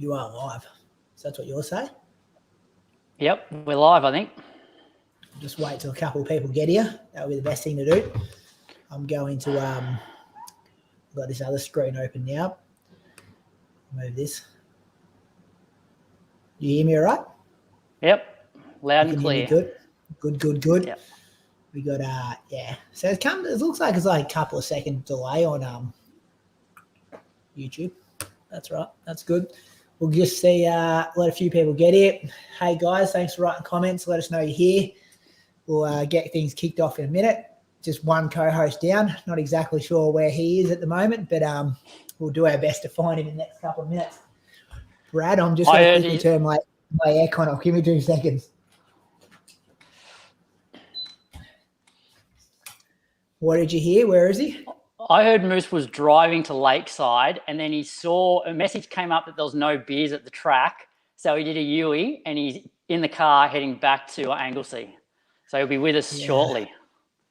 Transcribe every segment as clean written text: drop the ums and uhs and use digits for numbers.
You are live. So that's what you'll say? Yep, we're live, I think. Just wait till a couple of people get here. That'll be the best thing to do. I'm going to I've got this other screen open now. Move this. You hear me all right? Yep, loud and clear. Good. Yep. We got yeah. So it looks like it's like a couple of second delay on YouTube. That's right. That's good. We'll just see let a few people get here. Hey guys, thanks for writing comments. Let us know you're here. We'll get things kicked off in a minute. Just one co-host down. Not exactly sure where he is at the moment, but we'll do our best to find him in the next couple of minutes. Brad, I'm just going to quickly turn my aircon off. Give me 2 seconds. What did you hear? Where is he? I heard Moose was driving to Lakeside, and then he saw a message came up that there was no beers at the track. So he did a U-E, and he's in the car heading back to Anglesey. So he'll be with us shortly.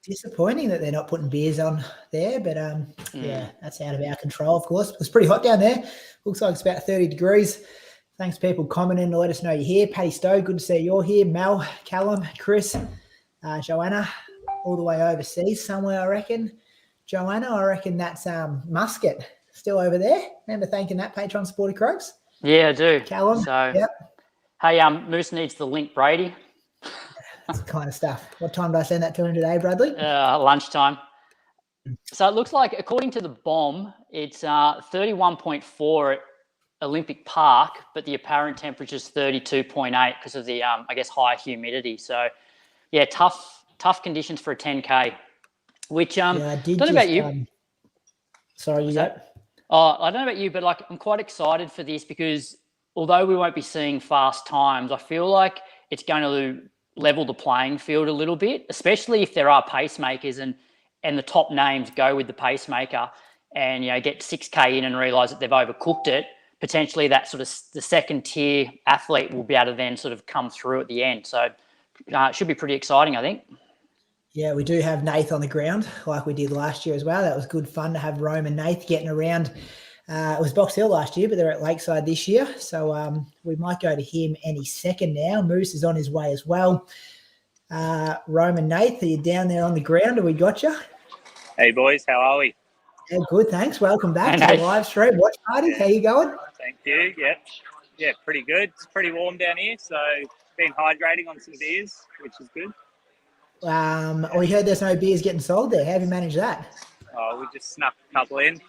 Disappointing that they're not putting beers on there, but yeah, that's out of our control, of course. It's pretty hot down there. Looks like it's about 30 degrees. Thanks, people commenting to let us know you're here. Patty Stowe, good to see you're here. Mel, Callum, Chris, Joanna, all the way overseas somewhere, I reckon. Joanna, I reckon that's Muscat still over there. Remember thanking that Patreon supporter, Croaks? Yeah, I do. Callum, so, yep. Hey, Moose needs the link, Brady. That's the kind of stuff. What time did I send that to him today, Bradley? Lunchtime. So it looks like, according to the bomb, it's 31.4 at Olympic Park, but the apparent temperature is 32.8 because of the, I guess, high humidity. So, yeah, tough conditions for a 10K. Which I don't know about you. Sorry, you got. I don't know about you, but like I'm quite excited for this because although we won't be seeing fast times, I feel like it's going to level the playing field a little bit, especially if there are pacemakers and the top names go with the pacemaker and get 6K in and realise that they've overcooked it. Potentially, that sort of the second tier athlete will be able to then sort of come through at the end. So it should be pretty exciting, I think. Yeah, we do have Nath on the ground like we did last year as well. That was good fun to have Rome and Nath getting around. It was Box Hill last year, but they're at Lakeside this year. So we might go to him any second now. Moose is on his way as well. Rome and Nath, are you down there on the ground? Have we got you? Hey, boys. How are we? Yeah, good, thanks. Welcome back to the live stream watch party. How you going? Thank you. Yeah, pretty good. It's pretty warm down here, so been hydrating on some beers, which is good. We heard there's no beers getting sold there. How have you managed that? Oh, we just snuck a couple in.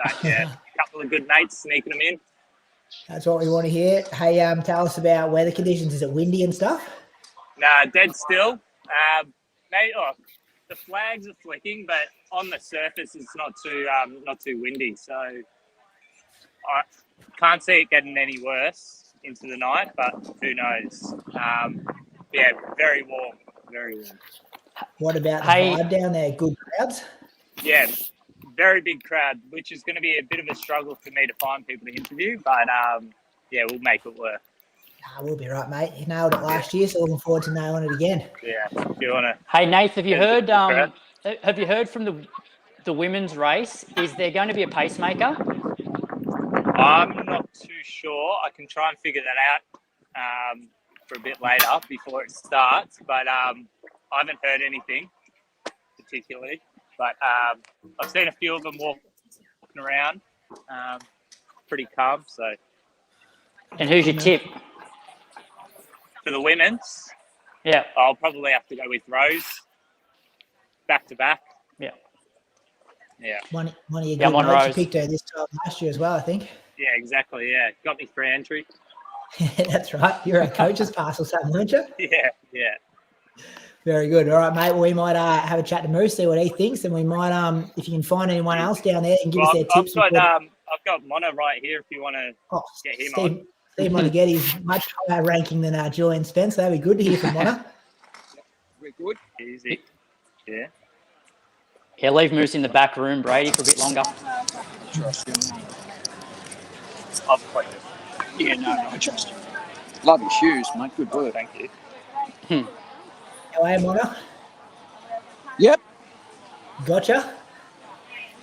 But yeah, a couple of good mates sneaking them in. That's what we want to hear. Hey, tell us about weather conditions. Is it windy and stuff? Nah, dead still. The flags are flicking, but on the surface it's not too windy. So I can't see it getting any worse into the night, but who knows? Yeah, very warm. Very warm. What about the vibe down there? Good crowds? Yeah, very big crowd, which is going to be a bit of a struggle for me to find people to interview, but yeah, we'll make it work. We'll be right, mate. You nailed it last year, so looking forward to nailing it again. Yeah, if you want to. Hey, Nath, have you heard from the women's race? Is there going to be a pacemaker? I'm not too sure. I can try and figure that out for a bit later before it starts, but I haven't heard anything particularly. But I've seen a few of them walking around, pretty calm. So. And who's your tip? For the women's? Yeah. I'll probably have to go with Rose. Back to back. Yeah. Yeah. One of your good mates, you picked her this time last year as well, I think. Yeah, exactly. Yeah. Got me free entry. That's right. You're a coach's pass or something, weren't you? Yeah. Very good. All right, mate. Well, we might have a chat to Moose, see what he thinks, and we might, if you can find anyone else down there and give us their tips. I've got Mono right here if you want to get him on. Steve Monaghetti's much higher ranking than Julian Spence. That'd be good to hear from Mono. We're good. Easy. Yeah. Yeah, leave Moose in the back room, Brady, for a bit longer. Trust him. I've played it. Yeah, no, I trust him. Love your shoes, mate. Good work. Thank you. How are you, Mono? Yep. Gotcha.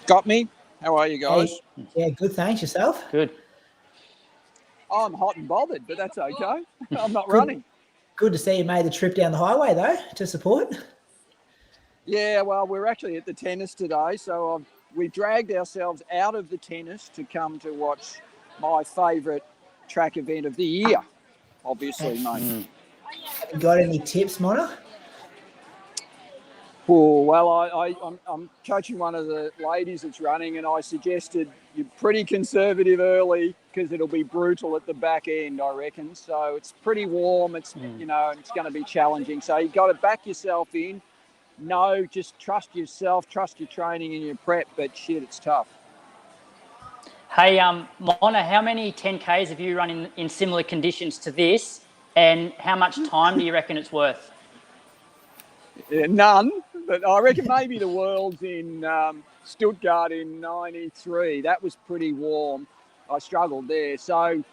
Got me. How are you guys? Hey, yeah, good. Thanks. Yourself? Good. I'm hot and bothered, but that's okay. I'm not running. Good to see you made the trip down the highway, though, to support. Yeah, well, we're actually at the tennis today, so we dragged ourselves out of the tennis to come to watch my favourite track event of the year, obviously, mate. Have you got any tips, Mona? Oh, well, I'm coaching one of the ladies that's running, and I suggested you're pretty conservative early because it'll be brutal at the back end, I reckon. So it's pretty warm. It's it's going to be challenging. So you've got to back yourself in. No, just trust yourself, trust your training and your prep. But shit, it's tough. Hey, Mona, how many 10Ks have you run in similar conditions to this, and how much time do you reckon it's worth? None, but I reckon maybe the Worlds in Stuttgart in '93. That was pretty warm. I struggled there. So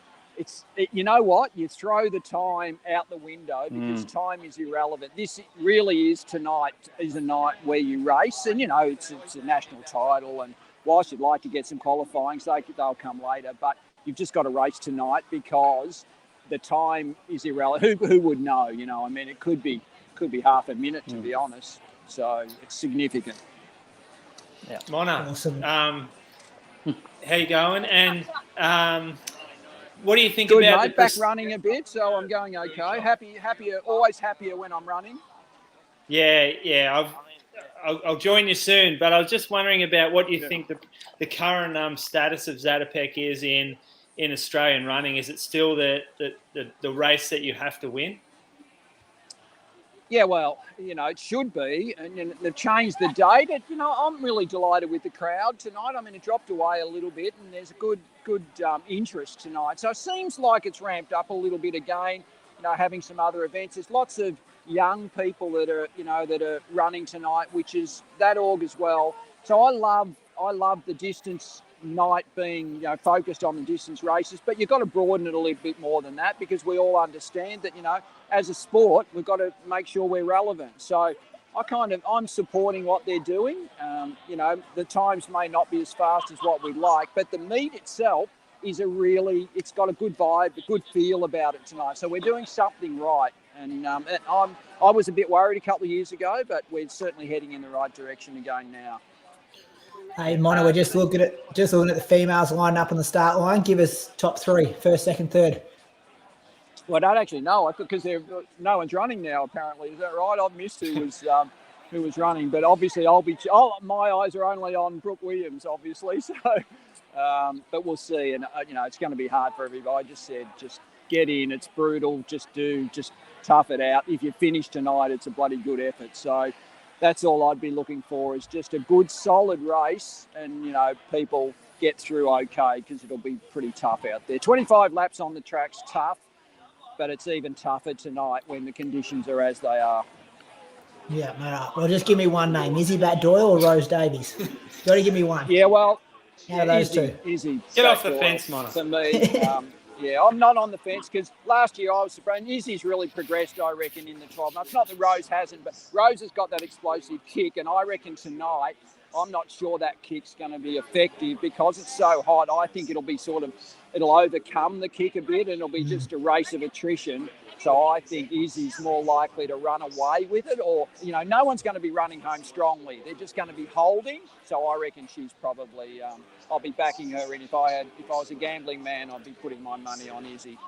you know what? You throw the time out the window because time is irrelevant. This really is tonight is a night where you race, and it's a national title. And whilst you'd like to get some qualifying, so they'll come later, but you've just got to race tonight because the time is irrelevant. Who would know? I mean, it could be half a minute, to be honest. So it's significant. Yeah. Mona, Awesome. How you going? And what do you think Good, about mate. Back running a bit, so I'm going okay. Happier, always happier when I'm running. Yeah. I'll join you soon, but I was just wondering about what you think the current status of Zatopek is in Australian running. Is it still the race that you have to win? Yeah, well, it should be, and they've changed the date. I'm really delighted with the crowd tonight. I mean, it dropped away a little bit, and there's a good interest tonight. So it seems like it's ramped up a little bit again. Having some other events. There's lots of young people that are running tonight, which is that augurs well. So I love the distance night being focused on the distance races, but you've got to broaden it a little bit more than that because we all understand that as a sport we've got to make sure we're relevant. So I'm supporting what they're doing. The times may not be as fast as what we'd like, but the meet itself is it's got a good vibe, a good feel about it tonight. So we're doing something right. And I was a bit worried a couple of years ago, but we're certainly heading in the right direction again now. Hey, Mona, we're just looking at the females lined up on the start line. Give us top three, first, second, third. Well, I don't actually know because no one's running now. Apparently, is that right? I've missed who was running, but obviously my eyes are only on Brooke Williams, obviously. So, but we'll see. And it's going to be hard for everybody. I just said, just get in. It's brutal. Just tough it out. If you finish tonight, it's a bloody good effort. So. That's all I'd be looking for is just a good, solid race and, people get through okay because it'll be pretty tough out there. 25 laps on the track's tough, but it's even tougher tonight when the conditions are as they are. Yeah, all right. Well, just give me one name, Izzy Bat-Doyle or Rose Davies? You got to give me one. Yeah, well, out of those two. Izzy Get off the fence, Mona. For me, yeah, I'm not on the fence because last year I was surprised. Izzy's really progressed, I reckon, in the 12 months. Not that Rose hasn't, but Rose has got that explosive kick, and I reckon tonight, I'm not sure that kick's going to be effective because it's so hot. I think it'll overcome the kick a bit, and it'll be just a race of attrition. So I think Izzy's more likely to run away with it, or no one's going to be running home strongly. They're just going to be holding. So I reckon she's probably. I'll be backing her in. If I was a gambling man, I'd be putting my money on Izzy.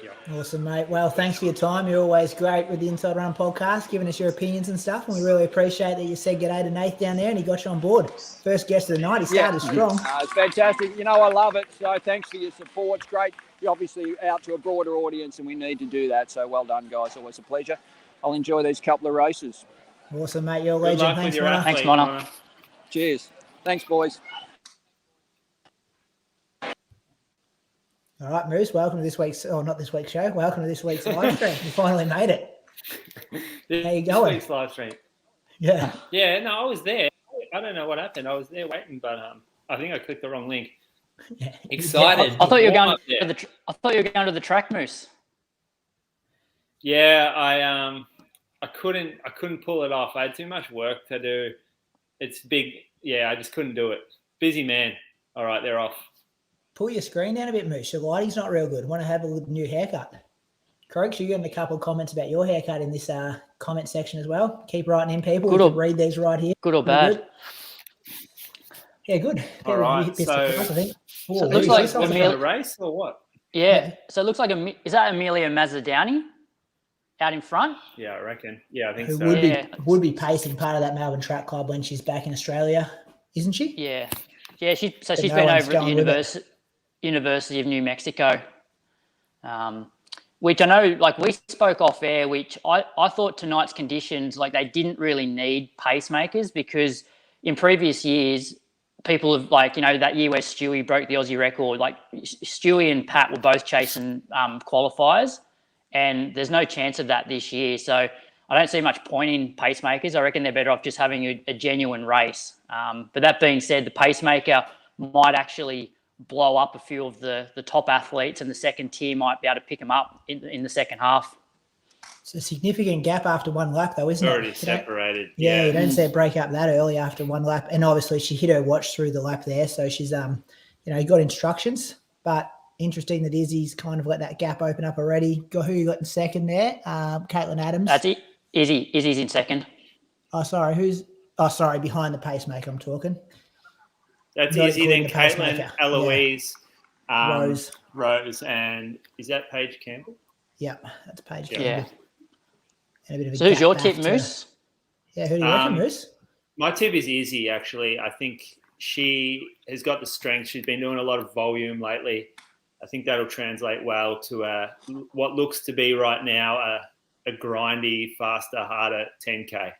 Yeah. Awesome, mate. Well, thanks for your time. You're always great with the Inside Run podcast, giving us your opinions and stuff. And we really appreciate that you said g'day to Nath down there and he got you on board. First guest of the night. He started strong. It's fantastic. I love it. So thanks for your support. It's great. You're obviously out to a broader audience and we need to do that. So well done, guys. Always a pleasure. I'll enjoy these couple of races. Awesome, mate. You're a Good legend. luck Thanks, with your Mona. athlete, Thanks, Mona. Cheers. Thanks, boys. All right, Moose, welcome to this week's, not this week's show. Welcome to this week's live stream. You finally made it. How you going? This week's live stream. Yeah. Yeah, no, I was there. I don't know what happened. I was there waiting, but I think I clicked the wrong link. Yeah. Excited. I thought you were going to the track, Moose. Yeah, I couldn't pull it off. I had too much work to do. It's big. Yeah, I just couldn't do it. Busy man. All right, they're off. pull your screen down a bit, Moose. Your lighting's not real good. Want to have a new haircut? Croaks, you're getting a couple of comments about your haircut in this comment section as well. Keep writing in, people. We can read these right here. Good or bad? Good. Yeah, good. All right. So I think. So it looks like a race or what? Yeah. So it looks like is that Amelia Mazzoudani out in front? Yeah, I reckon. Yeah, I think Who so. would be pacing part of that Melbourne Track Club when she's back in Australia, isn't she? Yeah. Yeah, she's been over at the University of New Mexico. Which I know, like we spoke off air, which I thought tonight's conditions, like they didn't really need pacemakers because in previous years, people have that year where Stewie broke the Aussie record, like Stewie and Pat were both chasing qualifiers and there's no chance of that this year. So I don't see much point in pacemakers. I reckon they're better off just having a genuine race. But that being said, the pacemaker might actually blow up a few of the top athletes and the second tier might be able to pick them up in the second half. It's a significant gap after one lap though, isn't it? Already separated. Yeah, you don't see it break up that early after one lap. And obviously she hit her watch through the lap there. So she's, got instructions, but interesting that Izzy's kind of let that gap open up already. Who you got in second there? Caitlin Adams. That's it. Izzy's in second. Oh, sorry. Behind the pacemaker I'm talking. That's Not Izzy, then the Caitlin, Eloise, Rose, and is that Paige Campbell? Yeah, that's Paige Yeah. Campbell. And a bit of a So who's gap your back tip, to- Moose? Yeah, who do you reckon, Moose? My tip is Izzy, actually. I think she has got the strength. She's been doing a lot of volume lately. I think that'll translate well to what looks to be right now a grindy, faster, harder 10K.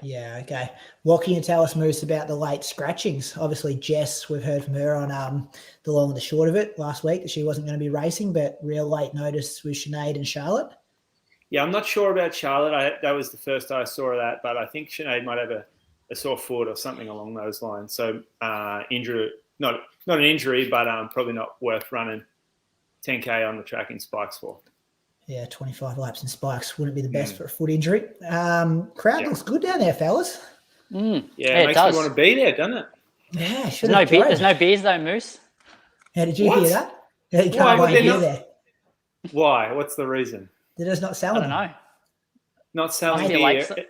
Yeah, okay. What can you tell us, Moose, about the late scratchings? Obviously, Jess, we've heard from her on the long and the short of it last week that she wasn't going to be racing, but real late notice with Sinead and Charlotte. Yeah, I'm not sure about Charlotte. That was the first I saw of that, but I think Sinead might have a sore foot or something along those lines. So injury, not an injury, but probably not worth running 10K on the track in spikes for. Yeah, 25 laps in spikes wouldn't be the best for a foot injury. Crowd looks good down there, fellas. Yeah, it makes you want to be there, doesn't it? Yeah, There's no beers though, Moose. Yeah, did you hear that? Yeah, you can't buy beer there. Why? What's the reason? They're just not selling I don't know. Not selling Maybe beer. Nate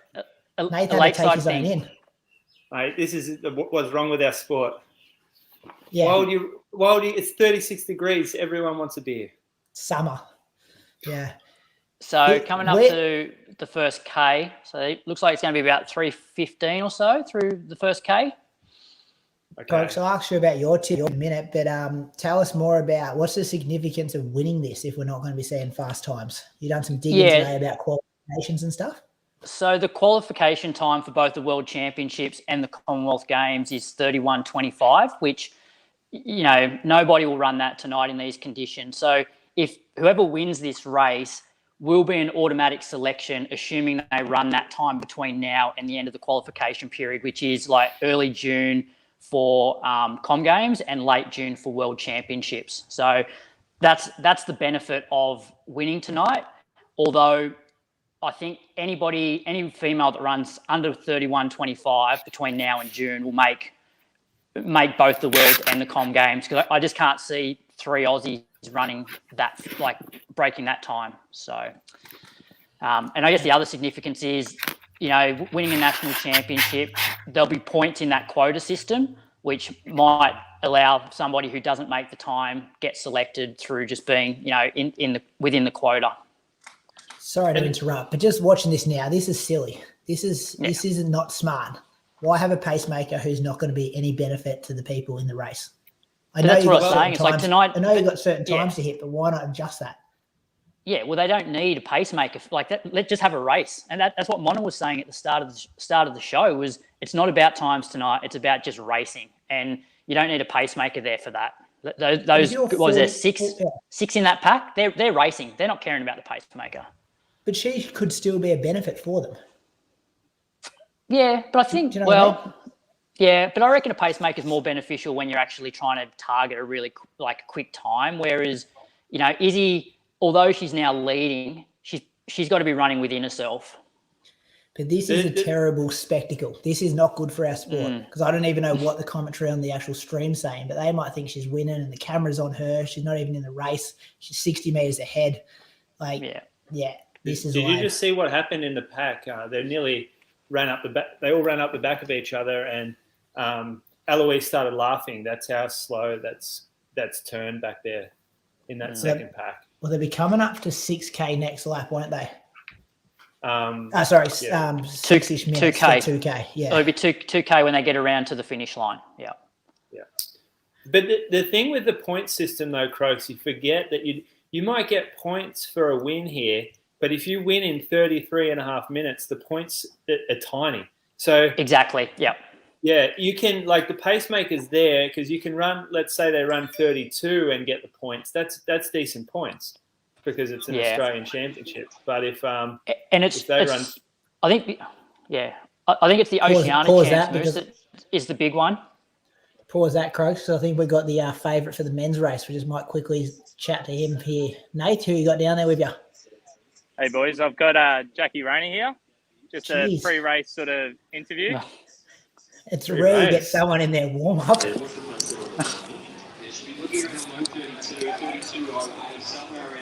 the had to take lakeside his own thing. in. Mate, this is what's wrong with our sport. Yeah, Why would you, it's 36 degrees. Everyone wants a beer. summer. Yeah. So coming up to the first K, so it looks like it's going to be about 3:15 or so through the first K. Okay. Folks, I'll ask you about your tip in a minute, but tell us more about what's the significance of winning this if we're not going to be seeing fast times. You done some digging today about qualifications and stuff? So the qualification time for both the World Championships and the Commonwealth Games is 31:25, which, nobody will run that tonight in these conditions. So if whoever wins this race will be an automatic selection, assuming they run that time between now and the end of the qualification period, which is like early June for Com Games and late June for World Championships. So that's the benefit of winning tonight. Although I think any female that runs under 31:25 between now and June will make both the World and the Com Games, because I just can't see three Aussies running that, like breaking that time. So, and I guess the other significance is, winning a national championship, there'll be points in that quota system, which might allow somebody who doesn't make the time get selected through just being, within the quota. Sorry to interrupt, but just watching this now, this is silly. This is not smart. Why have a pacemaker who's not going to be any benefit to the people in the race? That's what I was saying. It's like tonight. I know you've got certain times to hit, but why not adjust that? Yeah, well, they don't need a pacemaker like that. Let's just have a race, and that's what Mona was saying at the start of the show. Was it's not about times tonight; it's about just racing, and you don't need a pacemaker there for that. Those what was there six in that pack? They're racing. They're not caring about the pacemaker. But she could still be a benefit for them. Yeah, but I think yeah, but I reckon a pacemaker is more beneficial when you're actually trying to target a really quick time. Whereas, Izzy, although she's now leading, she's got to be running within herself. But this is a terrible spectacle. This is not good for our sport because I don't even know what the commentary on the actual stream's saying, but they might think she's winning and the camera's on her. She's not even in the race. She's 60 meters ahead. Like, this is. Did you just see what happened in the pack? They nearly ran up the back. They all ran up the back of each other, and Eloise started laughing. That's how slow that's turned back there in that second pack. Well, they'll be coming up to 6K next lap, won't they? 6-ish minutes 2K. to 2K. Yeah, it'll be 2K when they get around to the finish line. Yeah. But the thing with the point system, though, Croaks, you forget that you might get points for a win here, but if you win in 33 and a half minutes, the points are tiny. So exactly. Yeah. Yeah, you can, like, the pacemaker's there because you can run. Let's say they run 32 and get the points. That's decent points because it's an Australian championship. But if I think it's the Oceania Champs that is the big one. Pause that, Croaks. So I think we got the favourite for the men's race. We just might quickly chat to him here. Nate, who you got down there with you? Hey boys, I've got Jack Rayner here. Just a pre-race sort of interview. It's rare to get someone in their warm-up.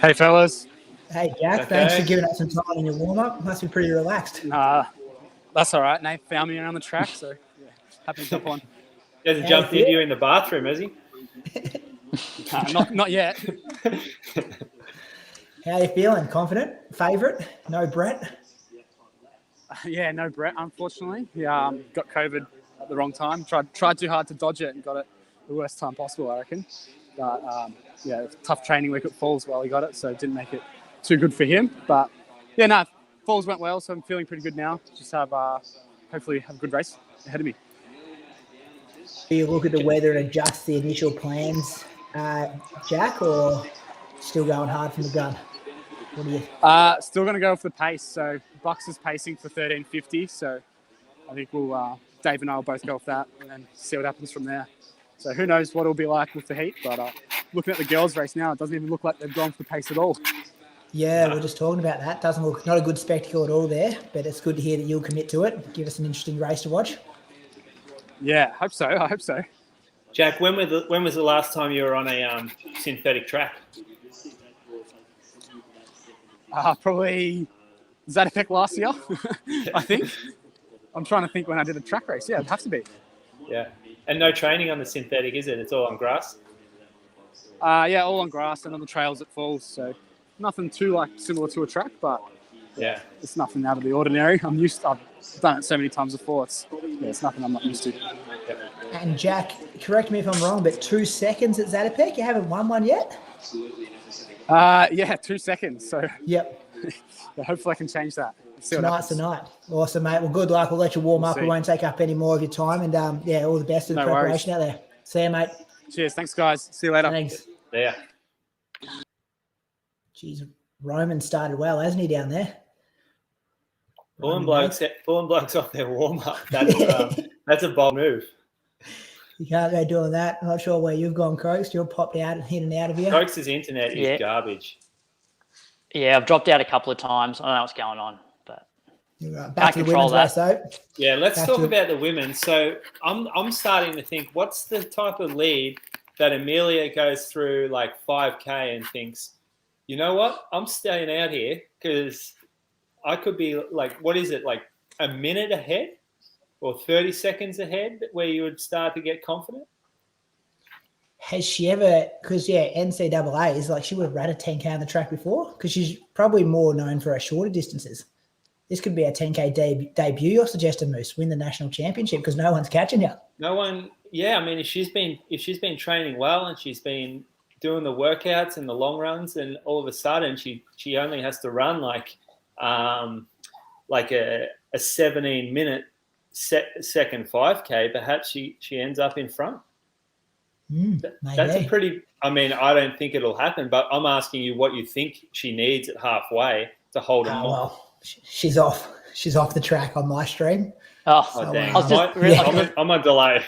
Hey, fellas. Hey, Jack. Thanks for giving us some time in your warm-up. Must be pretty relaxed. That's all right. Nate found me around the track, so happy to jump on. He hasn't jumped into you in the bathroom, has he? Not yet. How are you feeling? Confident? Favourite? No Brett? Yeah, no Brett, unfortunately. Yeah, got COVID at the wrong time. Tried too hard to dodge it and got it the worst time possible, I reckon. But tough training week at Falls while he got it, so it didn't make it too good for him. But Falls went well, so I'm feeling pretty good now. Just hopefully have a good race ahead of me. Do you look at the weather and adjust the initial plans, Jack, or still going hard from the gun? What do you? Still going to go off the pace. So Bucks is pacing for 13:50. So I think we'll Dave and I will both go off that and then see what happens from there. So who knows what it'll be like with the heat. But looking at the girls' race now, it doesn't even look like they've gone for the pace at all. Yeah, we're just talking about that. Doesn't look not a good spectacle at all there, but it's good to hear that you'll commit to it. Give us an interesting race to watch. Yeah, I hope so. Jack, when was the last time you were on a synthetic track? Probably Zatopek last year, I think. I'm trying to think when I did a track race. Yeah, it'd have to be. Yeah. And no training on the synthetic, is it? It's all on grass? All on grass and on the trails at Falls. So nothing too similar to a track, but yeah, it's nothing out of the ordinary. I've done it so many times before. It's nothing I'm not used to. Yep. And Jack, correct me if I'm wrong, but 2 seconds at Zatopek, you haven't won one yet? 2 seconds. So yep. Hopefully I can change that. Tonight's the night. Awesome, mate. Well, good luck. We'll let you warm up. We won't take up any more of your time. And all the best in the preparation out there. See you, mate. Cheers. Thanks, guys. See you later. Thanks. Yeah. Jeez, Roman started well, hasn't he, down there? Pulling blokes off their warm up. That's a bold move. You can't go doing that. I'm not sure where you've gone, Croaks. You're popped out and in and out of here. Croaks' internet is garbage. Yeah, I've dropped out a couple of times. I don't know what's going on, but back to the women's race, though. Yeah, let's talk about the women. So I'm starting to think, what's the type of lead that Amelia goes through like 5K and thinks, you know what, I'm staying out here because I could be like, what is it, like a minute ahead or 30 seconds ahead where you would start to get confident? Has she ever, because NCAA is like she would have ran a 10K on the track before because she's probably more known for her shorter distances. This could be a 10K debut. You're suggesting, Moose, win the national championship because no one's catching you. No one, I mean, if she's been training well and she's been doing the workouts and the long runs, and all of a sudden she only has to run like a 17-minute second 5K, perhaps she ends up in front. That's a pretty. I mean, I don't think it'll happen, but I'm asking you what you think she needs at halfway to hold them. Well, she's off. She's off the track on my stream. Oh, dang! I'm on delay.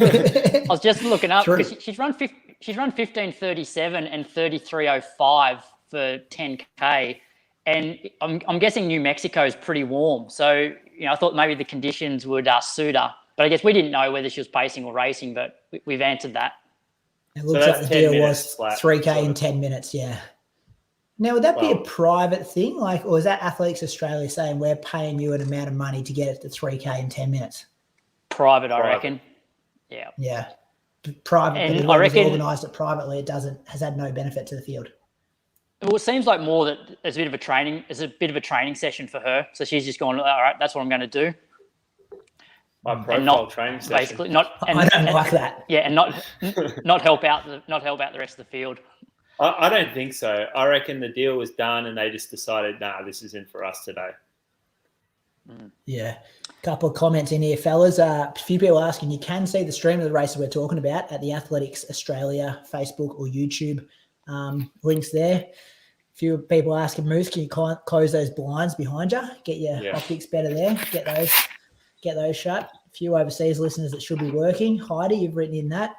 I was just looking up because she's run 15:37 and 33:05 for 10K, and I'm guessing New Mexico is pretty warm. So I thought maybe the conditions would suit her. But I guess we didn't know whether she was pacing or racing, but we've answered that. It looks like the 10 deal minutes was flat, 3K sort in of. 10 minutes, yeah. Now, would that be a Well- private thing? Or is that Athletics Australia saying we're paying you an amount of money to get it to 3K in 10 minutes? Private, I Private. reckon. Yeah. Yeah. Private, And but I whoever's reckon- organised it privately, has had no benefit to the field. Well, it seems like more that it's a bit of a training session for her. So she's just going, all right, that's what I'm going to do. My And profile not training session. basically not. And, I don't like that. Yeah, and not help out the rest of the field. I don't think so. I reckon the deal was done and they just decided, nah, this isn't for us today. Yeah. A couple of comments in here, fellas. A few people asking, you can see the stream of the races we're talking about at the Athletics Australia Facebook or YouTube links there. A few people asking, Moose, can you close those blinds behind you? Get your optics better there. Get those shut. A few overseas listeners that should be working. Heidi, you've written in that.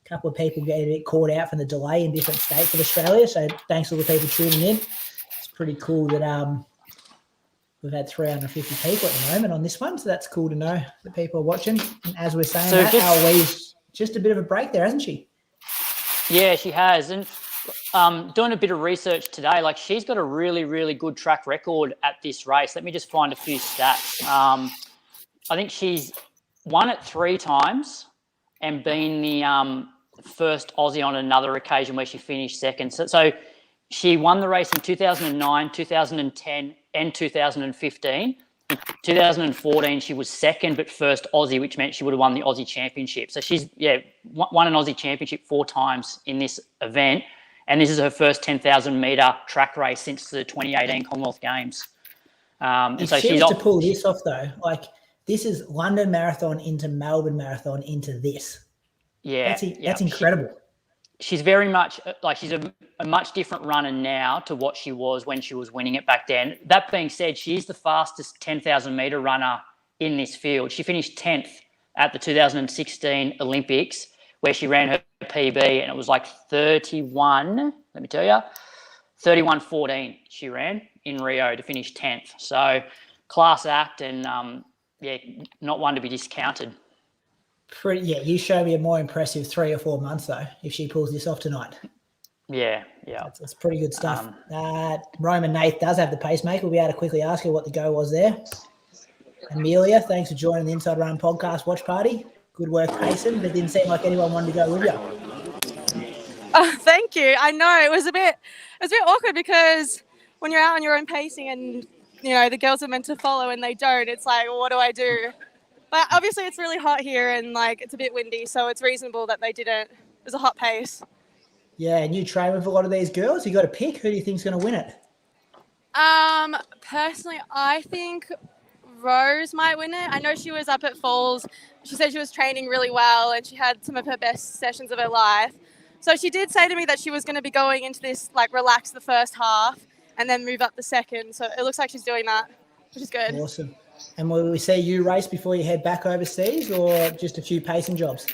A couple of people getting a bit caught out from the delay in different states of Australia. So thanks to all the people tuning in. It's pretty cool that we've had 350 people at the moment on this one. So that's cool to know that people are watching. And as we're saying, So Eloise, just a bit of a break there, hasn't she? Yeah, she has. And doing a bit of research today, like she's got a really, really good track record at this race. Let me just find a few stats. I think she's won it 3 times and been the first Aussie on another occasion where she finished second. So she won the race in 2009, 2010 and 2015. In 2014, she was second but first Aussie, which meant she would have won the Aussie Championship. So she's, won an Aussie Championship 4 times in this event. And this is her first 10,000 metre track race since the 2018 Commonwealth Games. And If so she she's was to pull this off, though, like this is London Marathon into Melbourne Marathon into this. That's incredible. She's very much she's a much different runner now to what she was when she was winning it back then. That being said, she's the fastest 10,000 metre runner in this field. She finished 10th at the 2016 Olympics, where she ran her PB, and it was like 31:14 she ran in Rio to finish 10th. So class act and, not one to be discounted. You show me a more impressive 3 or 4 months, though, if she pulls this off tonight. Yeah. That's pretty good stuff. Roman Nath does have the pacemaker. We'll be able to quickly ask her what the go was there. Amelia, thanks for joining the Inside Run podcast watch party. Good work pacing, but didn't seem like anyone wanted to go with you. Oh, thank you. I know it was a bit awkward because when you're out on your own pacing and the girls are meant to follow and they don't, it's like, well, what do I do? But obviously it's really hot here and it's a bit windy, so it's reasonable that they didn't. It was a hot pace. Yeah, and you train with a lot of these girls. You got to pick. Who do you think's going to win it? Personally, I think Rose might win it. I know she was up at Falls. She said she was training really well and she had some of her best sessions of her life. So she did say to me that she was going to be going into this, relax the first half and then move up the second. So it looks like she's doing that, which is good. Awesome. And will we see you race before you head back overseas or just a few pacing jobs?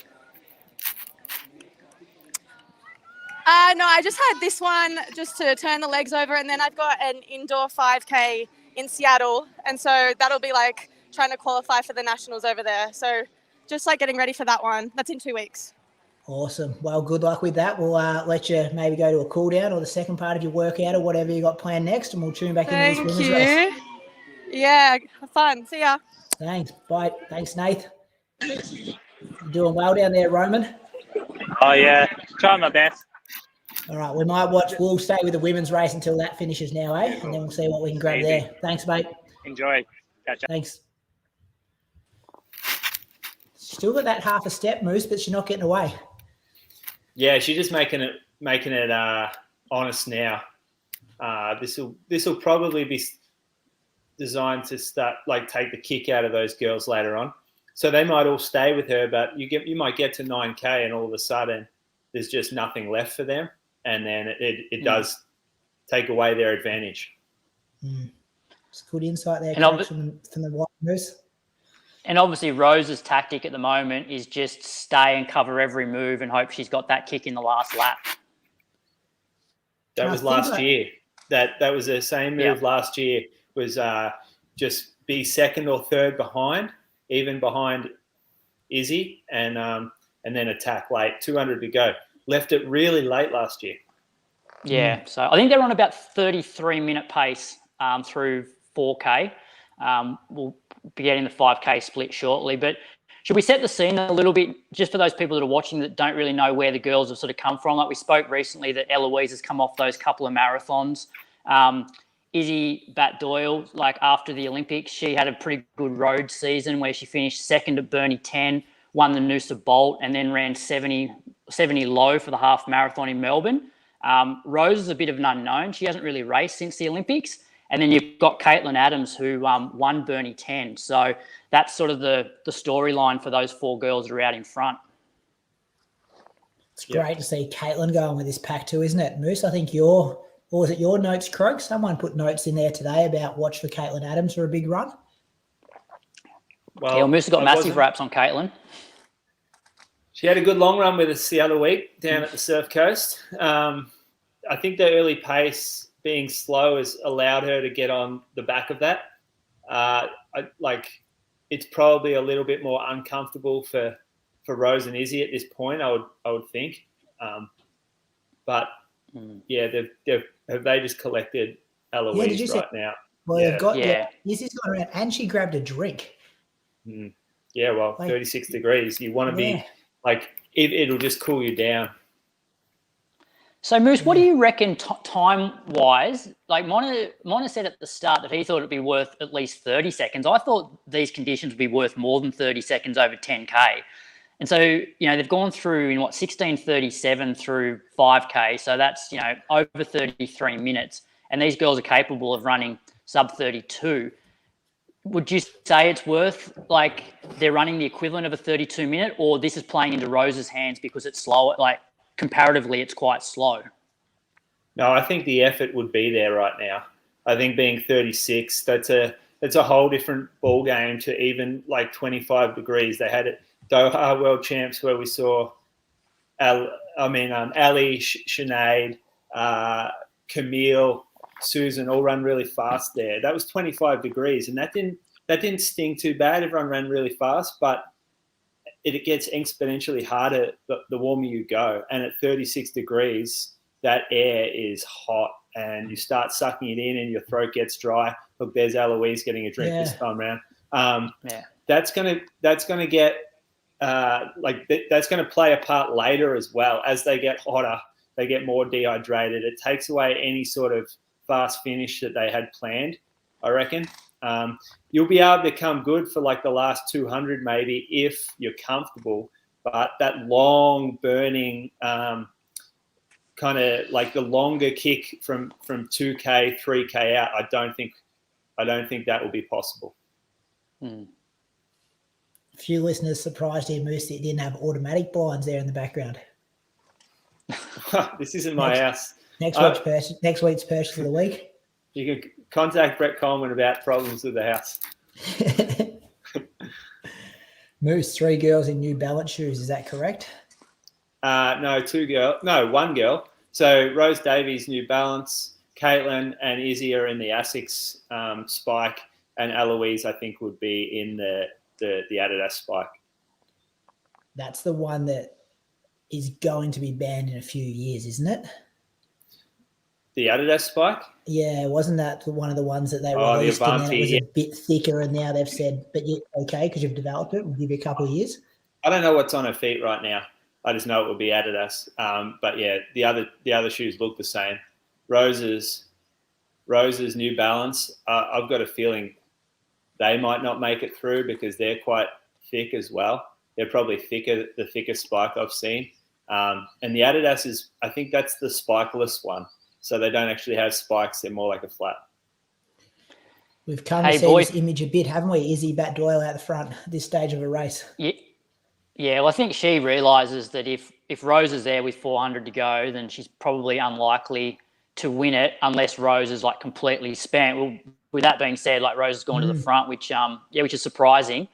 No, I just had this one just to turn the legs over, and then I've got an indoor 5K in Seattle, and so that'll be trying to qualify for the nationals over there. So just getting ready for that one. That's in 2 weeks. Awesome. Well, good luck with that. We'll let you maybe go to a cool down or the second part of your workout or whatever you got planned next, and we'll tune back into this women's race. Yeah, have fun. See ya. Thanks. Bye. Thanks, Nath. You're doing well down there, Roman. Oh, yeah. Trying my best. All right, we'll stay with the women's race until that finishes now, eh? And then we'll see what we can grab Easy. there. Thanks, mate. Enjoy. Catch up. Thanks. Still got that half a step, Moose, but she's not getting away. Yeah, she's just making it honest now. This will probably be designed to start take the kick out of those girls later on. So they might all stay with her, but you might get to 9K and all of a sudden there's just nothing left for them, and then it does take away their advantage. It's good insight there, And from the White Moose. And obviously Rose's tactic at the moment is just stay and cover every move and hope she's got that kick in the last lap. That was last year. That was the same move last year, was just be second or third behind, even behind Izzy, and then attack late. 200 to go. Left it really late last year. Yeah, so I think they're on about 33-minute pace through 4K. We'll be getting the 5K split shortly, but should we set the scene a little bit just for those people that are watching that don't really know where the girls have sort of come from? Like we spoke recently that Eloise has come off those couple of marathons. Izzy Bat-Doyle, like after the Olympics, she had a pretty good road season where she finished second at Burnie 10, won the Noosa Bolt, and then ran 70 low for the half marathon in Melbourne. Rose is a bit of an unknown. She hasn't really raced since the Olympics. And then you've got Caitlin Adams, who won Burnie 10. So that's sort of the storyline for those 4 girls that are out in front. It's great to see Caitlin going with this pack too, isn't it, Moose? I think or was it your notes, Croak? Someone put notes in there today about watch for Caitlin Adams for a big run. Well, Moose has got massive raps on Caitlin. She had a good long run with us the other week down at the Surf Coast. I think the early pace being slow has allowed her to get on the back of that. It's probably a little bit more uncomfortable for Rose and Izzy at this point, I would think. Have they just collected Eloise right now? Well, they've got Izzy's gone around and she grabbed a drink. Yeah, well, 36 degrees. You want to be it'll just cool you down. So, Moose, what do you reckon time-wise? Like, Mona said at the start that he thought it'd be worth at least 30 seconds. I thought these conditions would be worth more than 30 seconds over 10K. And so, they've gone through in 16:37 through 5K. So that's, over 33 minutes. And these girls are capable of running sub 32. Would you say it's worth, they're running the equivalent of a 32-minute, or this is playing into Rose's hands because it's slower, comparatively, it's quite slow? No, I think the effort would be there right now. I think being 36, that's a whole different ball game to even 25 degrees. They had it Doha World Champs where we saw Ali, Sinead, Camille, Susan all run really fast there. That was 25 degrees, and that didn't sting too bad. Everyone ran really fast, but it gets exponentially harder the warmer you go. And at 36 degrees, that air is hot and you start sucking it in and your throat gets dry. Look, there's Eloise getting a drink this time around. That's gonna get that's gonna play a part later as well. As they get hotter, they get more dehydrated. It takes away any sort of fast finish that they had planned, I reckon. You'll be able to come good for the last 200 maybe if you're comfortable, but that long burning kind of the longer kick from 2K, 3K out, I don't think that will be possible. A few listeners surprised here, Moose, that you didn't have automatic blinds there in the background. This isn't my house. Next week's purchase of the week. You can contact Brett Coleman about problems with the house. Moose, 3 girls in New Balance shoes. Is that correct? No, 2 girls. No, 1 girl. So Rose Davies, New Balance. Caitlin and Izzy are in the Asics Spike, and Eloise, I think, would be in the Adidas Spike. That's the one that is going to be banned in a few years, isn't it? The Adidas Spike? Yeah, wasn't that one of the ones that they released and then it was a bit thicker, and now they've said, but you're okay because you've developed it, we'll give you a couple of years? I don't know what's on her feet right now. I just know it will be Adidas. But yeah, the other shoes look the same. Rose's New Balance, I've got a feeling they might not make it through because they're quite thick as well. They're probably the thickest spike I've seen. And the Adidas is, I think that's the spikeless one. So they don't actually have spikes. They're more like a flat. We've come to see this image a bit, haven't we? Izzy Bat-Doyle out the front at this stage of a race. Yeah, well, I think she realises that if Rose is there with 400 to go, then she's probably unlikely to win it unless Rose is completely spent. Well, with that being said, Rose has gone to the front, which is surprising.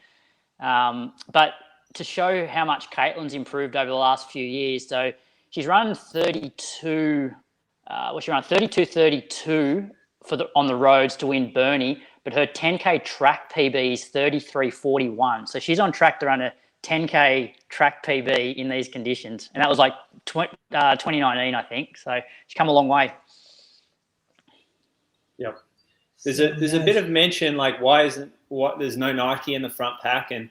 But to show how much Caitlin's improved over the last few years, so she's run 32. She ran 32.32 on the roads to win Burnie, but her 10K track PB is 33:41. So she's on track to run a 10K track PB in these conditions. And that was like 2019, I think. So she's come a long way. Yep. There's a bit of mention like there's no Nike in the front pack, and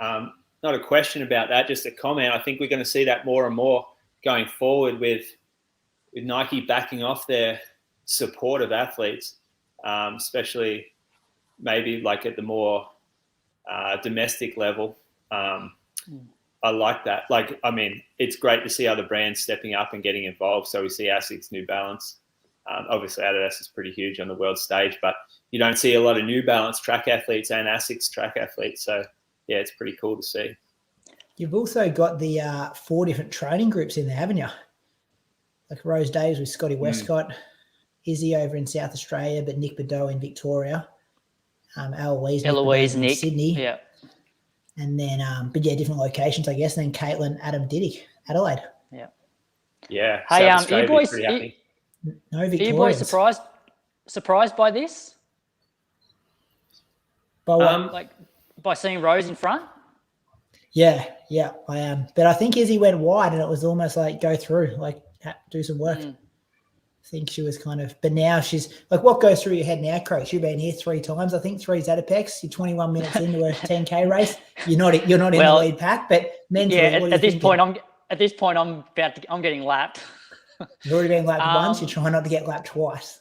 not a question about that, just a comment. I think we're going to see that more and more going forward with Nike backing off their support of athletes, especially maybe like at the more domestic level. I like that. Like, I mean, it's great to see other brands stepping up and getting involved. So we see ASICS, New Balance. Obviously, Adidas is pretty huge on the world stage, but you don't see a lot of New Balance track athletes and ASICS track athletes. So, yeah, it's pretty cool to see. You've also got the 4 different training groups in there, haven't you? Like Rose Days with Scotty Westcott, Izzy over in South Australia, but Nick Beddoe in Victoria, Eloise in Sydney. Yeah. And then, but yeah, different locations, I guess. And then Caitlin, Adam Diddick, Adelaide. Yeah. Yeah. Hey, South Australia, you boys, pretty happy. No are you Victorians. boys surprised by this? By what? Like by seeing Rose in front? Yeah, I am. But I think Izzy went wide and it was almost like go through, like do some work. I think she was kind of, but now she's like, what goes through your head now, Croaks? You've been here 3 times, I think, 3 Zatopeks. You're 21 minutes into a 10K race. You're not in the lead pack, but mentally, at this point, I'm getting lapped. You've already been lapped once. You're trying not to get lapped twice.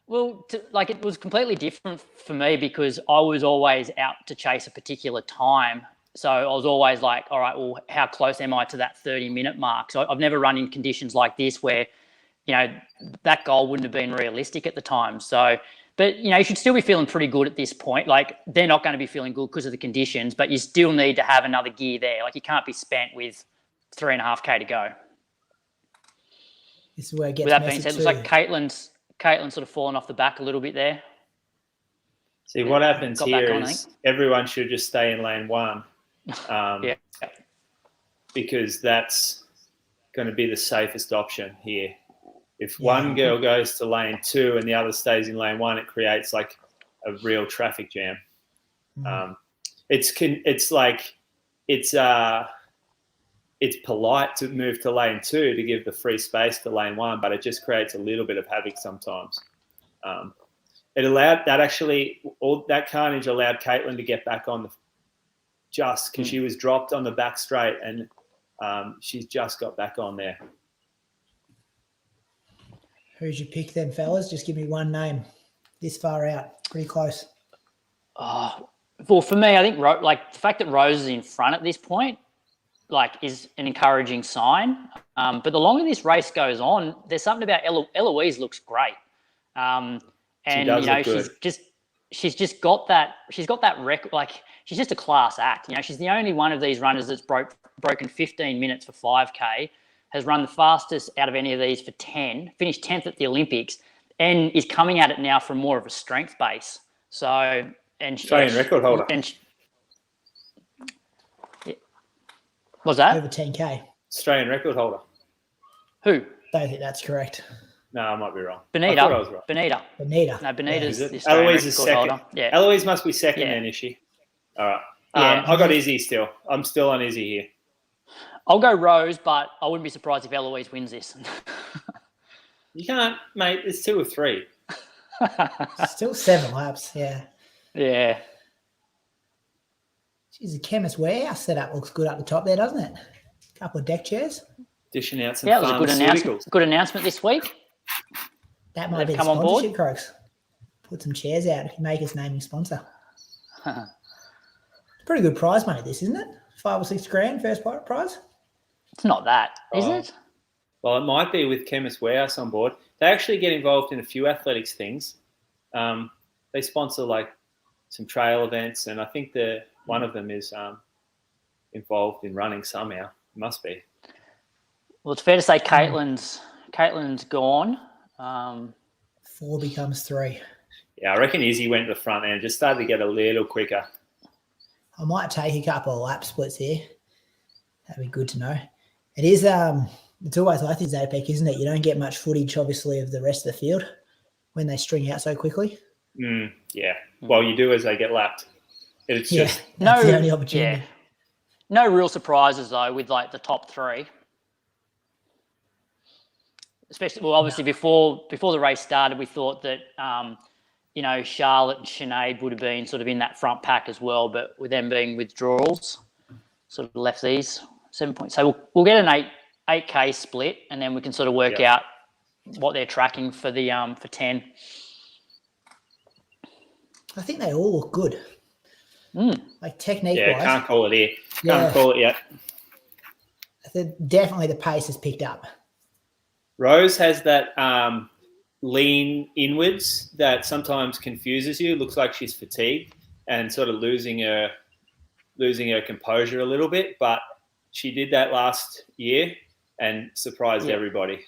Well, it was completely different for me because I was always out to chase a particular time. So I was always like, all right, well, how close am I to that 30-minute mark? So I've never run in conditions like this where, that goal wouldn't have been realistic at the time. So, but, you should still be feeling pretty good at this point. Like, they're not going to be feeling good because of the conditions, but you still need to have another gear there. Like, you can't be spent with 3.5K to go. This is where it gets With that being said, it looks like Caitlin's sort of fallen off the back a little bit there. See, what happens here is everyone should just stay in lane 1. Because that's going to be the safest option here. If one girl goes to lane 2 and the other stays in lane 1, it creates like a real traffic jam. It's polite to move to lane 2 to give the free space to lane 1, but it just creates a little bit of havoc sometimes. It allowed that all that carnage allowed Caitlin to get back on just because she was dropped on the back straight, and she's just got back on there. Who'd you pick then, fellas? Just give me one name. This far out, pretty close. Well, for me, I think the fact that Rose is in front at this point, is an encouraging sign. But the longer this race goes on, there's something about Eloise looks great. And she's just got that record. She's just a class act. She's the only one of these runners that's broken 15 minutes for 5K, has run the fastest out of any of these for 10, finished 10th at the Olympics, and is coming at it now from more of a strength base. So, and Australian record holder. What's that? Over 10K. Australian record holder. Who? Don't think that's correct. No, I might be wrong. Benita. I thought I was right. Benita. No, Benita's the Australian Eloise is record second. holder. Yeah. Eloise must be second then, is she? All right. I got Izzy still. I'm still on Izzy here. I'll go Rose, but I wouldn't be surprised if Eloise wins this. You can't, mate. It's 2 or 3. Still 7 laps, yeah. Yeah. Geez, the Chemist Warehouse setup looks good up the top there, doesn't it? A couple of deck chairs. Dishing out some it was a good announcement this week. That might be the come on board. sponsorship, Croaks. Put some chairs out if you make us naming sponsor. Pretty good prize money, this, isn't it? 5 or 6 grand first prize. It's not that, is it? Well, it might be with Chemist Warehouse on board. They actually get involved in a few athletics things. They sponsor some trail events, and I think one of them is involved in running somehow. It must be. Well, it's fair to say Caitlin's gone. 4 becomes 3. Yeah, I reckon Izzy went to the front end, just started to get a little quicker. I might take a couple of lap splits here. That'd be good to know. It is, it's always like this, Zatopek, isn't it? You don't get much footage, obviously, of the rest of the field when they string out so quickly. Yeah. Well, you do as they get lapped. It's just that's the only opportunity. Yeah. No real surprises though with like the top three. Especially, well, obviously before the race started, we thought that Charlotte and Sinead would have been sort of in that front pack as well, but with them being withdrawals, sort of left these 7 points. So we'll get an 8K split, and then we can sort of work out what they're tracking for the for 10. I think they all look good. Like technique wise. Yeah, can't call it here. Can't call it yet. Definitely the pace has picked up. Rose has that lean inwards that sometimes confuses you. Looks like she's fatigued and sort of losing her composure a little bit, but she did that last year and surprised everybody.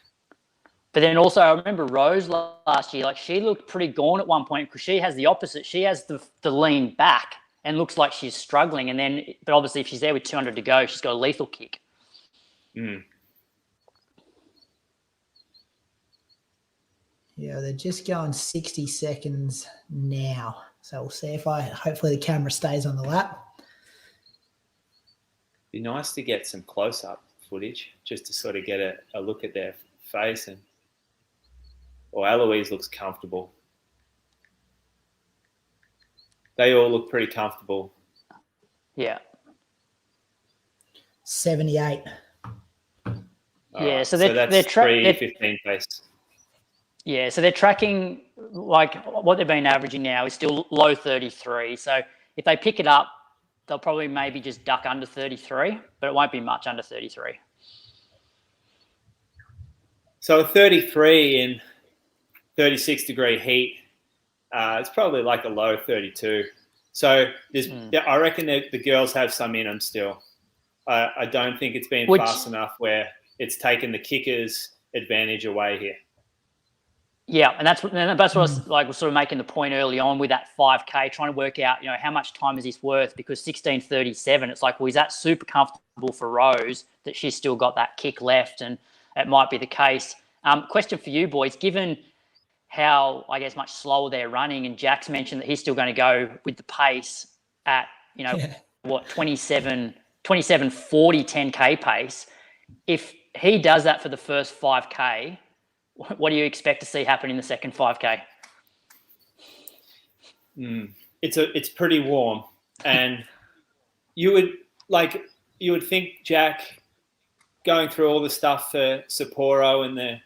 But then also, I remember Rose last year, like she looked pretty gone at one point because she has the opposite. She has the lean back and looks like she's struggling. And then, but obviously if she's there with 200 to go, she's got a lethal kick. Yeah, they're just going 60 seconds now. So we'll see if hopefully the camera stays on the lap. Be nice to get some close-up footage just to sort of get a look at their face. Eloise looks comfortable. They all look pretty comfortable. Yeah. 78. Yeah, so that's 3:15 pace. Yeah, so they're tracking, like what they've been averaging now is still low 33. So if they pick it up, they'll probably maybe just duck under 33, but it won't be much under 33. So 33 in 36-degree heat, it's probably like a low 32. So I reckon that the girls have some in them still. I don't think it's been fast enough where it's taken the kickers' advantage away here. Yeah, and that's what I was like, sort of making the point early on with that 5K, trying to work out, how much time is this worth? Because 16:37, it's like, well, is that super comfortable for Rose that she's still got that kick left? And it might be the case. Question for you boys, given how, I guess, much slower they're running, and Jack's mentioned that he's still going to go with the pace at, 27:40 10K pace. If he does that for the first 5K, what do you expect to see happen in the second 5K? It's pretty warm, and you would think Jack, going through all the stuff for Sapporo and the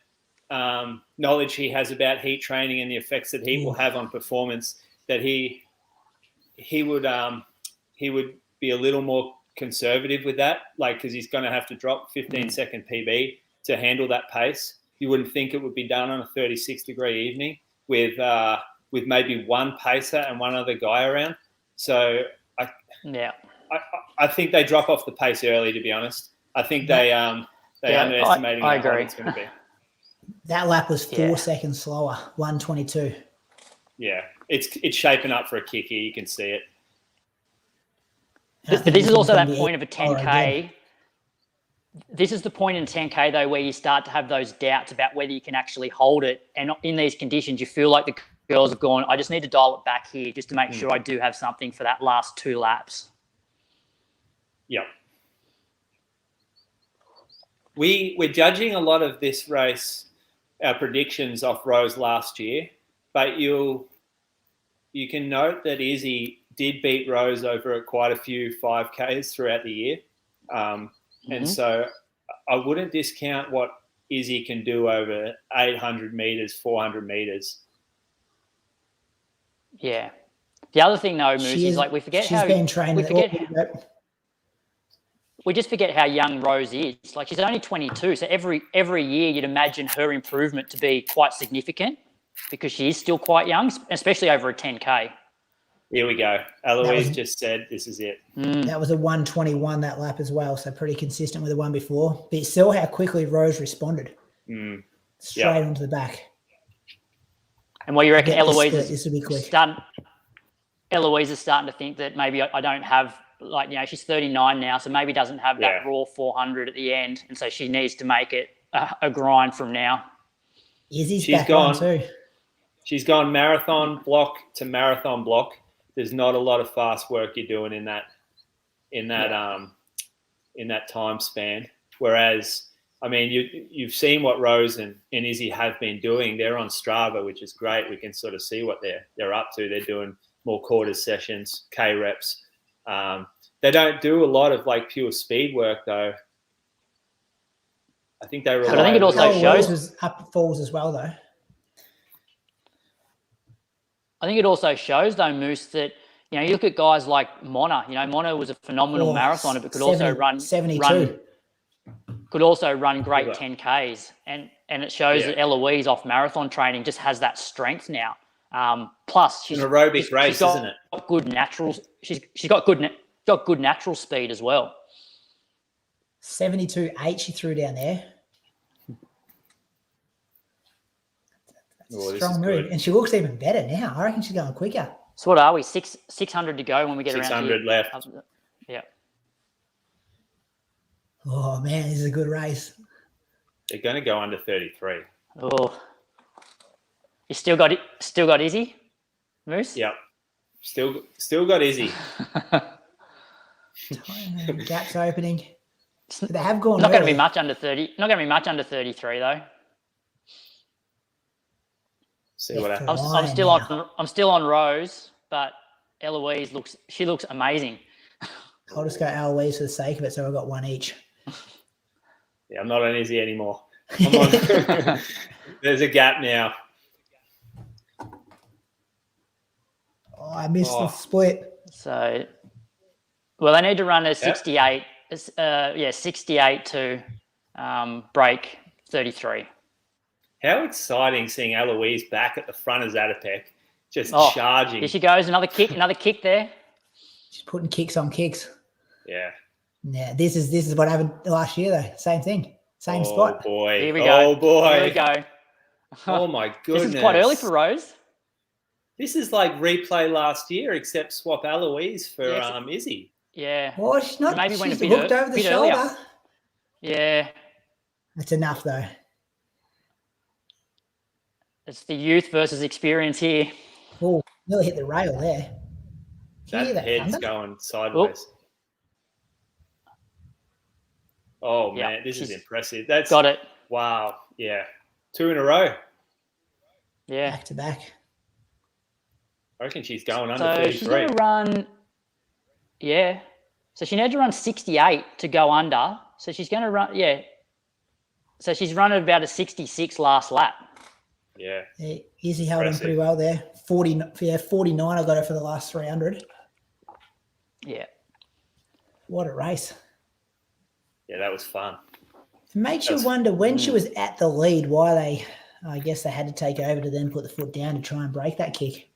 knowledge he has about heat training and the effects that heat will have on performance, that he would be a little more conservative with that, because he's going to have to drop 15-second PB to handle that pace. You wouldn't think it would be done on a 36-degree evening with maybe one pacer and one other guy around. So I think they drop off the pace early, to be honest. I think they underestimating how hard it's going to be. That lap was 4 seconds slower, 1:22. Yeah, it's shaping up for a kick here. You can see it. But this is also that point of a 10K. This is the point in 10K, though, where you start to have those doubts about whether you can actually hold it. And in these conditions, you feel like the girls have gone, I just need to dial it back here just to make sure I do have something for that last 2 laps. Yep. We're judging a lot of this race, our predictions off Rose last year, but you can note that Izzy did beat Rose over quite a few 5Ks throughout the year. And so I wouldn't discount what Izzy can do over 800 meters, 400 meters. Yeah. The other thing, though, Moose, is like we forget how been trained. We just forget how young Rose is. Like, she's only 22, so every year you'd imagine her improvement to be quite significant because she is still quite young, especially over a 10K. Here we go. Eloise just said this is it. That was a 1:21 that lap as well, so pretty consistent with the one before. But you saw how quickly Rose responded. Straight onto the back. And what you reckon, Eloise this will be quick. Eloise is starting to think that maybe I don't have, she's 39 now, so maybe doesn't have that raw 400 at the end, and so she needs to make it a grind from now. Izzy's back on too. she's gone marathon block to marathon block. There's not a lot of fast work you're doing in that time span. Whereas, I mean, you've seen what Rose and Izzy have been doing. They're on Strava, which is great. We can sort of see what they're up to. They're doing more quarters sessions, K reps. They don't do a lot of like pure speed work though. I think they rely. But I think it also shows was up falls as well though. I think it also shows though, Moose, that you look at guys like Mona. Mona was a phenomenal marathoner, but could also run 72. Could also run great 10Ks, and it shows that Eloise off marathon training just has that strength now. Plus, she's an aerobic race, isn't it? Good natural. She's got good natural speed as well. 72.8 she threw down there. That's a strong move, and she looks even better now. I reckon she's going quicker. So what are we? 600 to go when we get around 600 left. Yeah. Oh man, this is a good race. They're going to go under 33. Oh, you still got Izzy, Moose? Yep. Still got Izzy. Gaps opening. They have gone. Not going to be much under 30. Not going to be much under 33 though. See what happens. I'm still on Rose, but Eloise looks amazing. I'll just go Eloise for the sake of it, so I've got one each. Yeah, I'm not on Izzy anymore. There's a gap now. Oh, I missed the split. So, well, they need to run a 68. 68 to break 33. How exciting seeing Eloise back at the front of Zatopek, just charging. Here she goes, another kick there. She's putting kicks on kicks. Yeah. Yeah, this is what happened last year though. Same thing, same spot. Oh boy! Here we go. Oh boy! Here we go. Oh my goodness! This is quite early for Rose. This is like replay last year, except swap Eloise for Izzy. Yeah. Well, she's not. Maybe She's went a bit looked over the shoulder. Earlier. Yeah. That's enough though. It's the youth versus experience here. Oh, nearly hit the rail there. That head's going sideways. Oh man, this is impressive. That's got it. Wow. Yeah. 2 in a row. Yeah. Back to back. I reckon she's going under So 33. she's going to run. Yeah. So she needs to run 68 to go under. So she's going to run. Yeah. So she's running about a 66 last lap. Yeah. Izzy held on pretty well there. 49. I got her for the last 300. Yeah. What a race. Yeah, that was fun. It makes you wonder when she was at the lead, why I guess they had to take over to then put the foot down to try and break that kick.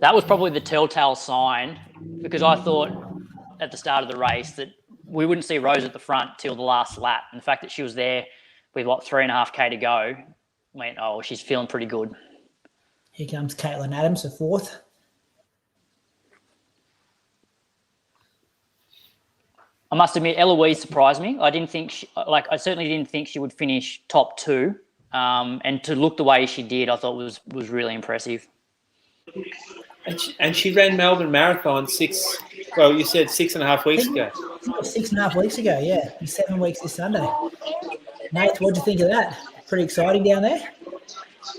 That was probably the telltale sign, because I thought at the start of the race that we wouldn't see Rose at the front till the last lap. And the fact that she was there with 3.5K to go, went, oh, she's feeling pretty good. Here comes Caitlin Adams, the fourth. I must admit, Eloise surprised me. I certainly didn't think she would finish top 2. And to look the way she did, I thought was really impressive. And she ran Melbourne Marathon you said 6.5 weeks ago. 6.5 weeks ago, yeah. 7 weeks this Sunday. Nate, what'd you think of that? Pretty exciting down there?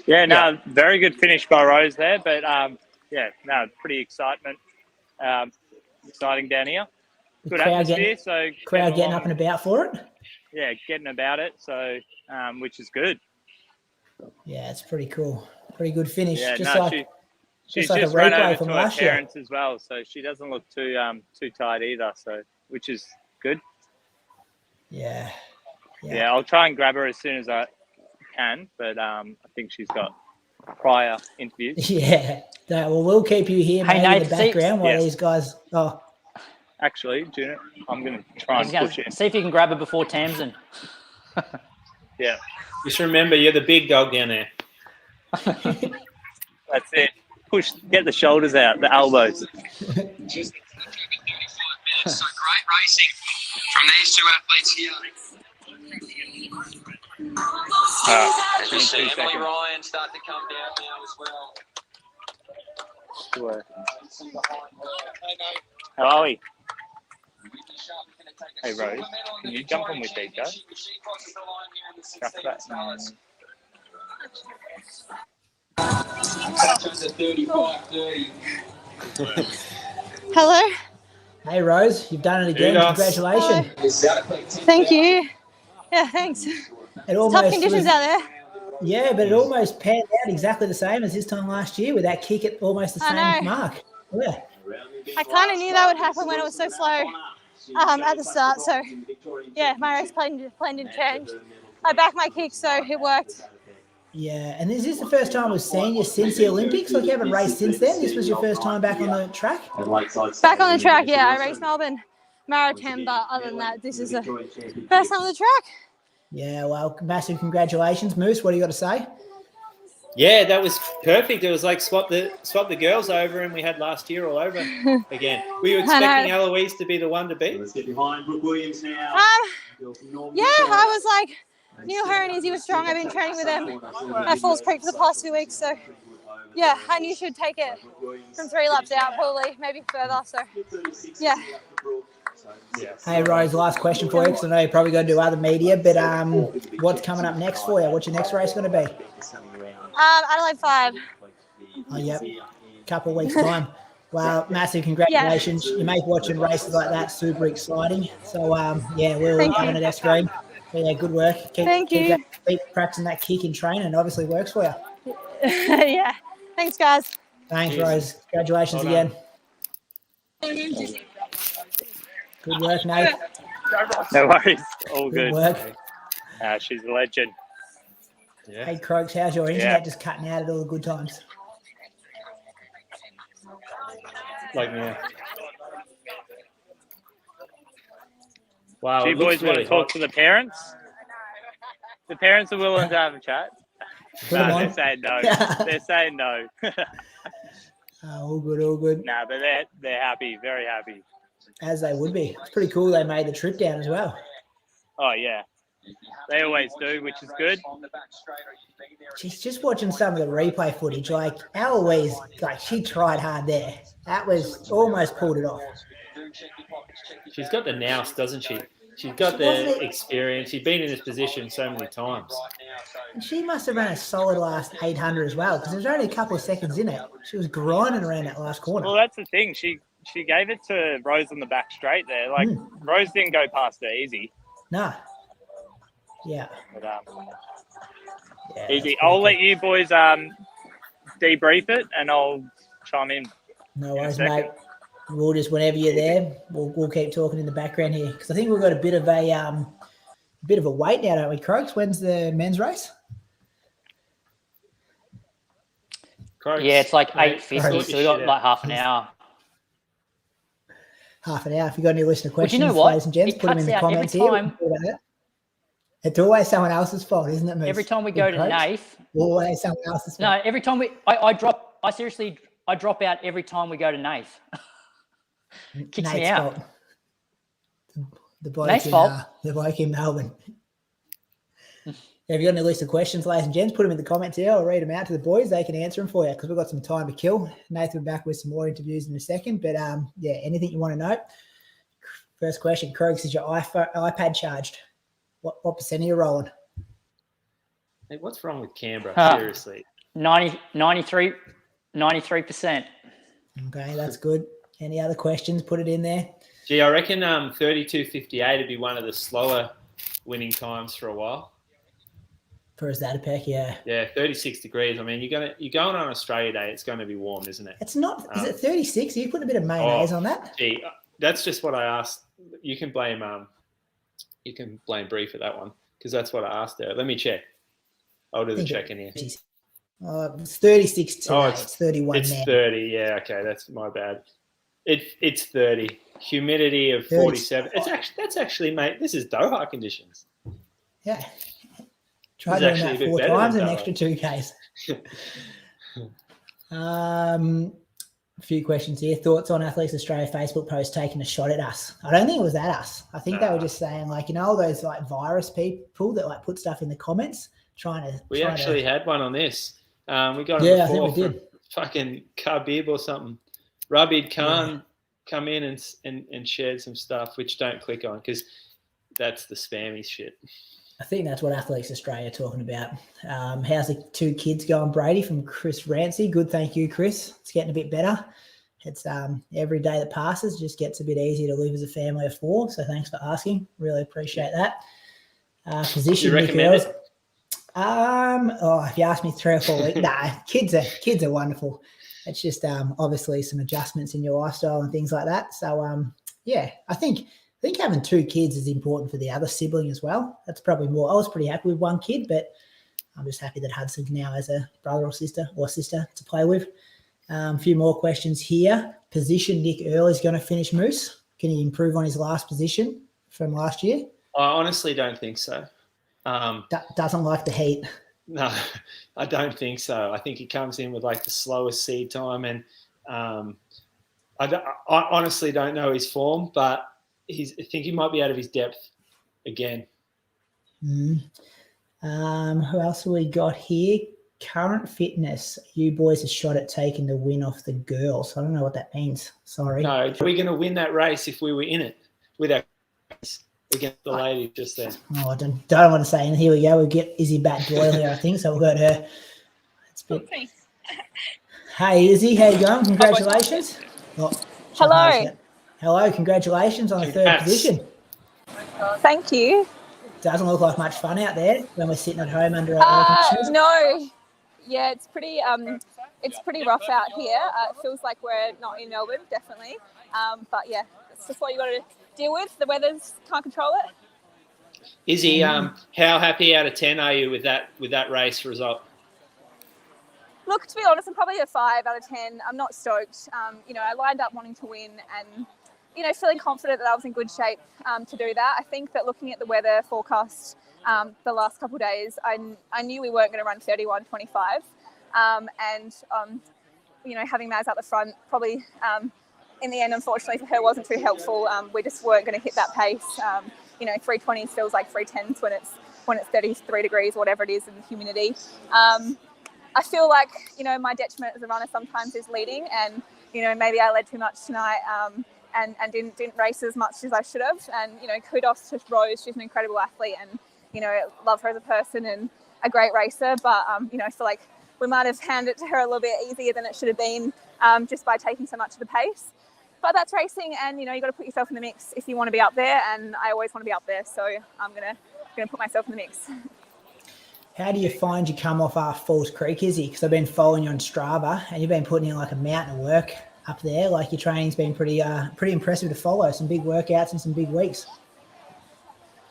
Yeah, very good finish by Rose there. But, pretty exciting down here. Good atmosphere. Crowd getting up and about for it? Yeah, getting about it, which is good. Yeah, it's pretty cool. Pretty good finish. Yeah, She's like just a run replay over from to her last year. parents as well, so she doesn't look too tight either. So, which is good. Yeah. Yeah, I'll try and grab her as soon as I can, but I think she's got prior interviews. Yeah. We'll keep you here maybe in the background while these guys. Oh. Actually, Junior, I'm going to try and push in. See if you can grab her before Tamsin. Yeah. Just remember, you're the big dog down there. That's it. Push, get the shoulders out, the elbows. So great racing from these two athletes here. Sam, Emily Ryan can start to come down now as well. How are we? Hey, Rose, can you jump on with these guys? Chuck that. Hello. Hey, Rose, you've done it again. Congratulations. Thank you. Yeah, thanks. It almost Tough conditions out there. Yeah, but it almost panned out exactly the same as this time last year with that kick at almost the I same know. mark. Yeah. I kind of knew that would happen when it was so slow at the start. So, yeah, my race plan didn't change. I backed my kick, so it worked. Yeah, and is this the first time we've seen you since the Olympics? Like you haven't raced since then? This was your first time back on the track? Back on the track, yeah. I raced Melbourne Marathon, but other than that, this is the first time on the track. Yeah, well, massive congratulations. Moose, what do you got to say? Yeah, that was perfect. It was like swap the girls over, and we had last year all over again. Were you expecting Eloise to be the one to beat? Let's get behind Brooke Williams now. Yeah, I was like, knew her and Izzy was strong. I've been training with them at Falls Creek for the past 2 weeks. So, yeah, I knew she'd take it from 3 laps out, probably, maybe further. So, yeah. Hey, Rose, last question for you, because I know you're probably going to do other media, but what's coming up next for you? What's your next race going to be? Adelaide 5. Oh, yep. Couple of weeks' time. Well, massive congratulations. You make watching races like that super exciting. So, yeah, we're all having it at screen. So, yeah, good work. Keep practicing that kick in training. It obviously works for you. Yeah. Thanks, guys. Thanks, Rose. Congratulations again. Good work, Nate. No worries. All Good good. work. She's a legend. Yeah. Hey, Croaks, how's your internet just cutting out at all the good times? Like now. Wow. Do you boys want to talk to the parents? The parents are willing to have a chat. Put No, them on. they're saying no. They're saying no. All good, all good. No, but they're happy, very happy. As they would be. It's pretty cool they made the trip down as well. Oh yeah, they always do, which is good. She's just watching some of the replay footage. Like Eloise, like she tried hard there. That was almost pulled it off. She's got the nous, doesn't she? She's got the experience. She's been in this position so many times. And she must have ran a solid last 800 as well, because there's only a couple of seconds in it. She was grinding around that last corner. Well, that's the thing. She gave it to Rose on the back straight there. Like Rose didn't go past her easy. Nah. Yeah. But, Yeah, easy. I'll let you boys debrief it, and I'll chime in. No worries, mate. We'll just, whenever you're there, we'll keep talking in the background here, because I think we've got a bit of a wait now, don't we, Croaks? When's the men's race? Croaks, Yeah, it's like mate, 8:50, so we've got like half an hour. Half an hour. If you've got any listener questions, you know what? ladies and gents, It put them in cuts the out comments every here. time. We'll talk about that. It's always someone else's fault, isn't it, Moose? Every time we go to Nath, always someone else's fault. no, every time I drop out every time we go to Nath. Kicks me out. Fault. The bloke Nate's in, fault. the bloke in Melbourne. If you've got any list of questions, ladies and gents, put them in the comments here. I'll read them out to the boys. They can answer them for you, because we've got some time to kill. Nathan will be back with some more interviews in a second. But, yeah, anything you want to know? First question, Krogs, is your iPad charged? What percent are you rolling? Hey, what's wrong with Canberra? Seriously. 93%. Okay, that's good. Any other questions? Put it in there. Gee, I reckon 32:58 would be one of the slower winning times for a while. For a Zatopek, yeah. Yeah, 36 degrees. I mean, you're going on Australia Day. It's going to be warm, isn't it? It's not. Is it 36? Are you putting a bit of mayonnaise on that? Gee, that's just what I asked. You can blame Bree for that one, because that's what I asked her. Let me check. I'll do the check in here. It's 36 today. It's 31 It's now. 30. Yeah, okay, that's my bad. It's 30. Humidity of 47. That's actually, mate. This is Doha conditions. Yeah. Try doing that 4 times and an extra 2Ks. A few questions here. Thoughts on Athletes Australia Facebook post taking a shot at us? I don't think it was at us. I think they were just saying, like, all those like virus people that like put stuff in the comments, We actually had one on this. We got him Yeah, I before think we did. fucking Khabib or something. Rabid Khan come in and shared some stuff, which don't click on because that's the spammy shit. I think that's what Athletes Australia are talking about. How's the 2 kids going, Brady, from Chris Rancy? Good, thank you, Chris. It's getting a bit better. It's every day that passes just gets a bit easier to live as a family of 4. So thanks for asking. Really appreciate that. Position, you recommend it? If you ask me 3 or 4 weeks, kids are wonderful. It's just obviously some adjustments in your lifestyle and things like that. So I think having 2 kids is important for the other sibling as well. That's probably more. I was pretty happy with 1 kid, but I'm just happy that Hudson now has a brother or sister to play with. A few more questions here. Position, Nick Earl is going to finish Moose. Can he improve on his last position from last year? I honestly don't think so. Doesn't like the heat. No, I don't think so. I think he comes in with like the slowest seed time, and I honestly don't know his form, but I think he might be out of his depth again. Who else have we got here? Current fitness. You boys a shot at taking the win off the girls. I don't know what that means. Sorry. No, we're going to win that race if we were in it with our against the lady just there. Oh, I don't want to say. And here we go. We get Izzy Bat-Doyle here, I think. So we'll go to her. Hey, Izzy, how you going? Congratulations. Hello. Congratulations on the 3rd position. Thank you. Doesn't look like much fun out there when we're sitting at home under our air conditioners. No. Yeah, it's pretty rough out here. It feels like we're not in Melbourne, definitely. But yeah, it's just what you got to deal with. The weather's can't control it. Izzy, how happy out of 10 are you with that race result? Look, to be honest, I'm probably a 5 out of 10. I'm not stoked. I lined up wanting to win and, feeling confident that I was in good shape to do that. I think that looking at the weather forecast the last couple of days, I knew we weren't going to run 31.25. Having Maz out the front probably in the end, unfortunately for her, wasn't too helpful. We just weren't going to hit that pace. 320s feels like 310s when it's 33 degrees, whatever it is, in the humidity. I feel like, my detriment as a runner sometimes is leading, and, maybe I led too much tonight and didn't race as much as I should have. And, kudos to Rose. She's an incredible athlete and, love her as a person and a great racer. But, I feel like we might have handed it to her a little bit easier than it should have been just by taking so much of the pace. But that's racing, and, you've got to put yourself in the mix if you want to be up there, and I always want to be up there. So I'm going to put myself in the mix. How do you find you come off Falls Creek, Izzy? Because I've been following you on Strava, and you've been putting in like a mountain of work up there. Like your training's been pretty impressive to follow. Some big workouts and some big weeks.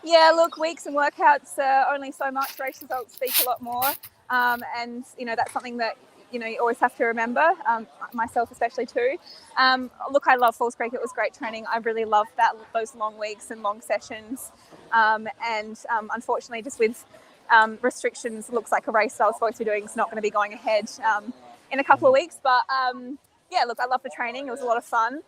Yeah, look, weeks and workouts are only so much. Race results speak a lot more. And, that's something that, you always have to remember, myself especially too. Look, I love Falls Creek. It was great training. I really loved those long weeks and long sessions. Unfortunately, just with restrictions, looks like a race I was supposed to be doing is not going to be going ahead in a couple of weeks. But look, I love the training. It was a lot of fun.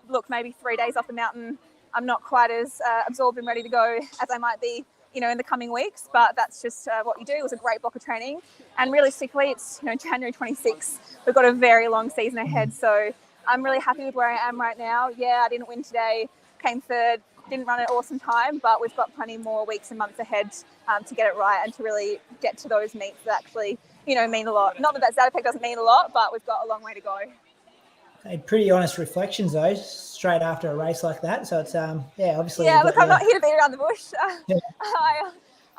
Look, maybe 3 days up the mountain, I'm not quite as absorbed and ready to go as I might be, in the coming weeks. But that's just what you do. It was a great block of training. And realistically, it's January 26th. We've got a very long season ahead. So I'm really happy with where I am right now. Yeah, I didn't win today. Came 3rd. Didn't run an awesome time, but we've got plenty more weeks and months ahead to get it right and to really get to those meets that actually, mean a lot. Not that Zatopek doesn't mean a lot, but we've got a long way to go. Okay, pretty honest reflections though, straight after a race like that. So it's obviously. Yeah, look, I'm not here to beat around the bush.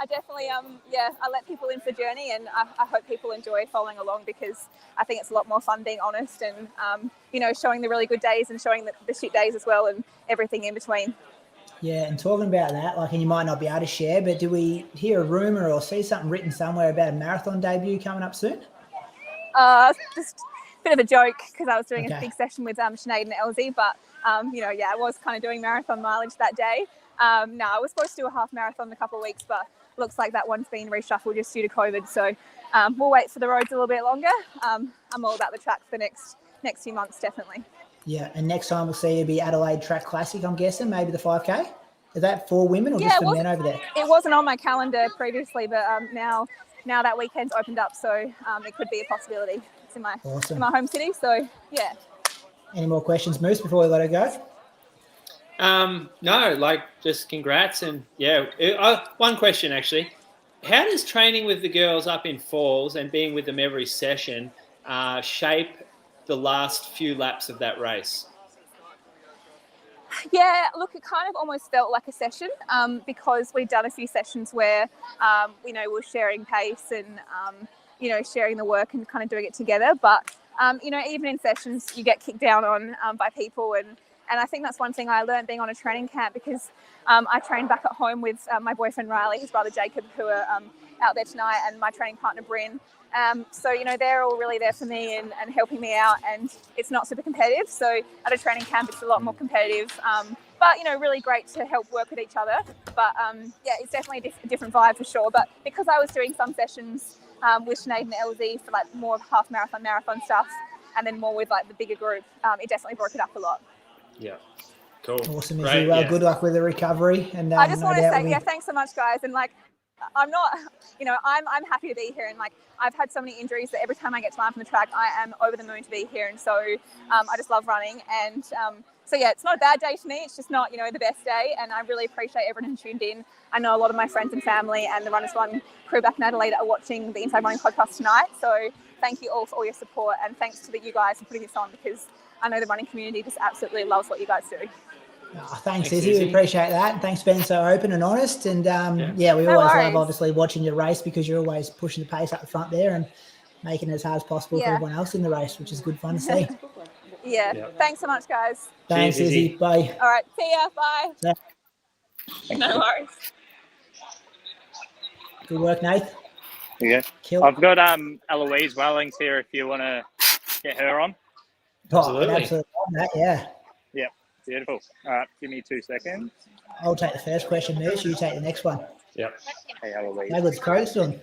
I definitely I let people in for the journey, and I hope people enjoy following along, because I think it's a lot more fun being honest and showing the really good days and showing the shit days as well, and everything in between. Yeah, and talking about that, and you might not be able to share, but do we hear a rumour or see something written somewhere about a marathon debut coming up soon? Just a bit of a joke, because I was doing a big session with Sinead and Elsie, but I was kind of doing marathon mileage that day. I was supposed to do a half marathon in a couple of weeks, but looks like that one's been reshuffled just due to COVID. So we'll wait for the roads a little bit longer. I'm all about the track for the next few months, definitely. Yeah, and next time we'll see you be Adelaide Track Classic, I'm guessing, maybe the 5K? Is that for women or Yeah, just it for men over there? It wasn't on my calendar previously, but now that weekend's opened up, so it could be a possibility. It's in my home city, so yeah. Any more questions, Moose, before we let her go? No, like just congrats. And one question actually. How does training with the girls up in Falls and being with them every session shape the last few laps of that race? Yeah, look, it kind of almost felt like a session because we'd done a few sessions where, we're sharing pace and, sharing the work and kind of doing it together. But, even in sessions, you get kicked down on by people. And I think that's one thing I learned being on a training camp because I trained back at home with my boyfriend Riley, his brother Jacob, who are out there tonight, and my training partner Bryn. So, they're all really there for me and helping me out, and it's not super competitive. So at a training camp, it's a lot more competitive, but, really great to help work with each other. But, it's definitely a different vibe for sure. But because I was doing some sessions with Sinead and LZ for like more of half marathon stuff, and then more with like the bigger group, it definitely broke it up a lot. Yeah. Cool. Awesome, Izzy. Well, good luck with the recovery. And I just want to say, thanks so much, guys. And like, I'm not, I'm happy to be here. And like, I've had so many injuries that every time I get to line from the track, I am over the moon to be here. And so I just love running. And it's not a bad day for me. It's just not, the best day. And I really appreciate everyone who tuned in. I know a lot of my friends and family and the Runners One crew back in Adelaide are watching the Inside Running podcast tonight. So thank you all for all your support. And thanks to you guys for putting this on because I know the running community just absolutely loves what you guys do. Oh, thanks, Izzy. We appreciate that. And thanks for being so open and honest. And we always love obviously watching your race because you're always pushing the pace up the front there and making it as hard as possible for everyone else in the race, which is good fun to see. Thanks so much, guys. Thanks, Izzy. Bye. All right. See ya. Bye. No worries. Good work, Nath. Yeah. I've got Eloise Welling here if you want to get her on. Absolutely. Yeah. Yep. Beautiful. All right. Give me 2 seconds. I'll take the first question, Moose. You take the next one. Yep. Hey, Eloise. How good's Crows doing?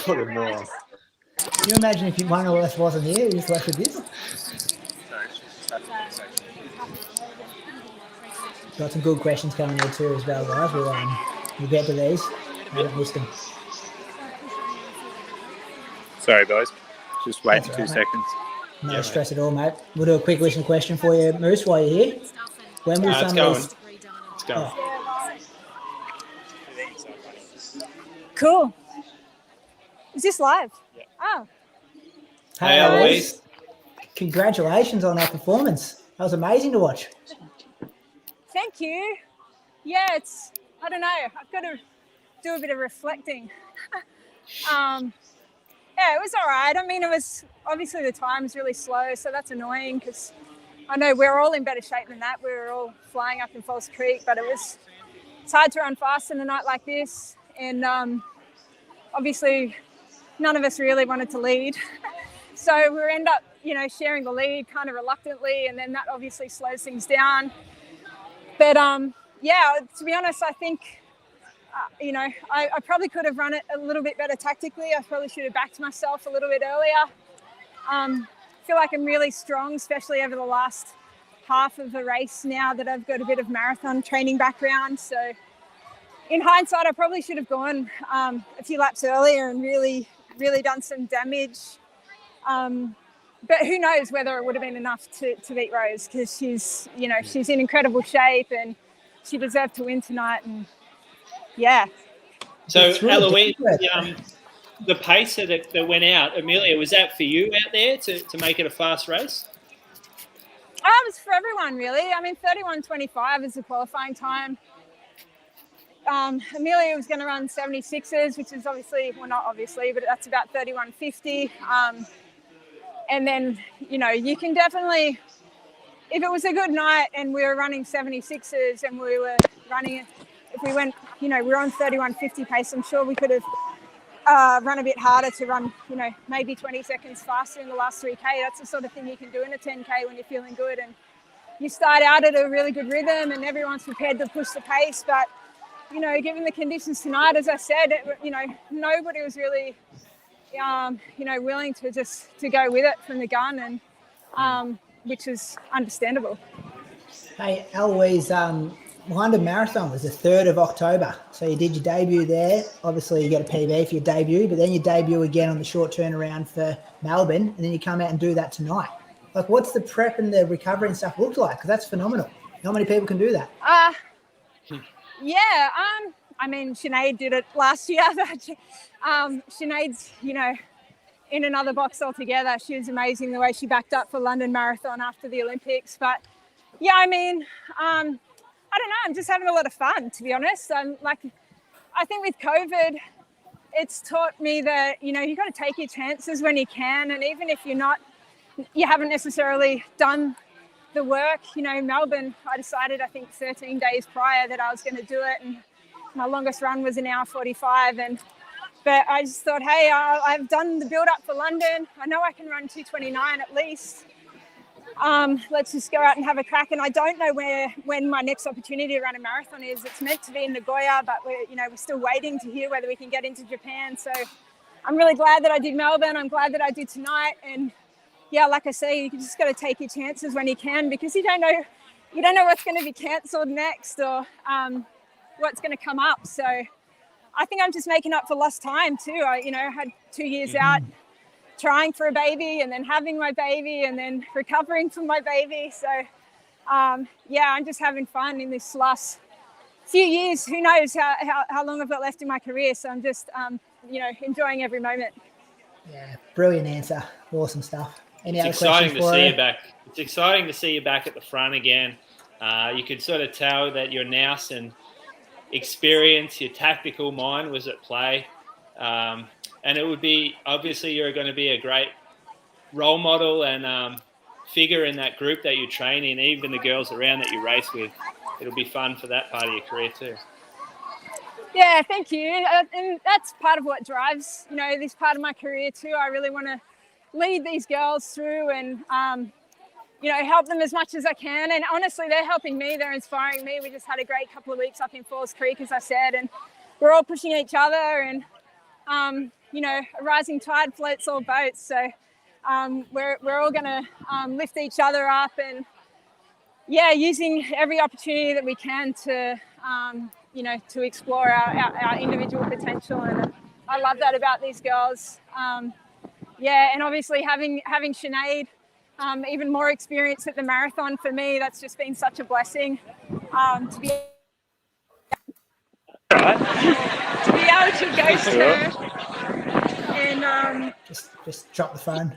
What a moron. Can you imagine if one of us wasn't here, we just left with this? Got some good questions coming in too as well, guys. We'll get to these. I haven't missed them. Sorry, guys. Just wait 2 seconds. No stress at all, mate. We'll do a quick listening question for you, Moose, while you're here. When will some of these... It's going. Cool. Is this live? Yeah. Oh. Hey, Eloise. Congratulations on that performance. That was amazing to watch. Thank you. Yeah, I don't know. I've got to do a bit of reflecting. It was all right. I mean, it was obviously the time's really slow, so that's annoying because I know we're all in better shape than that. We were all flying up in Falls Creek, but it's hard to run fast in a night like this. And obviously none of us really wanted to lead. So we end up, sharing the lead kind of reluctantly, and then that obviously slows things down. But to be honest, I think, I probably could have run it a little bit better tactically. I probably should have backed myself a little bit earlier. I feel like I'm really strong, especially over the last half of the race now that I've got a bit of marathon training background. So in hindsight, I probably should have gone a few laps earlier and really, really done some damage. But who knows whether it would have been enough to beat Rose because she's in incredible shape and she deserved to win tonight. And So Eloise, the pacer that went out, Amelia, was that for you out there to make it a fast race? It was for everyone, really. I mean, 31:25 is the qualifying time. Amelia was going to run 76s, which is not obviously, but that's about 31:50. And then, you can definitely, if it was a good night and we were running 76s and we were running, if we went, we were on 31:50 pace, I'm sure we could have run a bit harder to run, maybe 20 seconds faster in the last 3K. That's the sort of thing you can do in a 10K when you're feeling good. And you start out at a really good rhythm and everyone's prepared to push the pace. But, given the conditions tonight, as I said, nobody was really, willing to go with it from the gun, and which is understandable. Hey, Eloise, London Marathon was the 3rd of October. So you did your debut there. Obviously, you got a PB for your debut, but then you debut again on the short turnaround for Melbourne, and then you come out and do that tonight. Like, what's the prep and the recovery and stuff look like? Because that's phenomenal. Not many people can do that. Yeah. I mean, Sinead did it last year. But, Sinead's, in another box altogether. She was amazing the way she backed up for London Marathon after the Olympics. But yeah, I mean, I don't know. I'm just having a lot of fun, to be honest. I think with COVID, it's taught me that, you got to take your chances when you can. And even if you haven't necessarily done the work, Melbourne, I decided, I think 13 days prior that I was going to do it. And my longest run was 1:45. But I just thought, hey, I've done the build up for London. I know I can run 2:29 at least. Let's just go out and have a crack. And I don't know when my next opportunity to run a marathon is. It's meant to be in Nagoya, but we're still waiting to hear whether we can get into Japan. So I'm really glad that I did Melbourne. I'm glad that I did tonight. And yeah, like I say, you just got to take your chances when you can, because you don't know what's going to be cancelled next or what's going to come up. So I think I'm just making up for lost time too. I had 2 years out trying for a baby and then having my baby and then recovering from my baby. So yeah, I'm just having fun in this last few years. Who knows how long I've got left in my career. So I'm just, enjoying every moment. Yeah, brilliant answer. Awesome stuff. Any other It's exciting questions to for see her? you back. It's exciting to see you back at the front again. You could sort of tell that your nous and experience, your tactical mind was at play. And it would be, obviously, you're going to be a great role model and figure in that group that you train in, even the girls around that you race with. It'll be fun for that part of your career too. Yeah, thank you. And that's part of what drives, this part of my career too. I really want to lead these girls through and, help them as much as I can. And honestly, they're helping me. They're inspiring me. We just had a great couple of weeks up in Falls Creek, as I said, and we're all pushing each other and, a rising tide floats all boats. So we're all going to lift each other up and, yeah, using every opportunity that we can to, to explore our individual potential. And I love that about these girls. Yeah, and obviously having Sinead, even more experience at the marathon for me, that's just been such a blessing to be able to go to and Just drop the phone.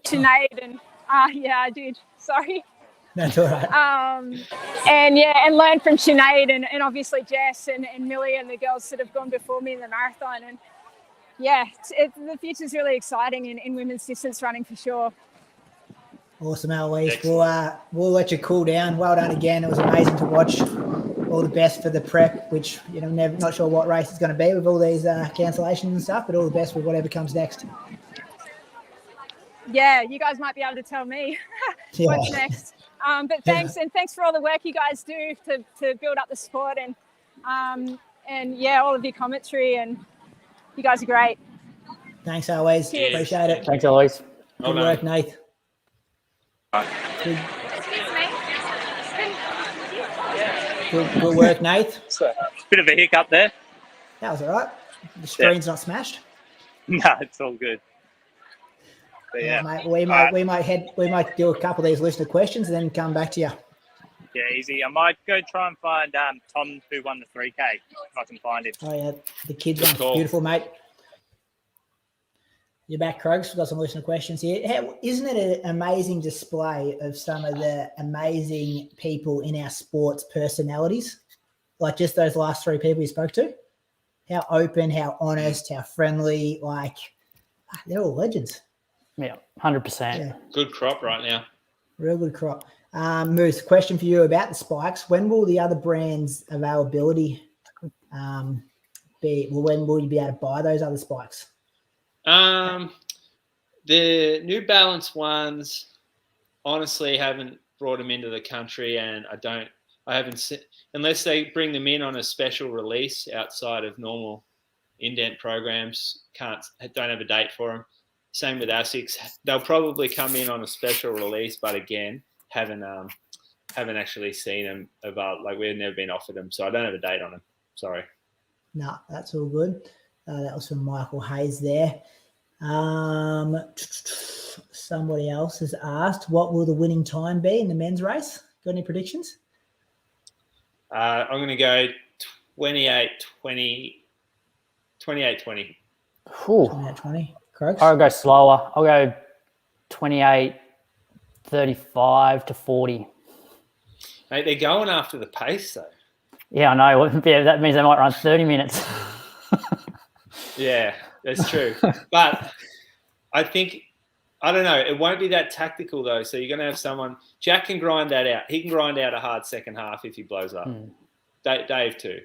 Sinead and yeah, I did. Sorry. That's all right. And learn from Sinead and obviously Jess and Millie and the girls that have gone before me in the marathon. And yeah, the future's really exciting in women's distance running for sure. Awesome, Eloise. We'll let you cool down. Well done again. It was amazing to watch. All the best for the prep, which, not sure what race it's going to be with all these cancellations and stuff, but all the best with whatever comes next. Yeah, you guys might be able to tell me what's next. But thanks, and thanks for all the work you guys do to build up the sport and yeah, all of your commentary, and you guys are great. Thanks, Eloise. Cheers. Appreciate it. Thanks, Eloise. Good work, Nath. Good work, Nath. Bit of a hiccup there. That was all right. The screen's not smashed. No, it's all good. But yeah, mate, we might do a couple of these listener questions and then come back to you. Yeah, easy. I might go try and find Tom, who won the 3K, if I can find him. Oh yeah, the kids one. Cool. Beautiful, mate. You're back, Krugs. We've got some listener questions here. Isn't it an amazing display of some of the amazing people in our sports personalities? Like just those last three people you spoke to? How open, how honest, how friendly. Like, they're all legends. Yeah, 100%. Yeah. Good crop right now. Real good crop. Moose, question for you about the spikes. When will the other brands' availability be? Well, when will you be able to buy those other spikes? The New Balance ones, honestly, haven't brought them into the country, and I haven't seen, unless they bring them in on a special release outside of normal indent programs. Don't have a date for them. Same with ASICs. They'll probably come in on a special release, but again, haven't haven't actually seen them about. Like we've never been offered them, so I don't have a date on them. Sorry. No, that's all good. That was from Michael Hayes there. Somebody else has asked, what will the winning time be in the men's race? Got any predictions? I'm going to go 28-20. 28-20. 28-20. Croaks? I'll go slower. I'll go 28-35 to 40. Mate, they're going after the pace, though. Yeah, I know. Yeah, that means they might run 30 minutes. Yeah, that's true. But I think, I don't know, it won't be that tactical, though. So you're going to have someone, Jack can grind that out. He can grind out a hard second half if he blows up. Dave too.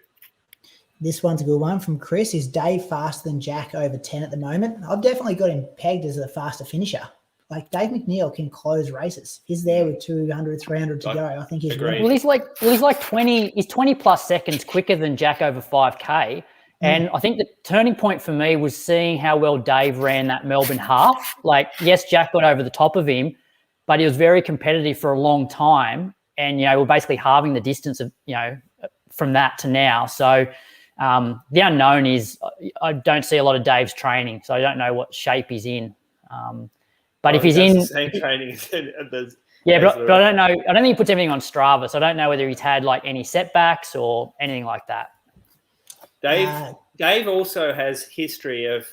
This one's a good one from Chris. Is Dave faster than Jack over 10 at the moment? I've definitely got him pegged as a faster finisher. Like Dave McNeil can close races. He's there with 200, 300 to go. I think he's agreed. Well, he's like 20. He's 20 plus seconds quicker than Jack over 5K. And I think the turning point for me was seeing how well Dave ran that Melbourne half. Like, yes, Jack got over the top of him, but he was very competitive for a long time. And, you know, we're basically halving the distance of, you know, from that to now. So the unknown is I don't see a lot of Dave's training, so I don't know what shape he's in. But if he's in the same training as but I don't know. I don't think he puts everything on Strava, so I don't know whether he's had like any setbacks or anything like that. Dave also has history of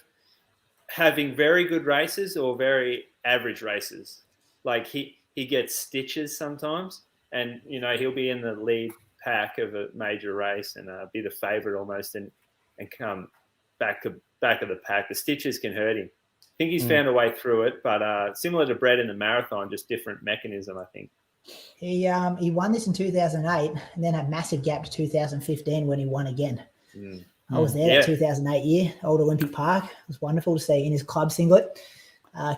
having very good races or very average races. Like he gets stitches sometimes, and you know he'll be in the lead pack of a major race and be the favourite almost, and come back of the pack. The stitches can hurt him. I think he's found a way through it, but similar to Brett in the marathon, just different mechanism, I think. He won this in 2008 and then had a massive gap to 2015 when he won again. I was there that 2008 year, Old Olympic Park. It was wonderful to see in his club singlet.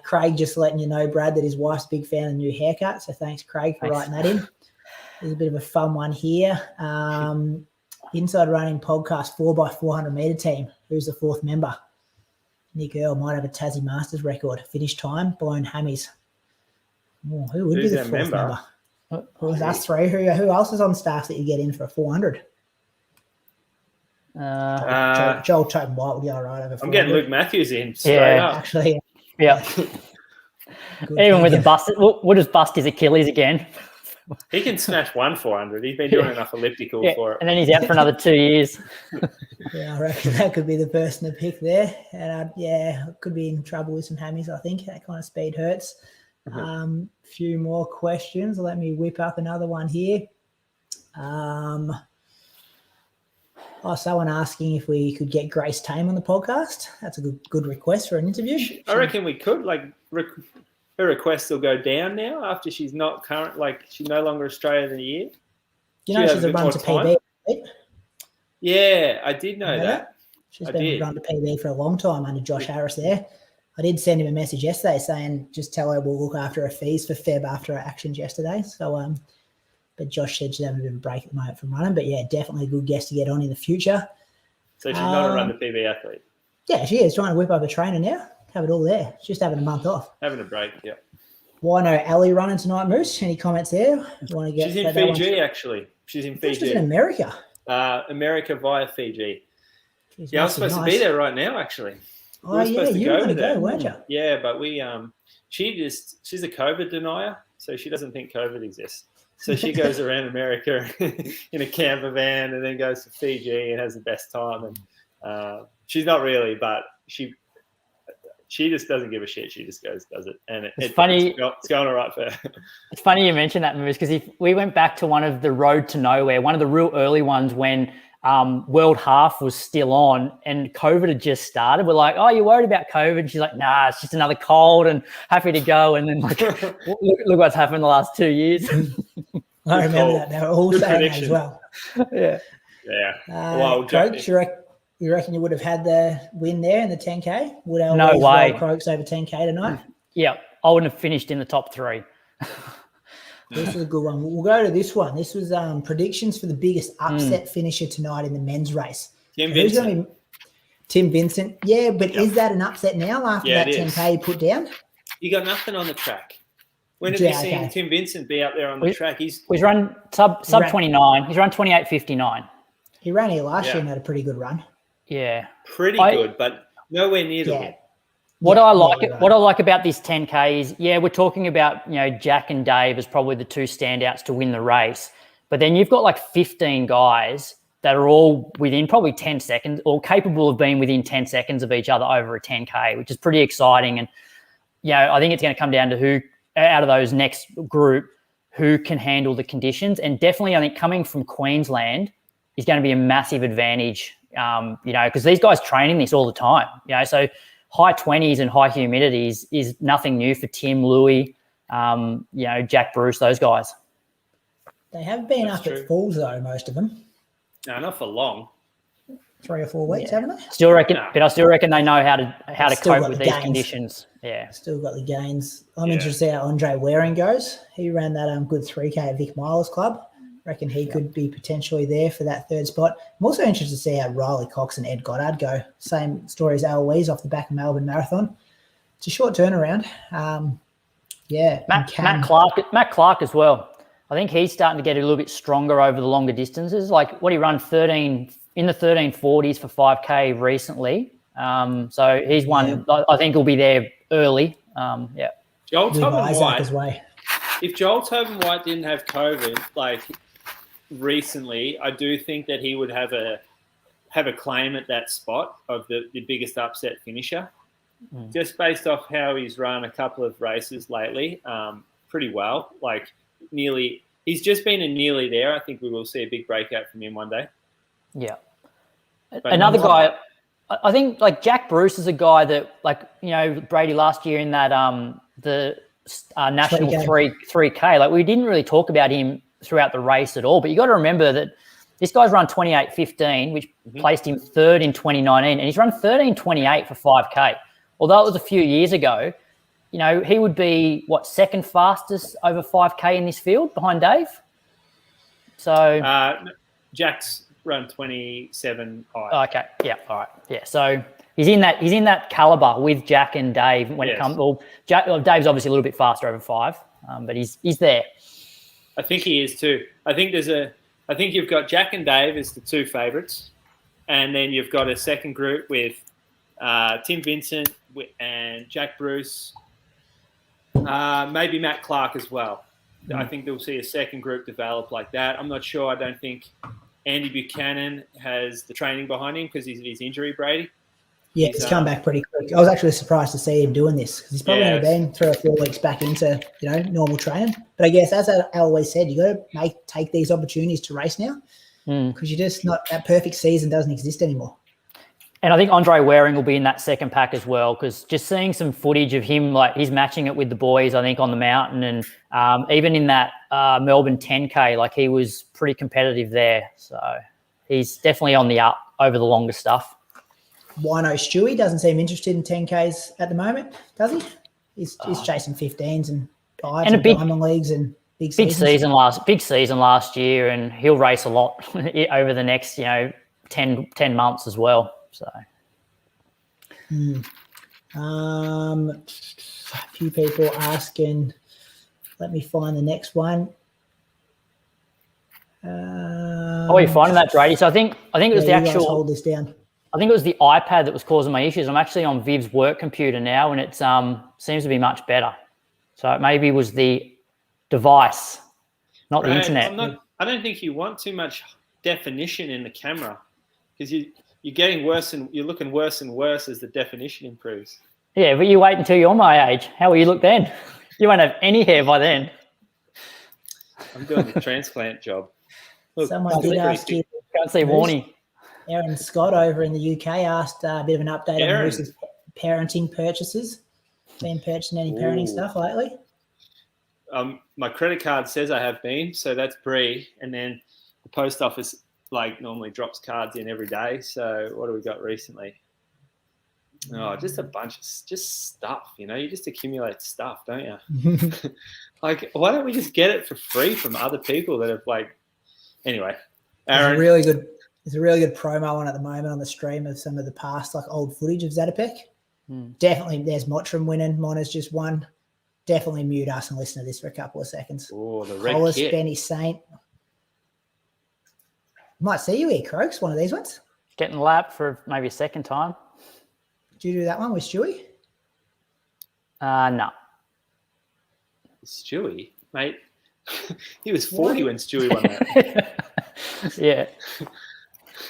Craig just letting you know, Brad, that his wife's a big fan of the new haircut. So thanks, Craig, for writing that in. There's a bit of a fun one here. Inside Running Podcast 4x400 metre team. Who's the fourth member? Nick Earl might have a Tassie Masters record. Finish time, blown hammies. Oh, who would be the fourth member? It was us three. Who else is on staff that you get in for a 400? Joel Toten White would be all right over 400. I'm getting Luke Matthews in straight up. Actually. Yeah. Even with the bust, we'll just bust his Achilles again. He can smash 1 400. He's been doing enough elliptical for it. And then he's out for another 2 years. Yeah, I reckon that could be the person to pick there. And could be in trouble with some hammies, I think. That kind of speed hurts. Few more questions. Let me whip up another one here. Someone asking if we could get Grace Tame on the podcast. That's a good request for an interview. I reckon we could. Like, her requests will go down now after she's not current. Like, she's no longer Australia of the Year. You know she's a run to PB, right? Yeah, I did know that. She's been run to PB for a long time under Josh Harris there. I did send him a message yesterday saying just tell her we'll look after her fees for Feb after her actions yesterday. So, but Josh said she's having a bit of a break at the moment from running. But, yeah, definitely a good guest to get on in the future. So she's not a run to PB athlete? Yeah, she is. Trying to whip up a trainer now. Have it all there. She's just having a month off. Having a break, yeah. Why no Ali running tonight, Moose? Any comments there? You want to get? She's in Fiji, actually. She's in Fiji. She's in America. America via Fiji. Jeez, yeah, I'm supposed to be there right now, actually. Oh, yeah, you were going to go, weren't you? Yeah, but she's a COVID denier, so she doesn't think COVID exists. So she goes around America in a camper van and then goes to Fiji and has the best time. And she's not really, but she just doesn't give a shit. She just goes, does it. And it's funny. It's going all right for her. It's funny you mentioned that, Moose, because if we went back to one of the Road to Nowhere, one of the real early ones when World Half was still on and COVID had just started. We're like, oh, you're worried about COVID? And she's like, nah, it's just another cold and happy to go. And then like, look what's happened the last 2 years. I remember that. They were all saying that as well. Yeah. Yeah. Coach, you reckon you would have had the win there in the 10K? Would our no way. Croaks over 10K tonight? Yeah, I wouldn't have finished in the top 3. This is a good one. We'll go to this one. This was predictions for the biggest upset finisher tonight in the men's race. Tim Vincent. Tim Vincent. Yeah, but is that an upset now after that 10K you put down? You got nothing on the track. When have you seen Tim Vincent be up there on the track? He's run sub 29. He's run 28.59. He ran here last year and had a pretty good run. Yeah, pretty good, but nowhere near the win. What I like about this 10K is, we're talking about, Jack and Dave as probably the two standouts to win the race. But then you've got like 15 guys that are all within probably 10 seconds or capable of being within 10 seconds of each other over a 10K, which is pretty exciting. And, I think it's going to come down to who, out of those next group, who can handle the conditions. And definitely, I think coming from Queensland is going to be a massive advantage, because these guys train in this all the time, so high 20s and high humidities is nothing new for Tim, Louis, Jack Bruce, those guys. They have been up at Falls, though, most of them. No, not for long. 3 or 4 weeks, haven't they? I still reckon they know how to cope with these conditions. Yeah. Still got the gains. I'm interested to see how Andre Waring goes. He ran that good 3K at Vic Miles Club. Reckon he could be potentially there for that third spot. I'm also interested to see how Riley Cox and Ed Goddard go. Same story as Eloise off the back of Melbourne Marathon. It's a short turnaround. Matt Clark as well. I think he's starting to get a little bit stronger over the longer distances. Like what he run 13 in the 1340s for 5K recently. So he's one. I think he'll be there early. Joel Tobin White. If Joel Tobin White didn't have COVID, recently, I do think that he would have a claim at that spot of the biggest upset finisher, just based off how he's run a couple of races lately, pretty well. He's just been nearly there. I think we will see a big breakout from him one day. Yeah. But another guy, I think Jack Bruce is a guy that Brady last year in that the national 3K, we didn't really talk about him throughout the race at all, but you got to remember that this guy's run 28.15, which placed him third in 2019, and he's run 13.28 for 5K. Although it was a few years ago, he would be second fastest over 5K in this field behind Dave. So Jack's run 27 high. Okay, yeah, all right, yeah. So he's in that caliber with Jack and Dave when it comes. Well, Dave's obviously a little bit faster over 5, but he's there. I think he is too. I think you've got Jack and Dave as the two favourites, and then you've got a second group with Tim Vincent and Jack Bruce, maybe Matt Clark as well. I think they'll see a second group develop like that. I'm not sure. I don't think Andy Buchanan has the training behind him because of his injury, Brady. Yeah, he's come back pretty quick. I was actually surprised to see him doing this because he's probably only been 3 or 4 weeks back into normal training. But I guess as I always said, you got to take these opportunities to race now because you're just not that perfect season doesn't exist anymore. And I think Andre Waring will be in that second pack as well because just seeing some footage of him, he's matching it with the boys, I think, on the mountain and even in that Melbourne 10K, he was pretty competitive there. So he's definitely on the up over the longer stuff. Wino Stewie doesn't seem interested in 10Ks at the moment, does he? He's chasing 15s and 5s and diamond leagues and big season last year, and he'll race a lot over the next 10 months as well. So, a few people asking. Let me find the next one. Are you finding that, Brady? So I think it was the actual. Hold this down. I think it was the iPad that was causing my issues. I'm actually on Viv's work computer now, and it seems to be much better. So it maybe was the device, not the internet. I don't think you want too much definition in the camera because you're getting worse and you're looking worse and worse as the definition improves. Yeah, but you wait until you're my age. How will you look then? You won't have any hair by then. I'm doing the transplant job. Look, someone did ask you. Can't see Warnie. Aaron Scott over in the UK asked a bit of an update on Bruce's parenting purchases. Been purchasing any parenting stuff lately? My credit card says I have been, so that's Bree. And then the post office normally drops cards in every day. So what have we got recently? Oh, just a bunch of stuff. You just accumulate stuff, don't you? Why don't we just get it for free from other people that have anyway? Aaron, There's a really good promo on at the moment on the stream of some of the past old footage of Zatopek. Definitely there's Mottram winning. Mona's just won. Definitely mute us and listen to this for a couple of seconds. Oh, the red Hollis, kit. Benny Saint. Might see you here, Croaks, one of these ones. Getting lapped for maybe a second time. Did you do that one with Stewie? No. Stewie, mate. He was 40 when Stewie won that. Yeah.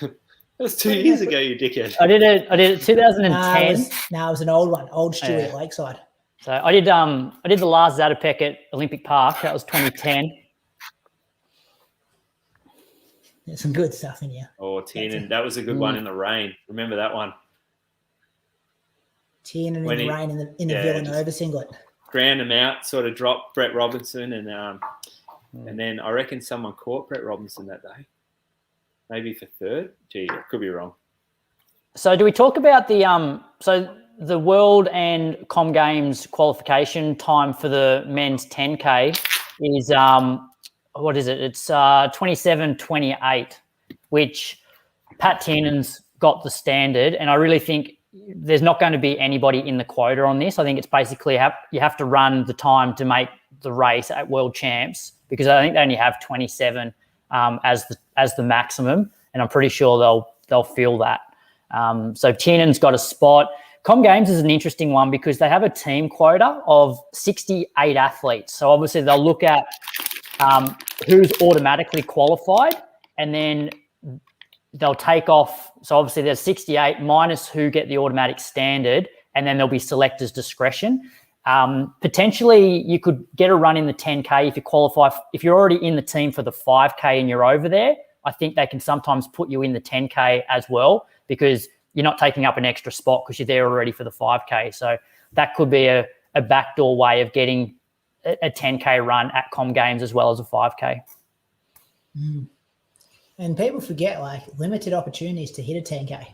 That was 2 years ago, you dickhead. I did it 2010. It was an old one. Old Stewie at Lakeside. So I did the last Zatopek at Olympic Park. That was 2010. There's some good stuff in here. Oh, Tiernan, that was a good one in the rain. Remember that one? Tiernan in the rain in the Villanova singlet. Ground him out, sort of dropped Brett Robinson, and then I reckon someone caught Brett Robinson that day. Maybe for third. Gee, I could be wrong. So do we talk about the World and Com Games qualification time for the men's 10K is what is it? It's 27:28, which Pat Tiernan's got the standard, and I really think there's not going to be anybody in the quota on this. I think it's basically you have to run the time to make the race at World Champs, because I think they only have 27 as the maximum, and I'm pretty sure they'll fill that. So Tiernan's got a spot. Com Games is an interesting one because they have a team quota of 68 athletes. So obviously they'll look at who's automatically qualified, and then they'll take off. So obviously there's 68 minus who get the automatic standard, and then there'll be selectors' discretion. Potentially you could get a run in the 10K if you qualify. If you're already in the team for the 5K and you're over there, I think they can sometimes put you in the 10K as well, because you're not taking up an extra spot because you're there already for the 5K. So that could be a backdoor way of getting a 10K run at Com Games as well as a 5K. Mm. And people forget, like, limited opportunities to hit a 10K.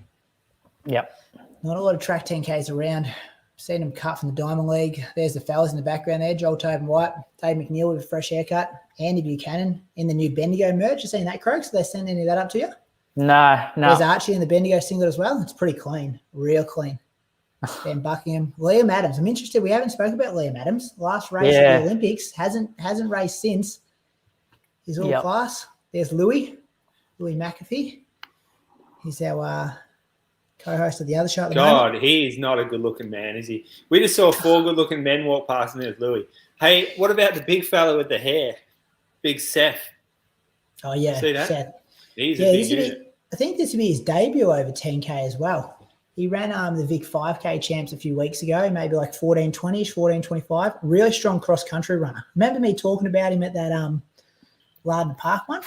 Yep. Not a lot of track 10Ks around. Seen them cut from the Diamond League. There's the fellas in the background there, Joel Tobin White, Dave McNeil with a fresh haircut, Andy Buchanan in the new Bendigo merch. You seen that, Croaks? Did they send any of that up to you? No. There's Archie in the Bendigo singlet as well. It's pretty clean, real clean. Ben Buckingham, Liam Adams. I'm interested. We haven't spoken about Liam Adams. Last race at the Olympics, hasn't raced since. He's all class. There's Louis McAfee. He's our co-host of the other show at the moment. He is not a good-looking man, is he? We just saw 4 good-looking men walk past, and there's Louis. Hey, what about the big fella with the hair? Big Seth. Oh, yeah, see that? Seth. He's a big unit. I think this would be his debut over 10K as well. He ran the Vic 5K champs a few weeks ago, maybe like 14:20-ish, 14:25. Really strong cross-country runner. Remember me talking about him at that Lardner Park one?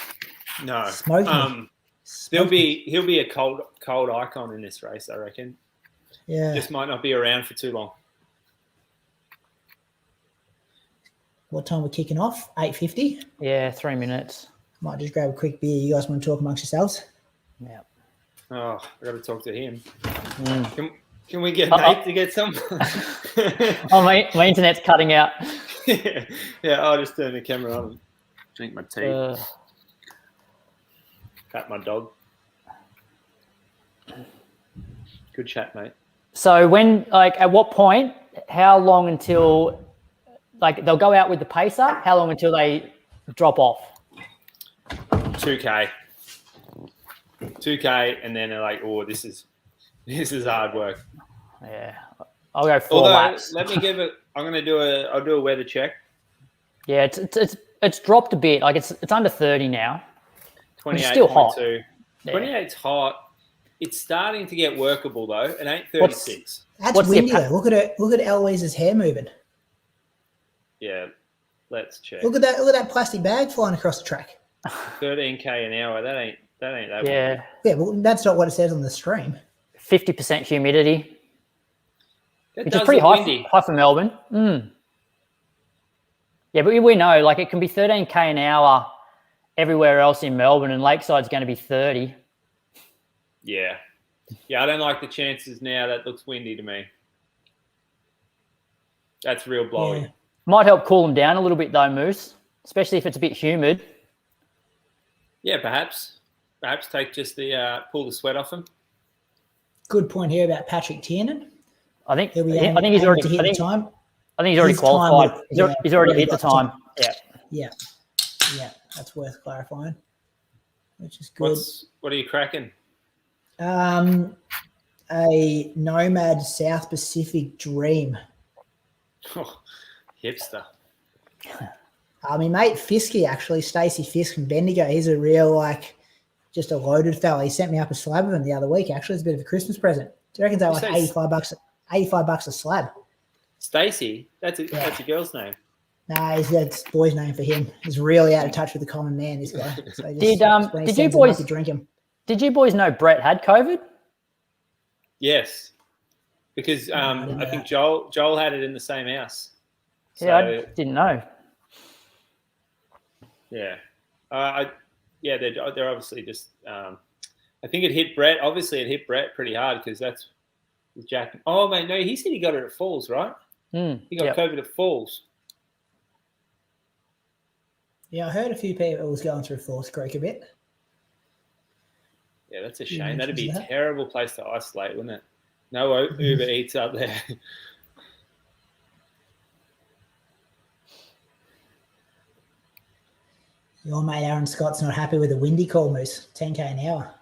No. Smoking. He'll be a cold icon in this race, I reckon. Yeah. Just might not be around for too long. What time we're kicking off? 8:50? Yeah, 3 minutes. Might just grab a quick beer. You guys want to talk amongst yourselves? Yeah. Oh, I got to talk to him. Mm. Can we get Nate to get some? My internet's cutting out. Yeah, I'll just turn the camera on and drink my tea. Pat my dog. Good chat, mate. So at what point, how long until, they'll go out with the pacer? How long until they drop off? 2K, and then they're like, "Oh, this is hard work." Yeah, I'll go 4 laps. Let me give it. I'll do a weather check. Yeah, it's dropped a bit. Like it's under 30 now. 28. It's still hot. 28's hot. It's starting to get workable though. It ain't 36. That's windy though. Look at Eloise's hair moving. Yeah, let's check. Look at that plastic bag flying across the track. 13k an hour. That ain't that. Yeah. Yeah, well, that's not what it says on the stream. 50% humidity. Which is pretty high for Melbourne. Mm. Yeah, but we know it can be 13k an hour everywhere else in Melbourne, and Lakeside's going to be 30. Yeah, I don't like the chances now. That looks windy to me. That's real blowy. Yeah. Might help cool them down a little bit though, Moose, especially if it's a bit humid. Yeah, perhaps take just the pull the sweat off him. Good point here about Patrick Tiernan. I think he's already to hit the time. I think he's already His time qualified. would- He's already hit the got time. time. Yeah. That's worth clarifying, which is good. What are you cracking? A Nomad South Pacific Dream. Oh, hipster. My mate Fisky, actually, Stacey Fisk from Bendigo, he's a real, just a loaded fella. He sent me up a slab of him the other week, actually. It's a bit of a Christmas present. Do you reckon they're like $85 a slab? Stacey? That's a girl's name. No, that's boy's name for him. He's really out of touch with the common man, this guy. So Did you boys drink him? Did you boys know Brett had COVID? Yes, because I think Joel had it in the same house. So, Yeah, I didn't know. Yeah, they're obviously just. I think it hit Brett. Obviously, it hit Brett pretty hard because that's Jack. Oh mate, no, he said he got it at Falls, right? He got COVID at Falls. Yeah, I heard a few people was going through Falls Creek a bit. Yeah, that's a shame. That'd be a terrible place to isolate, wouldn't it? No Uber Eats up there. Your mate Aaron Scott's not happy with the windy call, Moose. 10K an hour.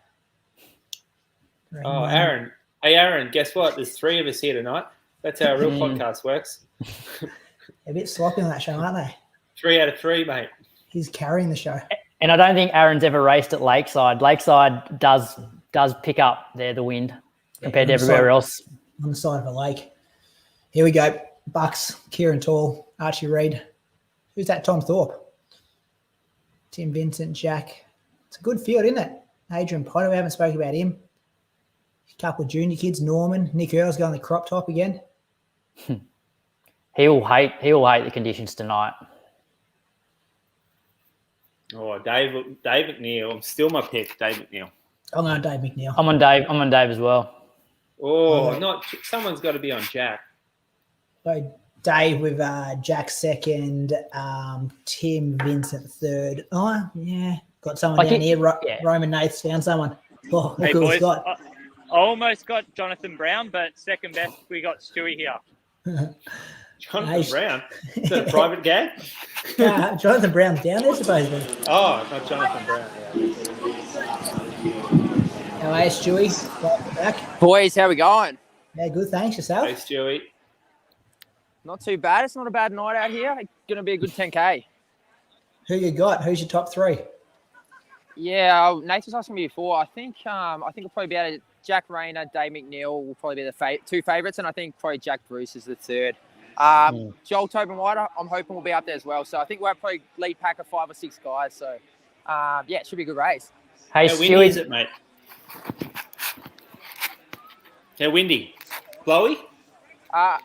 Oh, Aaron. Hey, Aaron, guess what? There's 3 of us here tonight. That's how a real podcast works. A bit sloppy on that show, aren't they? 3 out of 3, mate. He's carrying the show. And I don't think Aaron's ever raced at Lakeside. Lakeside does pick up there the wind compared to everywhere else. On the side of a lake. Here we go. Bucks, Kieran Tall, Archie Reid. Who's that? Tom Thorpe. Tim Vincent, Jack. It's a good field, isn't it? Adrian Potter, we haven't spoken about him. A couple of junior kids, Norman. Nick Earl's going the crop top again. He'll hate the conditions tonight. Oh, Dave McNeil. I'm still my pick, Dave McNeil. I'm on Dave McNeil. I'm on Dave as well. Oh, someone's got to be on Jack. So Dave with Jack second, Tim Vincent third. Oh, yeah. Got someone down here. Roman Nath's found someone. Oh, look who he's got. I almost got Jonathan Brown, but second best, we got Stewie here. Jonathan Brown? Is that a private gag? Jonathan Brown's down there, supposedly. Oh, not Jonathan Brown. How are you, Stewie? Welcome back. Boys, how we going? Yeah, good. Thanks. Yourself? Hey, Stewie. Not too bad. It's not a bad night out here. It's going to be a good 10K. Who you got? Who's your top 3? Yeah, Nate was asking me before. I think I'll probably be able to. Jack Rayner, Dave McNeil will probably be the 2 favourites, and I think probably Jack Bruce is the 3rd. Joel Tobin White, I'm hoping will be up there as well. So I think we'll have probably lead pack of 5 or 6 guys. So it should be a good race. Hey, how windy is it, mate? How windy? Blowy? No,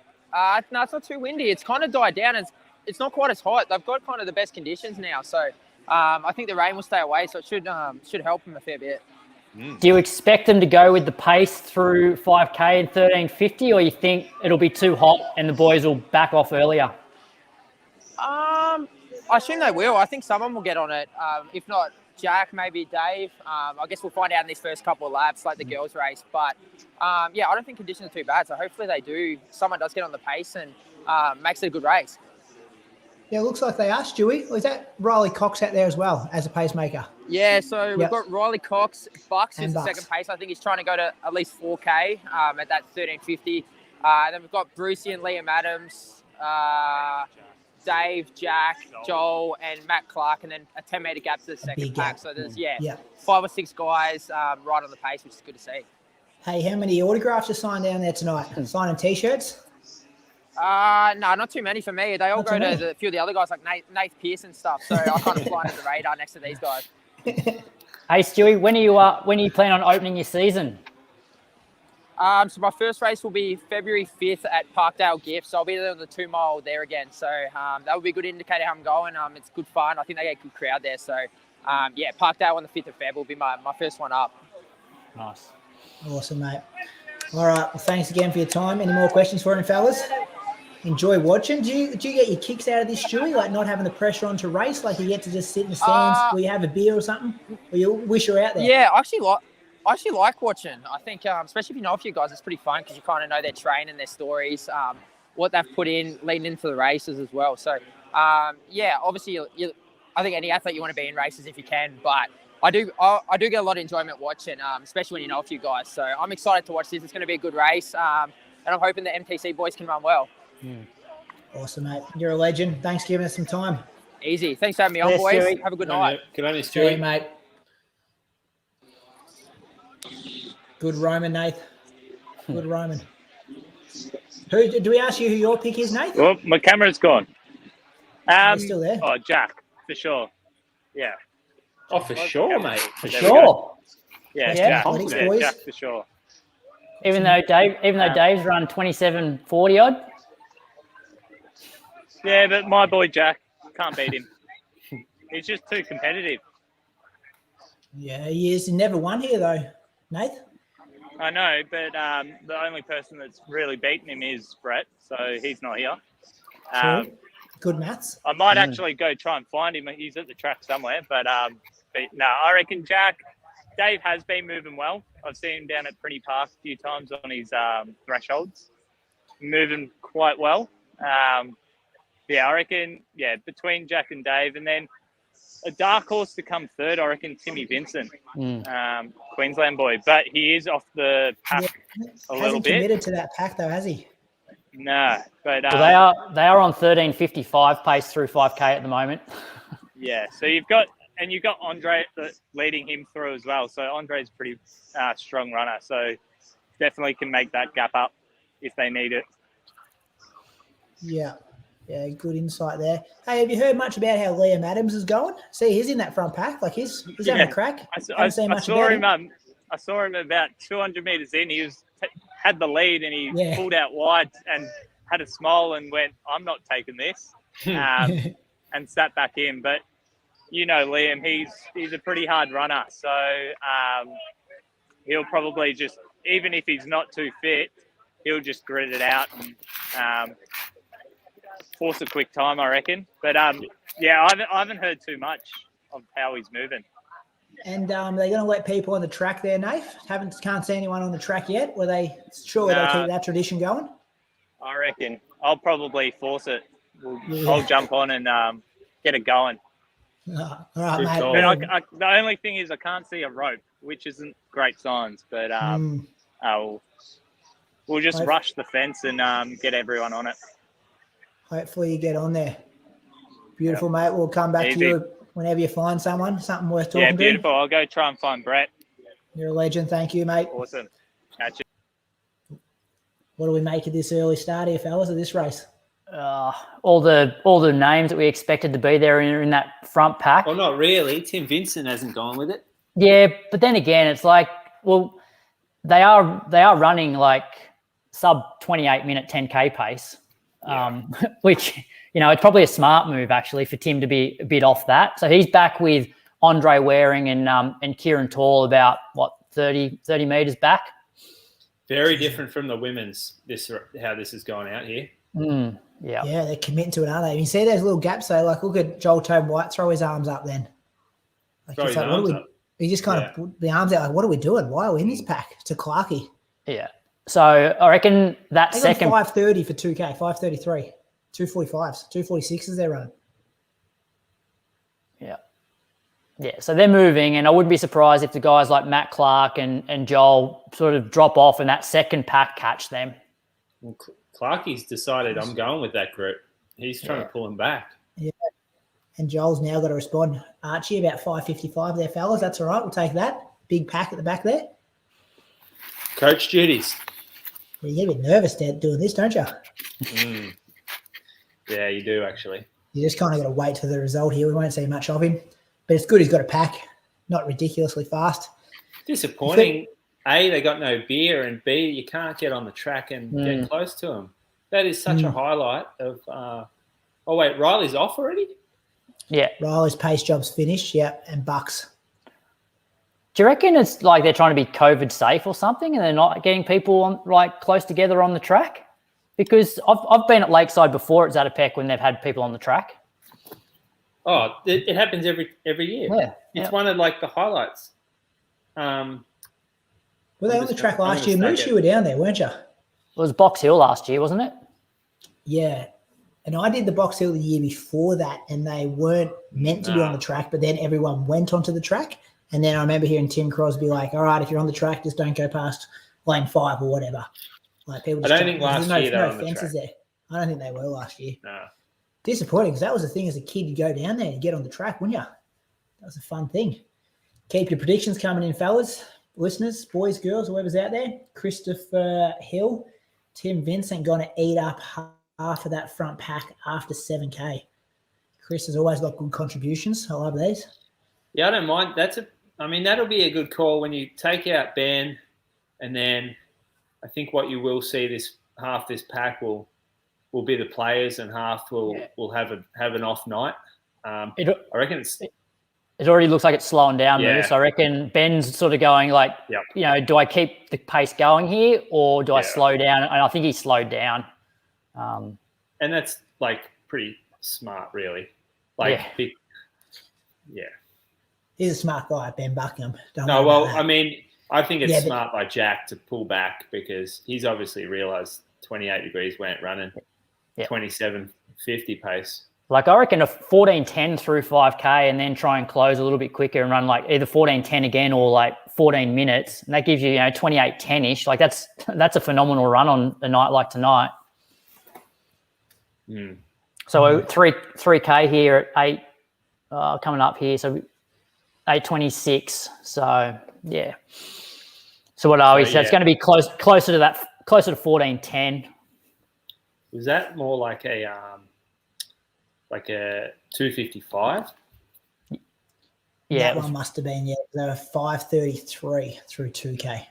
it's not too windy. It's kind of died down. It's not quite as hot. They've got kind of the best conditions now. So I think the rain will stay away. So it should help them a fair bit. Do you expect them to go with the pace through 5K and 1350, or you think it'll be too hot and the boys will back off earlier? I assume they will. I think someone will get on it. If not Jack, maybe Dave. I guess we'll find out in these first couple of laps, like the girls' race. But I don't think conditions are too bad. So hopefully they do. Someone does get on the pace and makes it a good race. Yeah, it looks like they are, Stewie. Is that Riley Cox out there as well as a pacemaker? Yeah, so we've got Riley Cox, Bucks is the second pace. I think he's trying to go to at least 4K at that 1350. Then we've got Brucey and Liam Adams, Dave, Jack, Joel, and Matt Clark, and then a 10-metre gap to the second pack. So there's 5 or 6 guys right on the pace, which is good to see. Hey, how many autographs are signed down there tonight? Signing T-shirts? No, not too many for me. They all go to a few of the other guys like Nate Pearce and stuff. So I kind of fly under the radar next to these guys. Hey, Stewie, when are you planning on opening your season? So my first race will be February 5th at Parkdale Gifts. So I'll be there on the 2 mile there again. So that will be a good indicator how I'm going. It's good fun. I think they get a good crowd there. So Parkdale on the 5th of Feb will be my first one up. Nice. Awesome, mate. All right. Well, thanks again for your time. Any more questions for him, fellas? Enjoy watching. Do you get your kicks out of this, Stewie? Like not having the pressure on to race? Like you get to just sit in the stands or you have a beer or something? Or you wish you're out there? Yeah, I actually like watching. I think, especially if you know a few guys, it's pretty fun because you kind of know their train and their stories. what they've put in leading into the races as well. So, obviously, I think any athlete you want to be in races if you can, but I do get a lot of enjoyment watching, especially when you know a few guys. So I'm excited to watch this. It's going to be a good race, and I'm hoping the MTC boys can run well. Awesome, mate. You're a legend. Thanks for giving us some time. Easy. Thanks for having me on, boys. Stewie. Have a good night. Good on you, See you, Stewie. mate. Good Roman, Nath. Good Roman. Who do we ask you who your pick is, Nath? Well, my camera's gone. You're still there? Oh, Jack, for sure. Yeah. Oh, for sure, mate. For There we sure. go. Yeah, Jack. Athletics, Yeah, boys. Jack, for sure. Even though Dave's run 27:40 odd. Yeah, but my boy Jack, can't beat him. He's just too competitive. Yeah, he is. He never won here, though, Nath. I know, but the only person that's really beaten him is Brett, so he's not here. True. Good maths. I might actually go try and find him. He's at the track somewhere, but no, I reckon Dave has been moving well. I've seen him down at Pretty Park a few times on his thresholds, moving quite well. I reckon, between Jack and Dave, and then a dark horse to come third, I reckon Timmy Vincent, Queensland boy, but he is off the pack a little Hasn't bit. committed to that pack, though, has he? No, but Well, they are on 13:55 pace through 5K at the moment. yeah. So you've got Andre leading him through as well. So Andre's a pretty strong runner. So definitely can make that gap up if they need it. Yeah. Yeah, good insight there. Hey, have you heard much about how Liam Adams is going? See, he's in that front pack. Like he's having a crack. I saw him about 200 meters in. He had the lead and he pulled out wide and had a smile and went, "I'm not taking this," and sat back in. But you know, Liam, he's a pretty hard runner, so he'll probably just, even if he's not too fit, he'll just grit it out and force a quick time, I reckon. But I haven't heard too much of how he's moving. And they're going to let people on the track there, Nath? Can't see anyone on the track yet. Were they sure they'll keep that tradition going? I reckon I'll probably force it. I'll jump on and get it going. All right, mate. But the only thing is I can't see a rope, which isn't great signs. But we'll just rush the fence and get everyone on it. Hopefully you get on there. Beautiful, mate. We'll come back to you whenever you find something worth talking to. Yeah, beautiful. I'll go try and find Brett. You're a legend. Thank you, mate. Awesome. Catch you. What do we make of this early start here, fellas, of this race? All the names that we expected to be there in that front pack. Well, not really. Tim Vincent hasn't gone with it. Yeah, but then again, it's like, well, they are running like sub 28-minute 10K pace. Which, it's probably a smart move actually for Tim to be a bit off that. So he's back with Andre Waring and Kieran Tall about 30 meters back. Very different from the women's. How this is going out here. Yeah, they're committing to it, aren't they? You see those little gaps though. Like look at Joel Tobin White throw his arms up. Then he just kind of put the arms out. Like, what are we doing? Why are we in this pack? To Clarkey. Yeah. So I reckon that second 5:30 for 2K, 5:33, 2:45s, 2:46s they're running. Yeah. So they're moving, and I wouldn't be surprised if the guys like Matt Clark and Joel sort of drop off, and that second pack catch them. Well, Clarkey's decided I'm going with that group. He's trying to pull him back. Yeah. And Joel's now got to respond. Archie about 5:55 there, fellas. That's all right. We'll take that. Big pack at the back there. Coach duties. You get a bit nervous doing this, don't you? Yeah, you do actually. You just kind of got to wait for the result here. We won't see much of him, but it's good he's got a pack, not ridiculously fast. Disappointing. A, they got no beer, and B, you can't get on the track and get close to him. That is such a highlight of. Oh wait, Riley's off already. Yeah, Riley's pace job's finished. Yeah, and Bucks. Do you reckon it's like they're trying to be COVID safe or something, and they're not getting people on close together on the track? Because I've been at Lakeside before at Zatopek when they've had people on the track. Oh, it happens every year. Yeah, it's one of the highlights. Were they on the track last year? Mooch, you were down there, weren't you? It was Box Hill last year, wasn't it? Yeah. And I did the Box Hill the year before that, and they weren't meant to be on the track, but then everyone went onto the track. And then I remember hearing Tim Crosby like, all right, if you're on the track, just don't go past lane 5 or whatever. Like people just I don't think last year they were on the fences track. there. I don't think they were last year. No. Disappointing, because that was the thing as a kid, you go down there and get on the track, wouldn't you? That was a fun thing. Keep your predictions coming in, fellas, listeners, boys, girls, whoever's out there. Christopher Hill, Tim Vincent going to eat up half of that front pack after 7K. Chris has always got good contributions. I love these. Yeah, I don't mind. That'll be a good call when you take out Ben, and then I think what you will see this pack will be the players, and half will have an off night. I reckon it already looks like it's slowing down, Yeah. Moose. I reckon Ben's sort of going like, do I keep the pace going here or do I slow down? And I think he slowed down. and that's like pretty smart, really. He's a smart guy, Ben Buckingham. I think it's smart by Jack to pull back, because he's obviously realised 28 degrees weren't running 27.50 pace. Like I reckon a 14:10 through 5K and then try and close a little bit quicker and run like either 14:10 again or like 14 minutes. And that gives you, 28:10-ish. Like that's a phenomenal run on a night like tonight. Mm. So 3K here at 8, coming up here. So 8:26. So yeah. So what are we? So it's going to be closer to 14:10. Was that more like a 2:55? Yeah, that one must have been, they were 5:33 through 2K.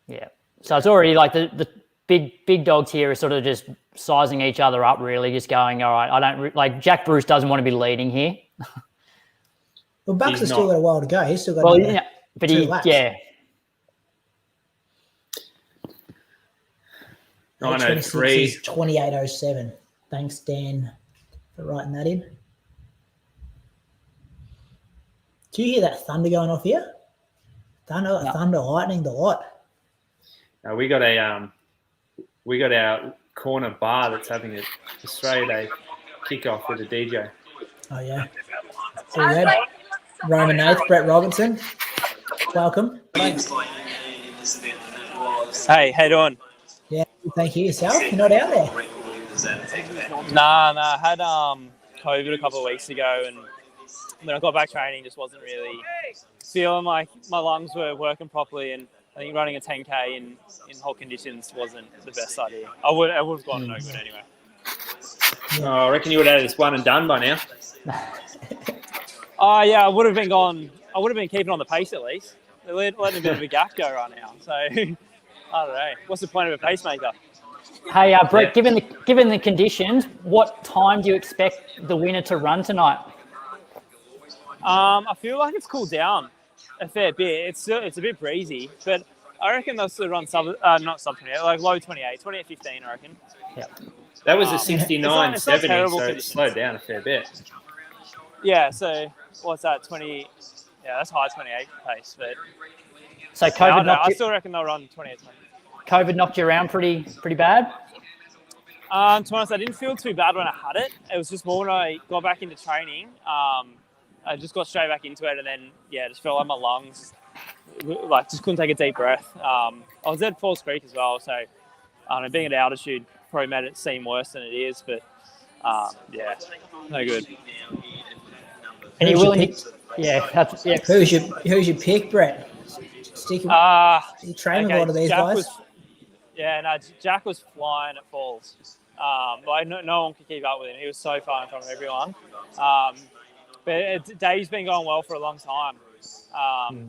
Yeah. So it's already like the big dogs here are sort of just sizing each other up, really, just going, all right, I don't like Jack Bruce doesn't want to be leading here. Well, Bucks has still got a while to go. He's still got but 2 laps. 9:03. 28:07. Thanks, Dan, for writing that in. Do you hear that thunder going off here? Thunder, lightning, the lot. No, we got our corner bar that's having an Australia Day kickoff with a DJ. Oh yeah. So we had Roman Nath, Brett Robinson. Welcome. Hey, how you doing? Yeah, thank you. Yourself? You're not out there? Nah. I had COVID a couple of weeks ago, and when I got back training, just wasn't really feeling like my lungs were working properly, and I think running a 10K in hot conditions wasn't the best idea. I would have gone no good anyway. Oh, I reckon you would have had this one and done by now. Yeah, I would have been keeping on the pace at least. They're letting a bit of a gap go right now. So I don't know. What's the point of a pacemaker? Hey, Brett, given the conditions, what time do you expect the winner to run tonight? I feel like it's cooled down a fair bit. It's a bit breezy, but I reckon they'll still run not sub 28, like low 28, 28:15, I reckon. Yeah. That was a 69.70, so conditions. it slowed down a fair bit. Yeah, so what's that, 20? Yeah, that's high 28 pace, but so COVID I still reckon they'll run 28:20. COVID knocked you around pretty bad? To be honest, I didn't feel too bad when I had it. It was just more when I got back into training. I just got straight back into it, and then just felt like my lungs, just couldn't take a deep breath. I was at Falls Creek as well, so being at altitude probably made it seem worse than it is. But no good. And you're willing to, yeah. Who's your pick, Brett? You train a lot of these guys. Jack was flying at Falls. No one could keep up with him. He was so far in front of everyone. But Dave's been going well for a long time.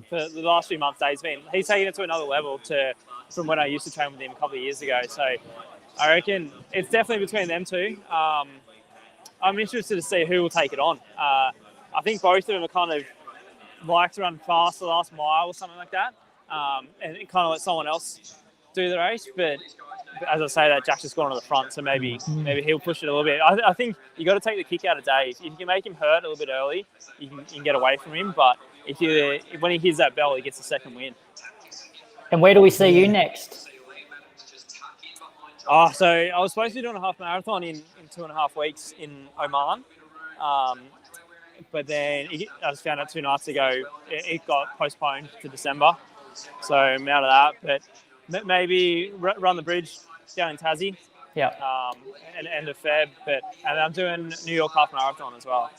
For the last few months, he's taken it to another level from when I used to train with him a couple of years ago. So I reckon it's definitely between them two. I'm interested to see who will take it on. I think both of them are kind of like to run fast the last mile or something like that, and kind of let someone else do the race. But as I say that, Jack's just gone to the front, so maybe he'll push it a little bit. I think you got to take the kick out of Dave. If you can make him hurt a little bit early, you can get away from him. But when he hears that bell, he gets the second win. And where do we see you next? Oh, so I was supposed to be doing a half marathon in 2.5 weeks in Oman. But then I just found out 2 nights ago it got postponed to December. So I'm out of that. But maybe run the bridge down in Tassie. Yeah. And end of Feb. And I'm doing New York half marathon as well.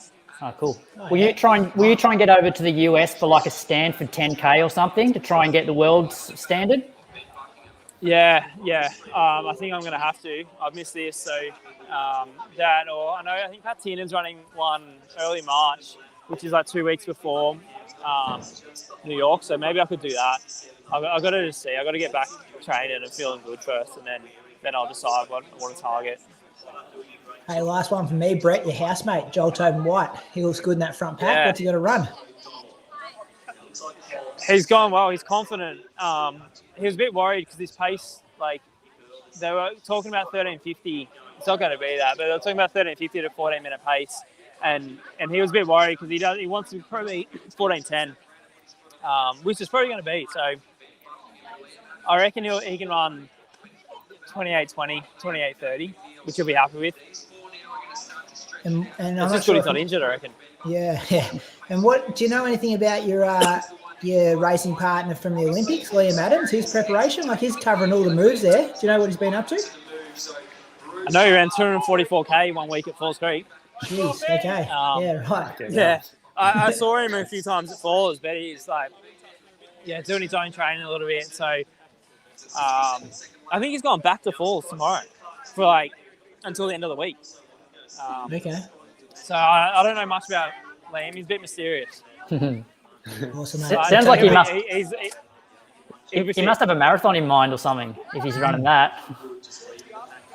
Oh, cool. Will you try and get over to the US for like a Stanford 10K or something to try and get the world's standard? Yeah. I think I'm going to have to. I've missed this, so that, or I think Pat Tiernan's running one early March, which is like 2 weeks before New York. So maybe I could do that. I've got to just see. I've got to get back training and feeling good first, and then I'll decide what I want to target. Hey, last one from me, Brett, your housemate, Joel Tobin White. He looks good in that front pack. Yeah. What's he got to run? He's gone well. He's confident. He was a bit worried because his pace, like, they were talking about 13:50. It's not going to be that, but they were talking about 13:50 to 14-minute pace, and he was a bit worried because he wants to probably 14:10, which is probably going to be. So I reckon he can run 28:20, 28:30, which he'll be happy with. And it's just good he's not injured, I reckon. Yeah. And what do you know anything about your racing partner from the Olympics, Liam Adams? His preparation, like he's covering all the moves there. Do you know what he's been up to? I know he ran 244K 1 week at Falls Creek. Jeez. Okay. Yeah. Right. Yeah. I saw him a few times at Falls, but he's like, doing his own training a little bit. So I think he's gone back to Falls tomorrow for like until the end of the week. Okay. So I don't know much about Liam. He's a bit mysterious. Awesome, mate. Sounds like he must have a marathon in mind or something if he's running that.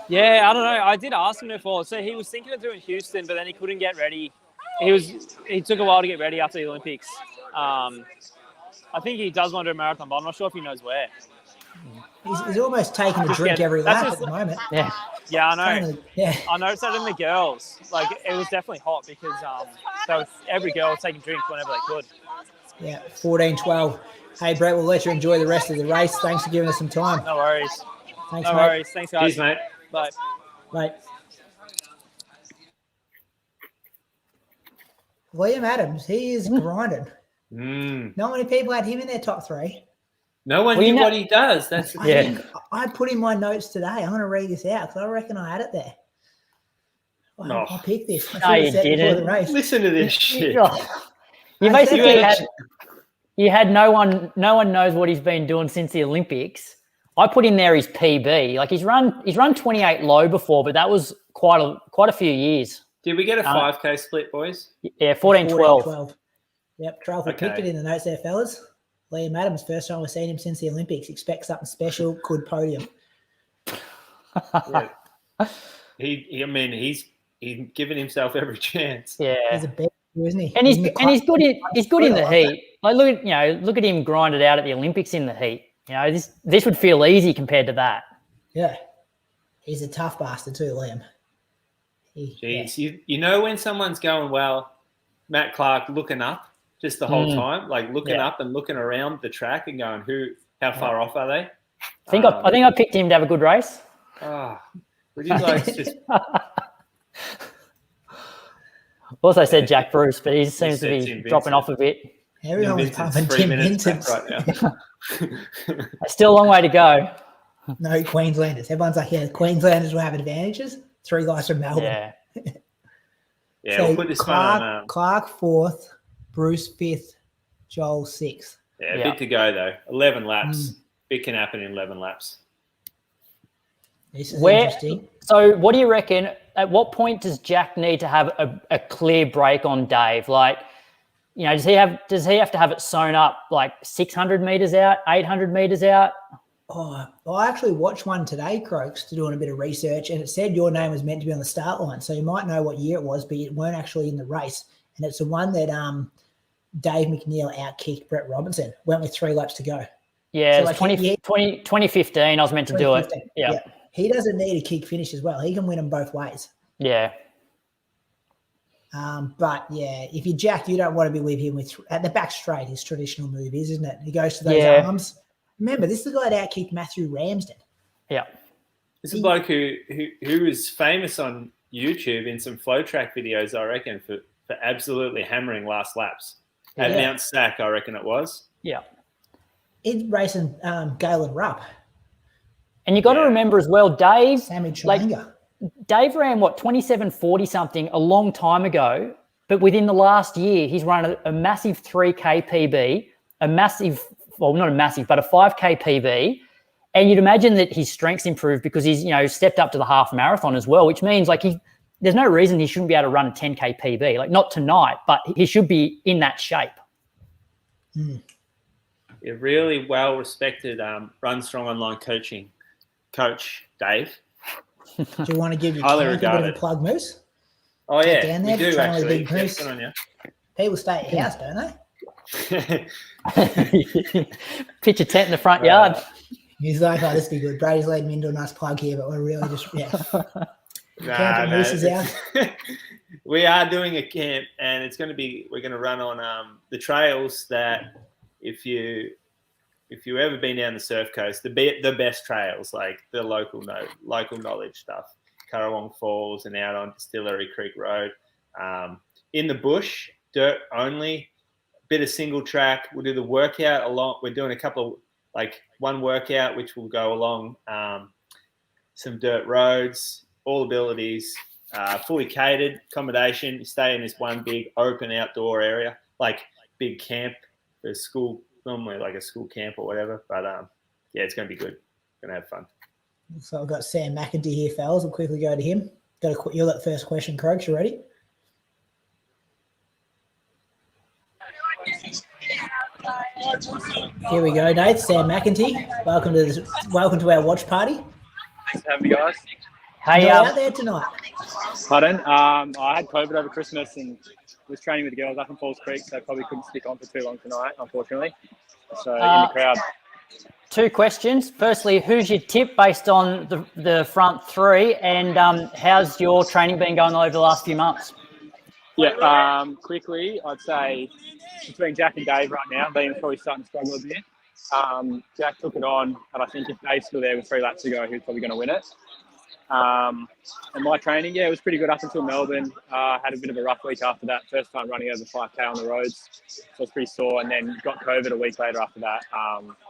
Yeah, I don't know. I did ask him before. So he was thinking of doing Houston, but then he couldn't get ready. He took a while to get ready after the Olympics. I think he does want to do a marathon, but I'm not sure if he knows where. He's almost taking a drink every lap at the moment. Yeah. Yeah, I know. Yeah. I noticed that in the girls. Like, it was definitely hot because every girl was taking drinks whenever they could. Yeah, 14:12. Hey, Brett, we'll let you enjoy the rest of the race. Thanks for giving us some time. No worries. Thanks, no mate. worries. Thanks, guys. Cheers, mate. Bye. Bye. Liam Adams, he is grinding. Not many people had him in their top three. No one knew what he does. That's the thing. I put in my notes today. I'm going to read this out because I reckon I had it there. I picked this. No, you didn't. Listen to this shit. You basically had no one knows what he's been doing since the Olympics. I put in there his PB. Like he's run 28 low before, but that was quite a few years. Did we get a 5K split, boys? Yeah, 14:12. Yep, Trelford picked it in the notes there, fellas. Liam Adams, first time we've seen him since the Olympics. Expect something special. Good podium. Yeah. He's given himself every chance. Yeah, he's a bear, isn't he? And he's good in the heat. Like look at him grind it out at the Olympics in the heat. You know, this would feel easy compared to that. Yeah, he's a tough bastard too, Liam. Jeez, you know when someone's going well, Matt Clark looking up just the whole time, like looking up and looking around the track and going, how far off are they? I think I picked him to have a good race. Would you guys just? Also said Jack Bruce, but he seems to be dropping off a bit. Everyone was pumping Tim Vincent right now. Still a long way to go. No Queenslanders. Everyone's like, Queenslanders will have advantages. 3 guys from Melbourne. Yeah, so we'll put this one on. Clark 4th, Bruce 5th, Joel 6th. Yeah, a bit to go though. 11 laps. Bit can happen in 11 laps. This is interesting. So what do you reckon? At what point does Jack need to have a clear break on Dave? Like, you know, does he have to have it sewn up like 600 meters out, 800 meters out? Oh, I actually watched one today, Croaks, doing a bit of research, and it said your name was meant to be on the start line. So you might know what year it was, but you weren't actually in the race. And it's the one that Dave McNeil outkicked Brett Robinson. Went with 3 laps to go. Yeah, so like 2015 I was meant to do it. Yeah. He doesn't need a kick finish as well. He can win them both ways. Yeah. But yeah, if you're Jack, you don't want to be with him at the back straight. His traditional move is, isn't it? He goes to those arms. Remember, this is the guy that outkicked Matthew Ramsden. Yeah. It's a bloke who is famous on YouTube in some flow track videos, I reckon, for absolutely hammering last laps. At Mount Sack, I reckon it was. Yeah. He's racing Galen Rupp. And you got to remember as well, Dave. Sammy Chalanga. Dave ran 27:40 something a long time ago, but within the last year, he's run a massive 3K PB, a massive, well, not a massive, but a 5K PB. And you'd imagine that his strength's improved because he's, stepped up to the half marathon as well, which means there's no reason he shouldn't be able to run a 10K PB. Like, not tonight, but he should be in that shape. A really well respected Run Strong online coach, Dave. Do you want to give your Highly camp a bit of a regarded. plug, Moose? Oh, Get yeah, down we there, do train with actually. Big Moose. Good on you. People stay at your house, don't they? Pitch a tent in the front yard. He's like, oh, this would be good. Brady's letting me into a nice plug here, but we're really just, Camp Moose is out. We are doing a camp, and we're going to run on the trails that if you ever been down the Surf Coast, the best trails, like the local knowledge stuff, Currawong Falls and out on Distillery Creek Road, in the bush, dirt only, bit of single track. We'll do the workout along. We're doing a couple of one workout which will go along some dirt roads, all abilities, fully catered accommodation. You stay in this one big open outdoor area, like big camp for school, normally like a school camp or whatever. But it's going to be good. Going to have fun. So I've got Sam McIntyre here, fellas. We'll quickly go to him. You're that first question, Croaks. You ready? Here we go, Nate. Sam McIntyre. Welcome to our watch party. Thanks for having me, guys. Hey, You're out there tonight. Pardon? I had COVID over Christmas and was training with the girls up in Falls Creek, so I probably couldn't stick on for too long tonight, unfortunately. So in the crowd. 2 questions. Firstly, who's your tip based on the front 3, and how's your training been going over the last few months? Yeah, quickly, I'd say between Jack and Dave right now, Liam's probably starting to struggle a bit. Jack took it on, and I think if Dave's still there with 3 laps to go, he's probably going to win it. And my training, it was pretty good up until Melbourne. Had a bit of a rough week after that. First time running over 5K on the roads, so I was pretty sore. And then got COVID a week later after that,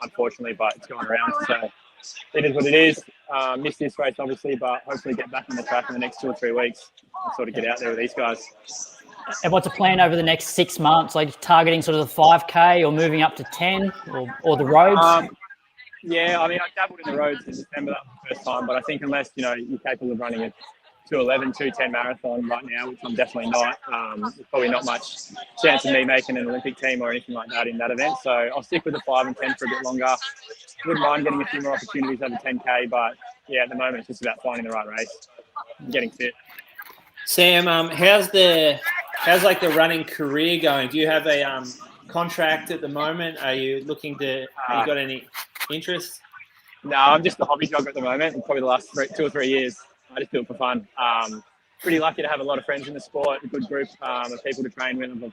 unfortunately, but it's going around. So it is what it is. Missed this race, obviously, but hopefully get back on the track in the next 2 or 3 weeks and sort of get out there with these guys. And what's a plan over the next 6 months? Like targeting sort of the 5K or moving up to 10 or the roads? Yeah, I mean, I dabbled in the roads in December. That was the first time, but I think unless, you're capable of running a 2:11, 2:10 marathon right now, which I'm definitely not, there's probably not much chance of me making an Olympic team or anything like that in that event. So I'll stick with the 5 and 10 for a bit longer. Wouldn't mind getting a few more opportunities over 10K, but yeah, at the moment it's just about finding the right race and getting fit. Sam, how's the running career going? Do you have a contract at the moment? Are you looking to? Have you got any interest? No, I'm just a hobby jogger at the moment. And probably the last 2 or 3 years, I just do it for fun. Pretty lucky to have a lot of friends in the sport, a good group of people to train with. I've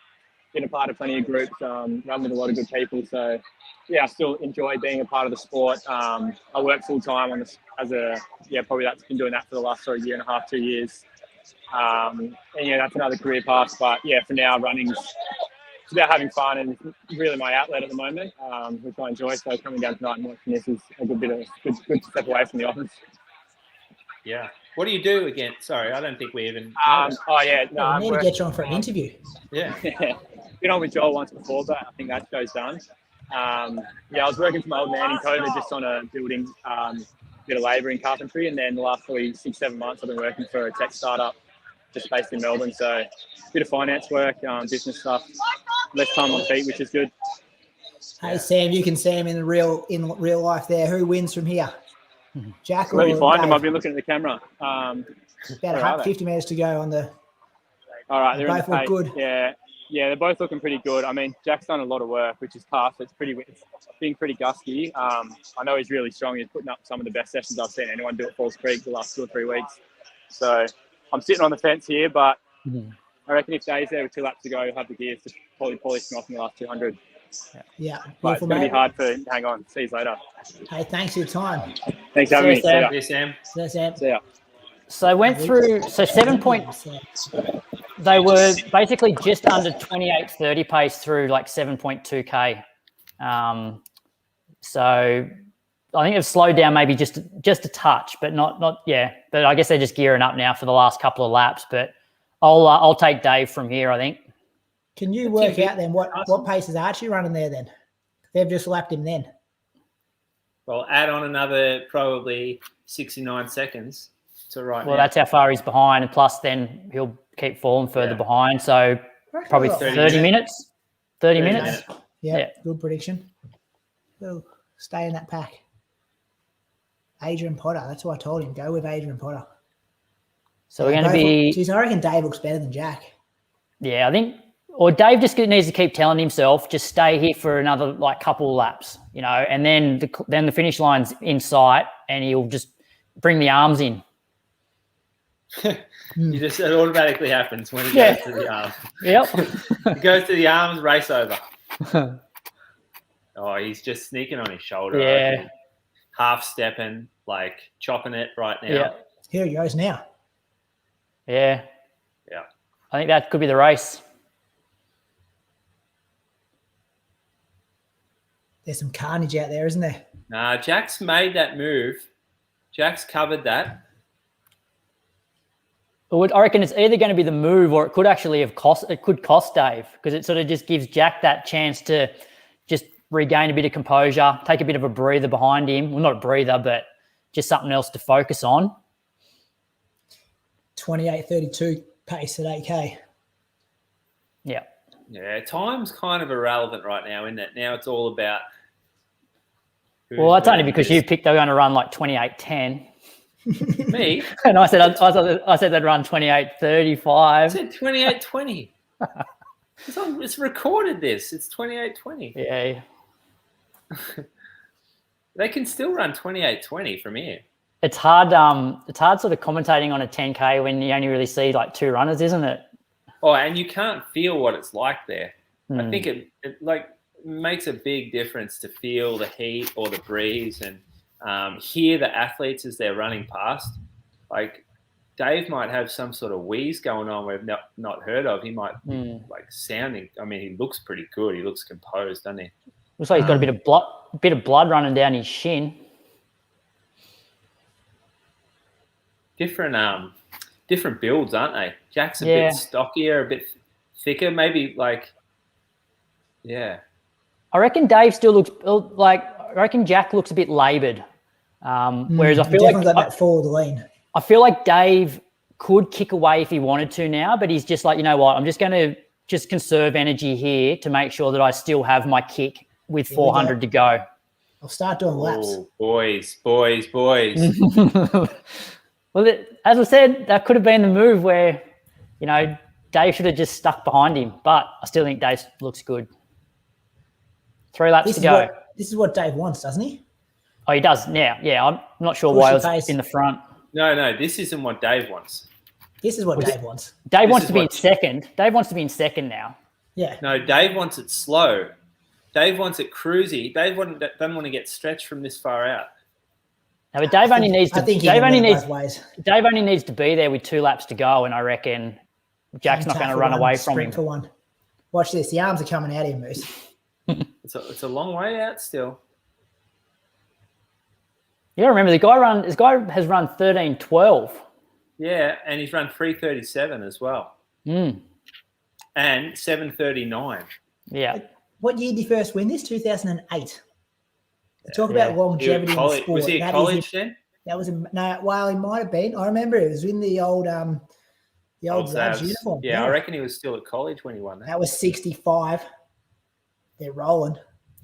been a part of plenty of groups, run with a lot of good people. So yeah, I still enjoy being a part of the sport. I work full time on this probably that's been doing that for the last sort of 1.5 years, 2 years. And yeah, that's another career path. But yeah, for now, running's it's about having fun and it's really my outlet at the moment, which I enjoy. So coming down tonight and watching this is a good step away from the office. Yeah. What do you do again? Sorry, I don't think we even. We need to get you on for an interview. Yeah. Been on with Joel once before, but I think that show's done. I was working for my old man in COVID, just on a building, bit of labour in carpentry, and then the last probably 6-7 months I've been working for a tech startup just based in Melbourne. So a bit of finance work, business stuff, less time on feet, which is good. Hey Sam, you can Sam in real life there. Who wins from here? Jack or Let me find Dave? him. I've been looking at the camera. About 50 metres to go on the. All right, They they're in both the look pace. good. Yeah, they're both looking pretty good. I mean, Jack's done a lot of work, which is tough. It's being pretty gusty. I know he's really strong. He's putting up some of the best sessions I've seen anyone do at Falls Creek the last 2 or 3 weeks. So I'm sitting on the fence here, but I reckon if Dave's there with 2 laps to go, he'll have the gears to probably polish him off in the last 200. Yeah. But it's Beautiful, going to mate. be hard for hang on. See you later. Hey, thanks for your time. Thanks for having me. See ya. Yes, Sam. See you, Sam. See ya. So went through, so 7 point, they were basically just under 28:30 pace through like 7.2K. So I think they've slowed down maybe just a touch, but not yeah. But I guess they're just gearing up now for the last couple of laps. But I'll take Dave from here, I think. Can you work out then what pace is Archie running there then? They've just lapped him then. Well, add on another probably 69 seconds to right Well, now. that's how far he's behind, and plus then he'll keep falling further behind. So probably 30 minutes. 30 minutes. Yeah, good prediction. We'll stay in that pack. Adrian Potter. That's what I told him. Go with Adrian Potter. So we're going to be... Geez, I reckon Dave looks better than Jack. Yeah, I think... Or Dave just needs to keep telling himself, just stay here for another like couple of laps, you know, and then the finish line's in sight and he'll just bring the arms in. It automatically happens when it goes to the arms. Yep. It goes to the arms, race over. Oh, he's just sneaking on his shoulder. Yeah. Half stepping, like chopping it right now. Yeah. Here he goes now. Yeah. Yeah. I think that could be the race. There's some carnage out there, isn't there? Nah, Jack's made that move. Jack's covered that. I reckon it's either going to be the move or it could actually cost Dave, because it sort of just gives Jack that chance to just regain a bit of composure, take a bit of a breather behind him. Well, not a breather, but just something else to focus on. 28:32 pace at 8K. Yeah. Yeah, time's kind of irrelevant right now, isn't it? Now it's all about... Well, that's only because you picked they're going to run like 28:10. Me? And I said they'd run 28:35. I said 28:20. It's recorded this. It's 28:20. Yeah. They can still run 28:20 from here. It's hard sort of commentating on a 10K when you only really see like two runners, isn't it? Oh, and you can't feel what it's like there. I think it like makes a big difference to feel the heat or the breeze and hear the athletes as they're running past. Like Dave might have some sort of wheeze going on we've not heard of. He might be like sounding. I mean, he looks pretty good. He looks composed, doesn't he? Looks like he's got a bit of blood running down his shin. Different builds, aren't they? Jack's a bit stockier, a bit thicker, maybe like, yeah. I reckon Dave still looks like. I reckon Jack looks a bit laboured. Whereas I feel like got that forward lean. I feel like Dave could kick away if he wanted to now, but he's just like, you know what? I'm just going to just conserve energy here to make sure that I still have my kick with 400 to go. I'll start doing laps. Oh, boys. Well, as I said, that could have been the move where, you know, Dave should have just stuck behind him. But I still think Dave looks good. 3 laps to go. This is what Dave wants, doesn't he? Oh, he does now. Yeah, I'm not sure why I was in the front. No, this isn't what Dave wants. This is what Dave wants. Dave wants to be in second. Dave wants to be in second now. Yeah. No, Dave wants it slow. Dave wants it cruisy. Dave doesn't want to get stretched from this far out. No, but Dave only needs to. Dave only needs to be there with 2 laps to go, and I reckon Jack's not going to run away from him. For one. Watch this. The arms are coming out here, Moose. It's a long way out still. Yeah, remember this guy has run 13:12. Yeah, and he's run 3:37 as well. And 7:39. Yeah. What year did he first win this? 2008. Talk about longevity in the sport. Was he at college then? That was well, he might have been. I remember it was in the old Labs uniform. Yeah, I reckon he was still at college when he won that. That was 65. They're rolling.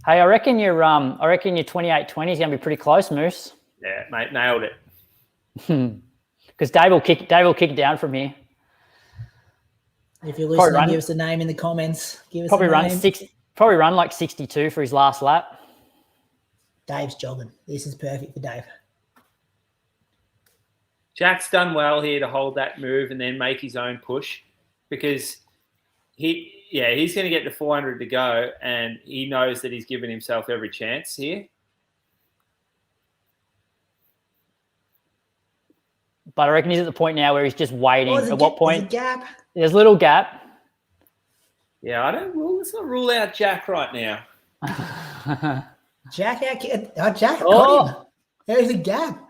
Hey, I reckon your 28:20 is going to be pretty close, Moose. Yeah, mate, nailed it. Because Dave will kick it down from here. If you're listening, give us a name in the comments. Give us probably a name. Probably run like 62 for his last lap. Dave's jogging. This is perfect for Dave. Jack's done well here to hold that move and then make his own push because he he's going to get the 400 to go, and he knows that he's given himself every chance here. But I reckon he's at the point now where he's just waiting. At what point? There's a gap. There's a little gap. Yeah, let's not rule out Jack right now. Jack got him. There's a gap.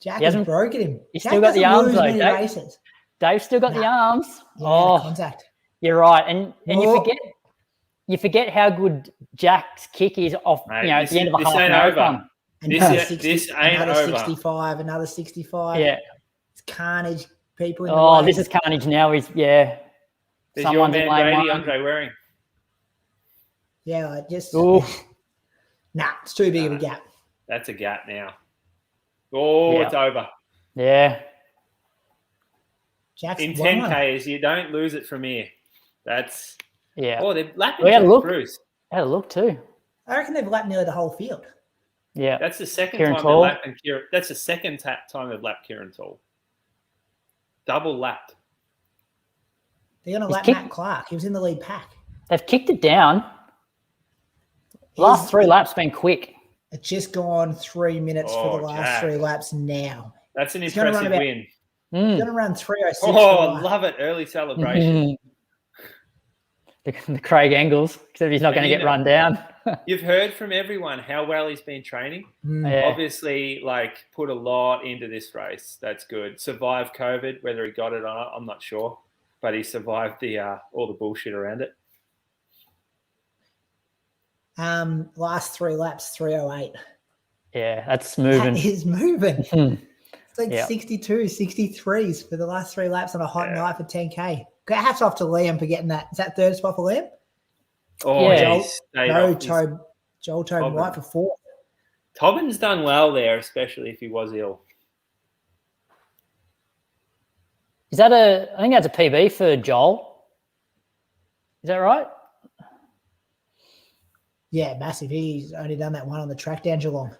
Jack has broken him. He's still got the arms though. Dave's still got the arms. Yeah, contact. You're right, and you forget how good Jack's kick is off. Mate, at the end of a half marathon. This ain't another over. 65, another 65. Yeah, it's carnage. People in the way. This is carnage now. There's Someone's your in man lane Brady, one. Andre Waring. Yeah, just Ooh. it's too big of a gap. That's a gap now. Oh, It's over. Yeah. Jack's in won 10Ks, you don't lose it from here. That's Oh, they're lapping We had a look. Bruce. Had a look too. I reckon they've lapped nearly the whole field. Yeah. That's the second Kieran time Toole. they've lapped Kieran. That's the second time they've lapped Kieran Toole. Double lapped. They're going to lap kicked- Matt Clark. He was in the lead pack. They've kicked it down. Last 3 laps been quick. It's just gone 3 minutes for the last Jack. 3 laps now. That's an He's gonna run impressive about- win. He's going to run 3:06. Oh, I love it. Early celebration. the Craig Engels, except he's not going to get run down. You've heard from everyone how well he's been training. Yeah. Obviously, put a lot into this race. That's good. Survived COVID, whether he got it or not, I'm not sure. But he survived the all the bullshit around it. Last 3 laps, 3:08. Yeah, that's moving. That is moving. It's like Yeah. 62, 63s for the last 3 laps on a hot night for 10K. Hats off to Liam for getting that. Is that third spot for Liam? Oh, Yeah. he's stayed off. Joel Tobin White for 4th. Tobin's done well there, especially if he was ill. Is that I think that's a PB for Joel. Is that right? Yeah, massive. He's only done that one on the track down Geelong.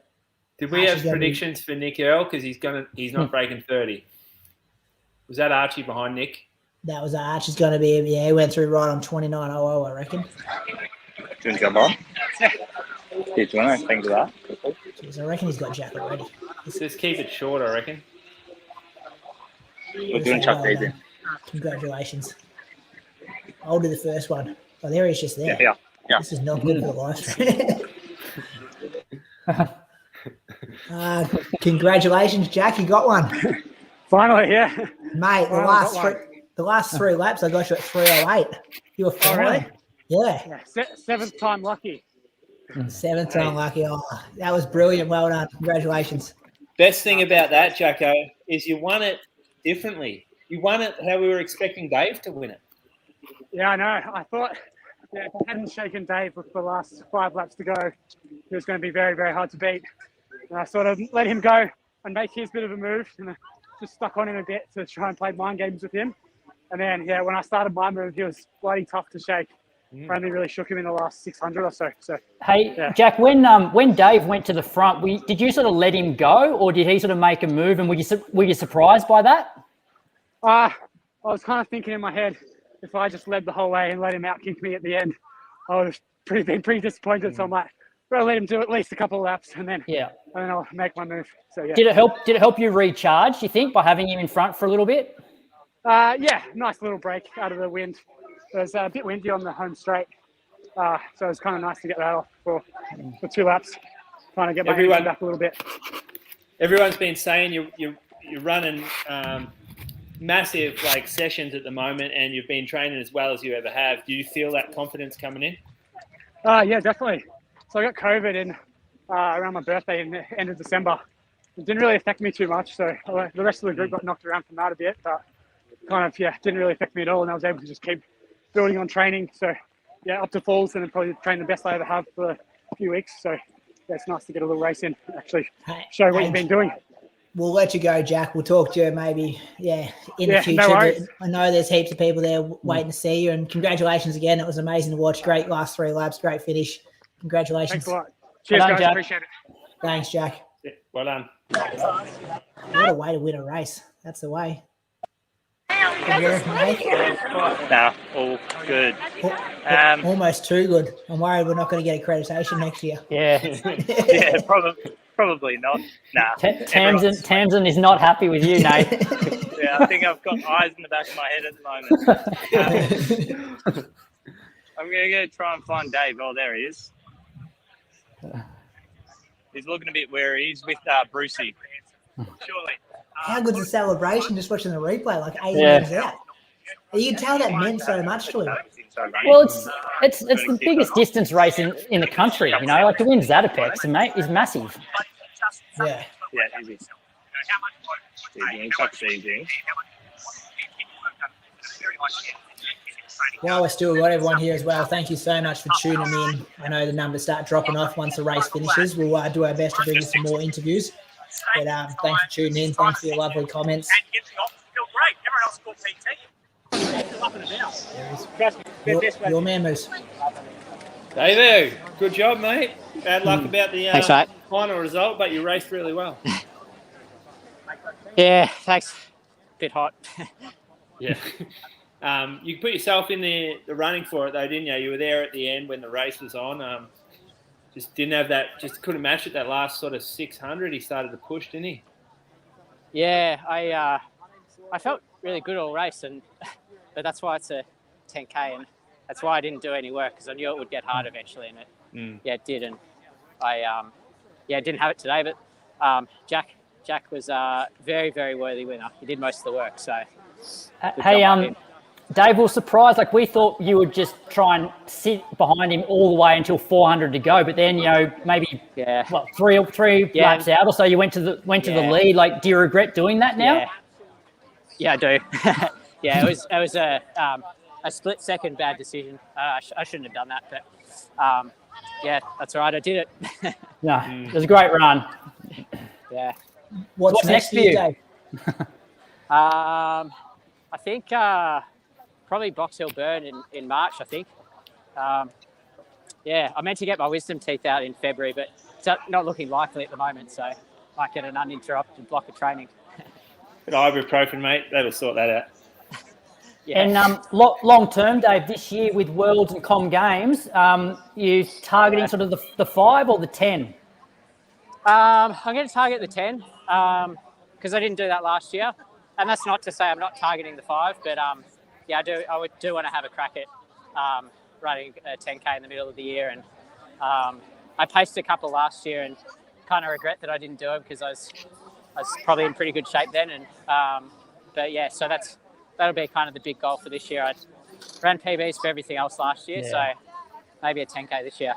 Did we have predictions for Nick Earl? Because he's not breaking 30. Was that Archie behind Nick? That was Arch. He's going to be, he went through right on 29.00, I reckon. Do you want to jump on? Yeah, do you want to think of that? Jeez, I reckon he's got Jack already. Just keep it short, I reckon. We're doing chuck these in. Congratulations. I'll do the first one. Oh, there he's just there. Yeah. This is not good for the live stream. Congratulations, Jack. You got one. Finally, yeah. Mate, the last 3 laps, I got you at 3:08. You were fine. really? Yeah. 7th time lucky. 7th time lucky. Oh, that was brilliant. Well done. Congratulations. Best thing about that, Jacko, is you won it differently. You won it how we were expecting Dave to win it. Yeah, I know. I thought if I hadn't shaken Dave with the last 5 laps to go, it was going to be very, very hard to beat. And I sort of let him go and make his bit of a move, and I just stuck on him a bit to try and play mind games with him. And then, when I started my move, he was bloody tough to shake. I only really shook him in the last 600 or so. Hey, yeah. Jack, when Dave went to the front, did you sort of let him go, or did he sort of make a move, and were you surprised by that? I was kind of thinking in my head, if I just led the whole way and let him out-kick me at the end, I would have been pretty disappointed. So I'm like, well, let him do at least a couple of laps, and then I'll make my move. So yeah. Did it help you recharge, do you think, by having him in front for a little bit? Yeah, nice little break out of the wind. It was a bit windy on the home straight, so it was kind of nice to get that off for 2 laps, trying to get my engine back a little bit. Everyone's been saying you're running massive sessions at the moment, and you've been training as well as you ever have. Do you feel that confidence coming in? Yeah, definitely. So I got COVID in around my birthday in the end of December. It didn't really affect me too much, so the rest of the group got knocked around from that a bit, but didn't really affect me at all, and I was able to just keep building on training. So up to falls, and then probably train the best I ever have for a few weeks. So it's nice to get a little race in, actually show what you've been doing. We'll let you go, Jack. We'll talk to you maybe, in the future. No worries. I know there's heaps of people there waiting to see you, and congratulations again. It was amazing to watch. Great last 3 laps, great finish. Congratulations. Thanks a lot. Cheers, well done, guys. Jack. Appreciate it. Thanks, Jack. Yeah, well done. What a way to win a race. That's the way. Good work, mate. Nah, all good. Almost too good. I'm worried we're not going to get accreditation next year. Yeah. Yeah, probably not. Nah. Tamsin is not happy with you, Nate. Yeah, I think I've got eyes in the back of my head at the moment. I'm going to go try and find Dave. Oh, there he is. He's looking a bit wary. He's with Brucey. Surely. How good's the celebration just watching the replay, like 80 Yeah. minutes out? You can tell that meant so much to him. Well, it's the biggest distance race in the country. You know, like to win Zatopek is massive. Yeah. Yeah, easy. Easy, succeeding. While we're still got everyone here as well, thank you so much for tuning in. I know the numbers start dropping off once the race finishes. We'll do our best to bring you some more interviews. But thanks for tuning in. Thanks for your lovely comments. Your man, Moose. David, good job, mate. Bad luck about the Thanks, mate. final result, but you raced really well. Yeah, thanks. Bit hot. Yeah. You put yourself in the running for it, though, didn't you? You were there at the end when the race was on. Just didn't have that, just couldn't match it that last sort of 600. He started to push, didn't he? Yeah, I felt really good all race, but that's why it's a 10K, and that's why I didn't do any work, because I knew it would get hard eventually, and it did, and I didn't have it today, but Jack was a very, very worthy winner. He did most of the work, so. Hey, Dave, was surprised. Like, we thought you would just try and sit behind him all the way until 400 to go, but then, you know, maybe three laps out or so, you went to the lead. Like, do you regret doing that now? Yeah, I do. Yeah, it was a split second bad decision. I shouldn't have done that, but yeah, that's all right. I did it. No, it was a great run. Yeah. What's next for you, Dave? I think probably Box Hill Burn in March, I think. Yeah, I meant to get my wisdom teeth out in February, but it's not looking likely at the moment, so might get an uninterrupted block of training. Bit of ibuprofen, mate. That'll sort that out. Yeah. And long term, Dave, this year with Worlds and Com Games, you targeting sort of the 5 or the 10? I'm going to target the 10 because I didn't do that last year. And that's not to say I'm not targeting the 5, but yeah, I do want to have a crack at running a 10K in the middle of the year. And I paced a couple last year and kind of regret that I didn't do them because I was probably in pretty good shape then. And but yeah, so that'll be kind of the big goal for this year. I ran PBs for everything else last year, so maybe a 10K this year.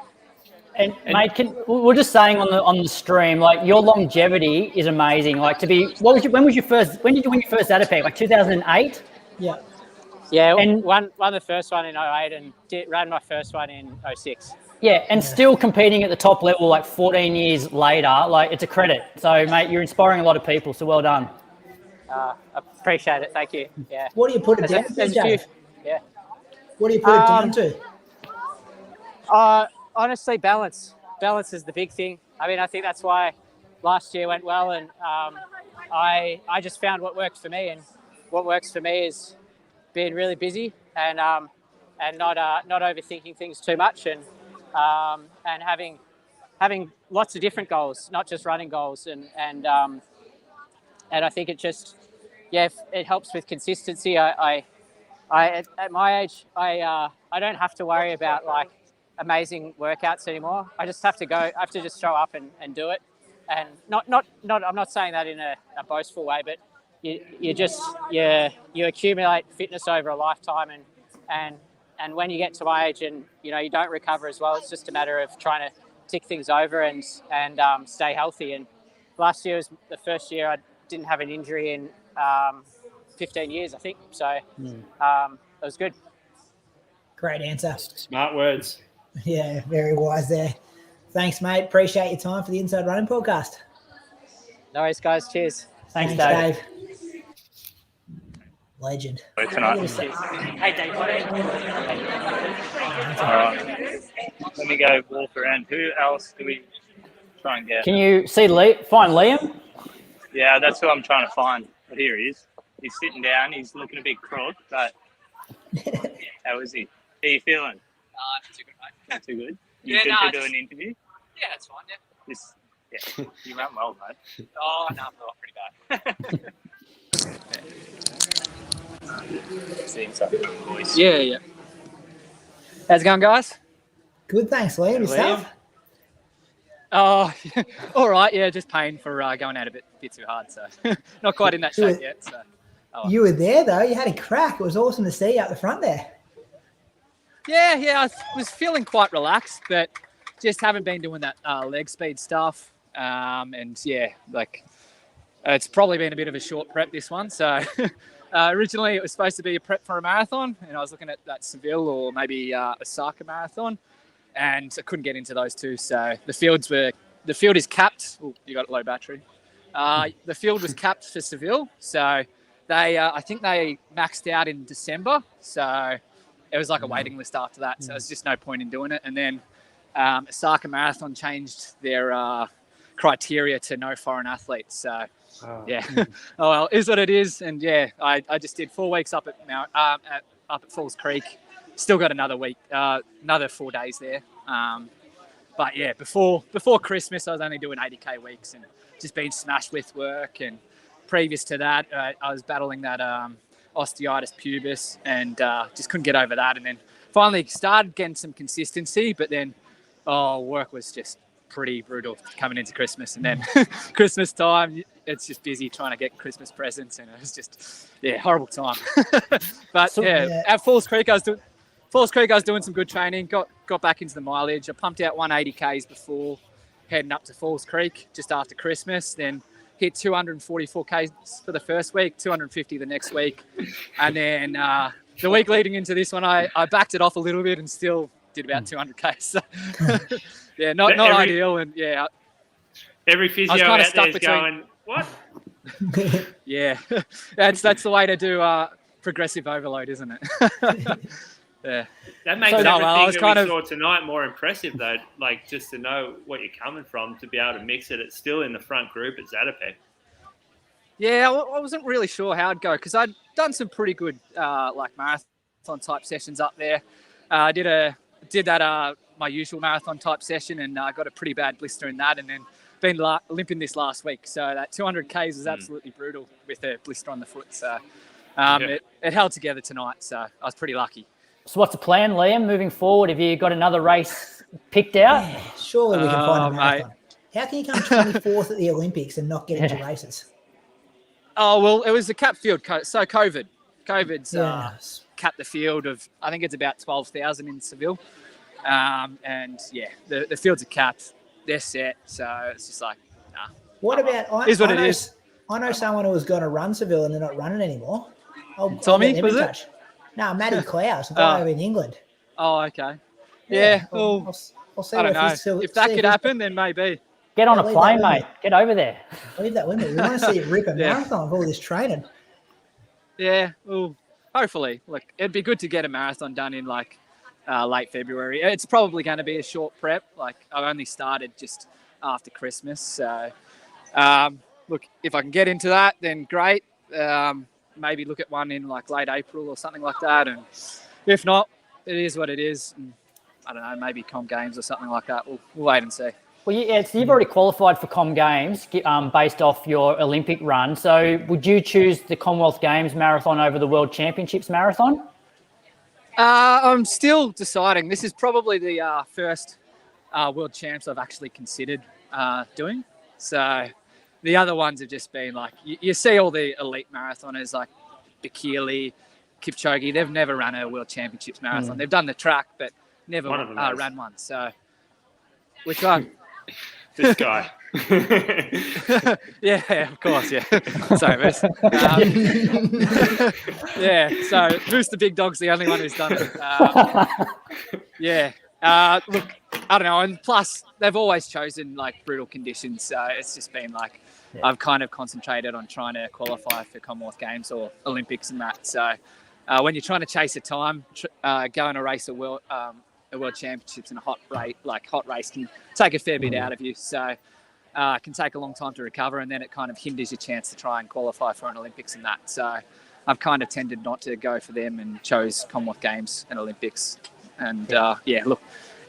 And mate, we're just saying on the stream, like, your longevity is amazing. Like, when did you win your first Zatopek? Like 2008? Yeah. Yeah, and won the first one in 08 and ran my first one in 06. Yeah, and still competing at the top level like 14 years later, like, it's a credit. So, mate, you're inspiring a lot of people, so well done. I appreciate it, thank you. Yeah. What do you put it down to, Dave? Yeah. What do you put it down to? Honestly, balance. Balance is the big thing. I mean, I think that's why last year went well, and I just found what worked for me, and what works for me is being really busy and not overthinking things too much, and having lots of different goals, not just running goals, and I think it just it helps with consistency. I at my age I don't have to worry about like amazing workouts anymore. I just have to go. I have to just show up and do it. And not. I'm not saying that in a boastful way, but you accumulate fitness over a lifetime, and when you get to my age and you don't recover as well, it's just a matter of trying to tick things over and stay healthy. And last year was the first year I didn't have an injury in 15 years, I think. So it was good. Great answer. Smart words. Yeah, very wise there. Thanks, mate. Appreciate your time for the Inside Running podcast. No worries, guys. Cheers. Thanks, Dave. Legend. Hey, Dave. All right. Let me go walk around. Who else do we try and get? Can you find Liam? Yeah, that's who I'm trying to find. But here he is. He's sitting down. He's looking a bit crook, but how is he? How you feeling? Not too good, mate. Not too good. You Yeah, good no, to do an interview? Yeah, that's fine. Yeah. You ran well, mate. Oh no, I'm not pretty bad. Seems like boys. Yeah. How's it going, guys? Good, thanks, Liam. Yourself? Oh, all right. Yeah, just paying for going out a bit too hard. So not quite in that shape yet. So. Oh. You were there though. You had a crack. It was awesome to see you up the front there. Yeah. I was feeling quite relaxed, but just haven't been doing that leg speed stuff. And yeah, like it's probably been a bit of a short prep this one. So originally it was supposed to be a prep for a marathon, and I was looking at that Seville or maybe Osaka marathon, and I couldn't get into those two. So the field is capped. Oh, you got a low battery. The field was capped for Seville, so they I think they maxed out in December. So it was like a waiting list after that. So there's just no point in doing it. And then Osaka Marathon changed their criteria to no foreign athletes. So yeah, oh well, is what it is. And yeah, I just did 4 weeks up at Falls Creek. Still got another week, another 4 days there. But yeah, before Christmas, I was only doing 80k weeks and just been smashed with work. And previous to that, I was battling that osteitis pubis and just couldn't get over that. And then finally started getting some consistency, but then work was just pretty brutal coming into Christmas. And then Christmas time, it's just busy trying to get Christmas presents, and it was just horrible time. But at Falls Creek, I was doing some good training. Got back into the mileage. I pumped out 180 k's before heading up to Falls Creek just after Christmas. Then hit 244 k's for the first week, 250 the next week, and then the week leading into this one, I backed it off a little bit and still did about 200 k's. So, yeah, not ideal, and yeah. Every physio out there is going, what? Yeah, that's the way to do progressive overload, isn't it? Yeah. That makes everything that we saw tonight more impressive, though. Like, just to know what you're coming from, to be able to mix it. It's still in the front group at Zatopek. Yeah, I wasn't really sure how it'd go because I'd done some pretty good like marathon type sessions up there. I did that my usual marathon type session, and I got a pretty bad blister in that, and then been limping this last week. So that 200 k's was absolutely brutal with a blister on the foot. So it held together tonight. So I was pretty lucky. So what's the plan, Liam, moving forward? Have you got another race picked out? Yeah, surely we can find a marathon. Mate. How can you come 24th at the Olympics and not get into races? Oh, well, it was a capped field. So COVID's capped the field of, I think it's about 12,000 in Seville. And yeah, the fields are capped. They're set. So it's just like, nah. What about, I know someone who was going to run Seville and they're not running anymore. Tommy, was it? No, Matty Klaus, a guy over in England. Oh, okay. Yeah, well, I'll see. I don't know. If that could happen, then maybe. Get on a plane, mate. Get over there. Leave that with me. We want to see you rip a marathon with all this training. Yeah, well, hopefully. Look, it'd be good to get a marathon done in like late February. It's probably going to be a short prep. Like I've only started just after Christmas. So, look, if I can get into that, then great. Maybe look at one in like late April or something like that. And if not, it is what it is. And I don't know, maybe Com Games or something like that. We'll wait and see. Well, you've already qualified for Com Games based off your Olympic run. So would you choose the Commonwealth Games marathon over the World Championships marathon? I'm still deciding. This is probably the first World Champs I've actually considered doing. So the other ones have just been like, you see all the elite marathoners like Bekele, Kipchoge, they've never run a World Championships marathon. They've done the track, but never ran one. So which one? This guy. Yeah, of course, yeah. Sorry, Moose. Yeah, so Moose the Big Dog's the only one who's done it. Look, I don't know. And plus, they've always chosen like brutal conditions. So it's just been like, I've kind of concentrated on trying to qualify for Commonwealth Games or Olympics and that. So when you're trying to chase a time, go and race a World Championships in a hot race can take a fair bit out of you. So can take a long time to recover, and then it kind of hinders your chance to try and qualify for an Olympics and that. So I've kind of tended not to go for them and chose Commonwealth Games and Olympics. And look,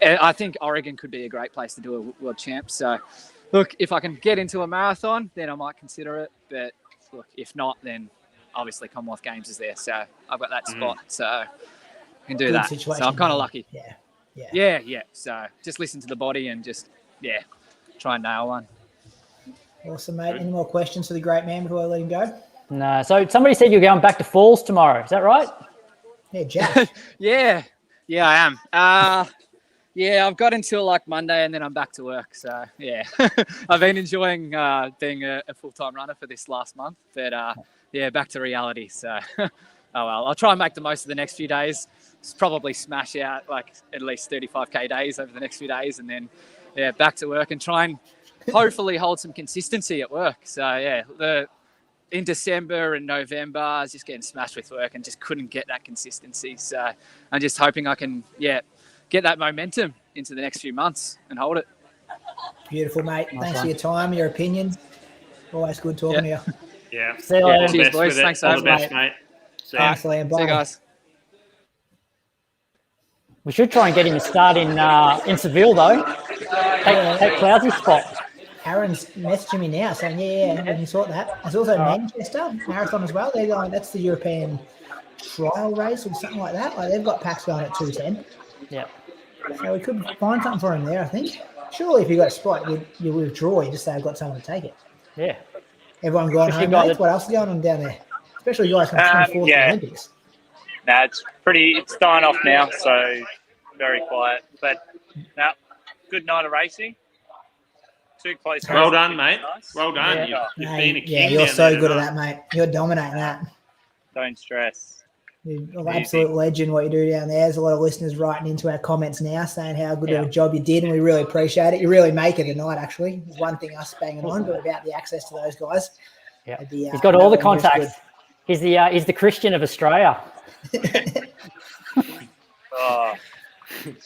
I think Oregon could be a great place to do a world champ. So look, if I can get into a marathon, then I might consider it. But look, if not, then obviously Commonwealth Games is there. So I've got that spot. So I can do Good that. situation, So I'm kind of lucky. Yeah. So just listen to the body and just, try and nail one. Awesome, mate. Any more questions for the great man before I let him go? No. So somebody said you're going back to Falls tomorrow. Is that right? Yeah, Jack. Yeah, I am. I've got until like Monday and then I'm back to work. So yeah, I've been enjoying being a full-time runner for this last month, but back to reality. So oh well, I'll try and make the most of the next few days. Probably smash out like at least 35k days over the next few days, and then back to work and try and hopefully hold some consistency at work. So in December and November, I was just getting smashed with work and just couldn't get that consistency. So I'm just hoping I can, get that momentum into the next few months and hold it. Beautiful, mate. Thanks for your time, your opinions. Always good talking to you. Yeah. See you later. Cheers, boys. Thanks, all the best, mate. See ya. Thanks, Liam. Bye. See you guys. We should try and get him to start in Seville, though. Take Cloudsy's spot. Aaron's messaging me now saying, we can sort that. There's also Manchester Marathon as well. They're going, that's the European trial race or something like that. Like they've got packs going at 2:10. Yeah. So we could find something for him there, I think. Surely if you got a spot, you withdraw. You just say, I've got someone to take it. Yeah. Everyone going home, mate. What else is going on down there? Especially you guys from 24th Olympics. No, it's dying off now, so very quiet. But no, good night of racing. Too close. Well done, mate. Nice. Well done. Yeah. You've been a king. Yeah, you're down so there good at tonight. that, mate. You're dominating that. Don't stress. You're an absolute legend what you do down there. There's a lot of listeners writing into our comments now saying how good of a job you did, and we really appreciate it. You really make it tonight, actually. There's one thing us banging on, but without the access to those guys. Yeah. He's got all the contacts. He's the Christian of Australia. Oh.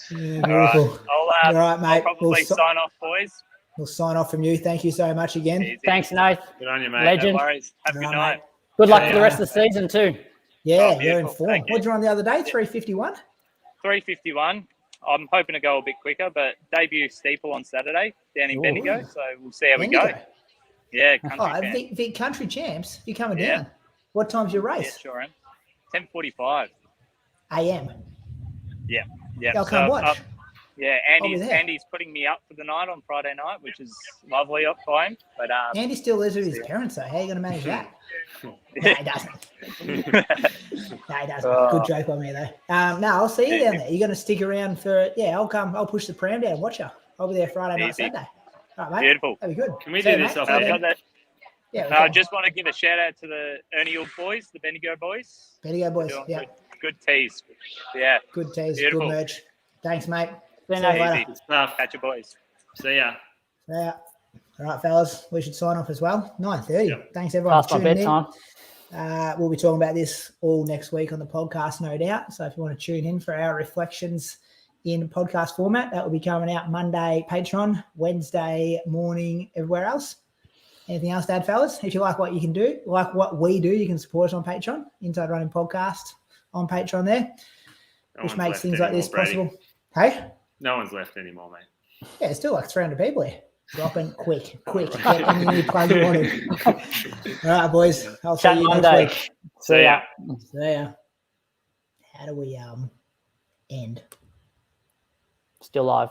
Beautiful. All right, mate. I'll probably sign off, boys. We'll sign off from you. Thank you so much again. Easy. Thanks, Nate. Good on you, mate. Legend. No worries. Have a good night. Good luck for the rest of the season too. Yeah, you're in beautiful. form. What did you run the other day? 3:51? 3:51. I'm hoping to go a bit quicker, but debut steeple on Saturday down in Bendigo, so we'll see how we go. Yeah, country Vic Country Champs. You're coming Yeah. down. What time's your race? Yeah, sure am. 10:45. AM. Yeah. I'll come watch. Yeah, I'll be there. Andy's putting me up for the night on Friday night, which is lovely up by him. But Andy still lives with his parents, though. How are you going to manage that? No, he doesn't. No, he doesn't. Good joke on me, though. No, I'll see you down there. You're going to stick around for I'll come. I'll push the pram down and watch you. I'll be there Friday night, Easy. Sunday. All right, mate. Beautiful. That'd be good. Can we See do you, this mate. off See you air? then. Yeah, I just want to give a shout out to the Ernie boys, the Bendigo boys. Bendigo boys. Doing Yeah. Good teas. Yeah. Good teas. Beautiful. Good merch. Thanks, mate. See you See you later. later. Good stuff. Catch you, boys. See ya. Yeah. All right, fellas. We should sign off as well. 9:30. Thanks, everyone, Past for my tuning bedtime. in. We'll be talking about this all next week on the podcast, no doubt. So if you want to tune in for our reflections in podcast format, that will be coming out Monday, Patreon, Wednesday morning, everywhere else. Anything else to add, fellas? If you like what you can do, like what we do, you can support us on Patreon, Inside Running Podcast on Patreon there, No which one's makes left things like anymore, this Brady. possible. Hey? No one's left anymore, mate. Yeah, it's still like 300 people here. Dropping quick. Get any new plug you want to. All right, boys. I'll see Chat you Monday. next week. See ya. See ya. How do we end? Still live.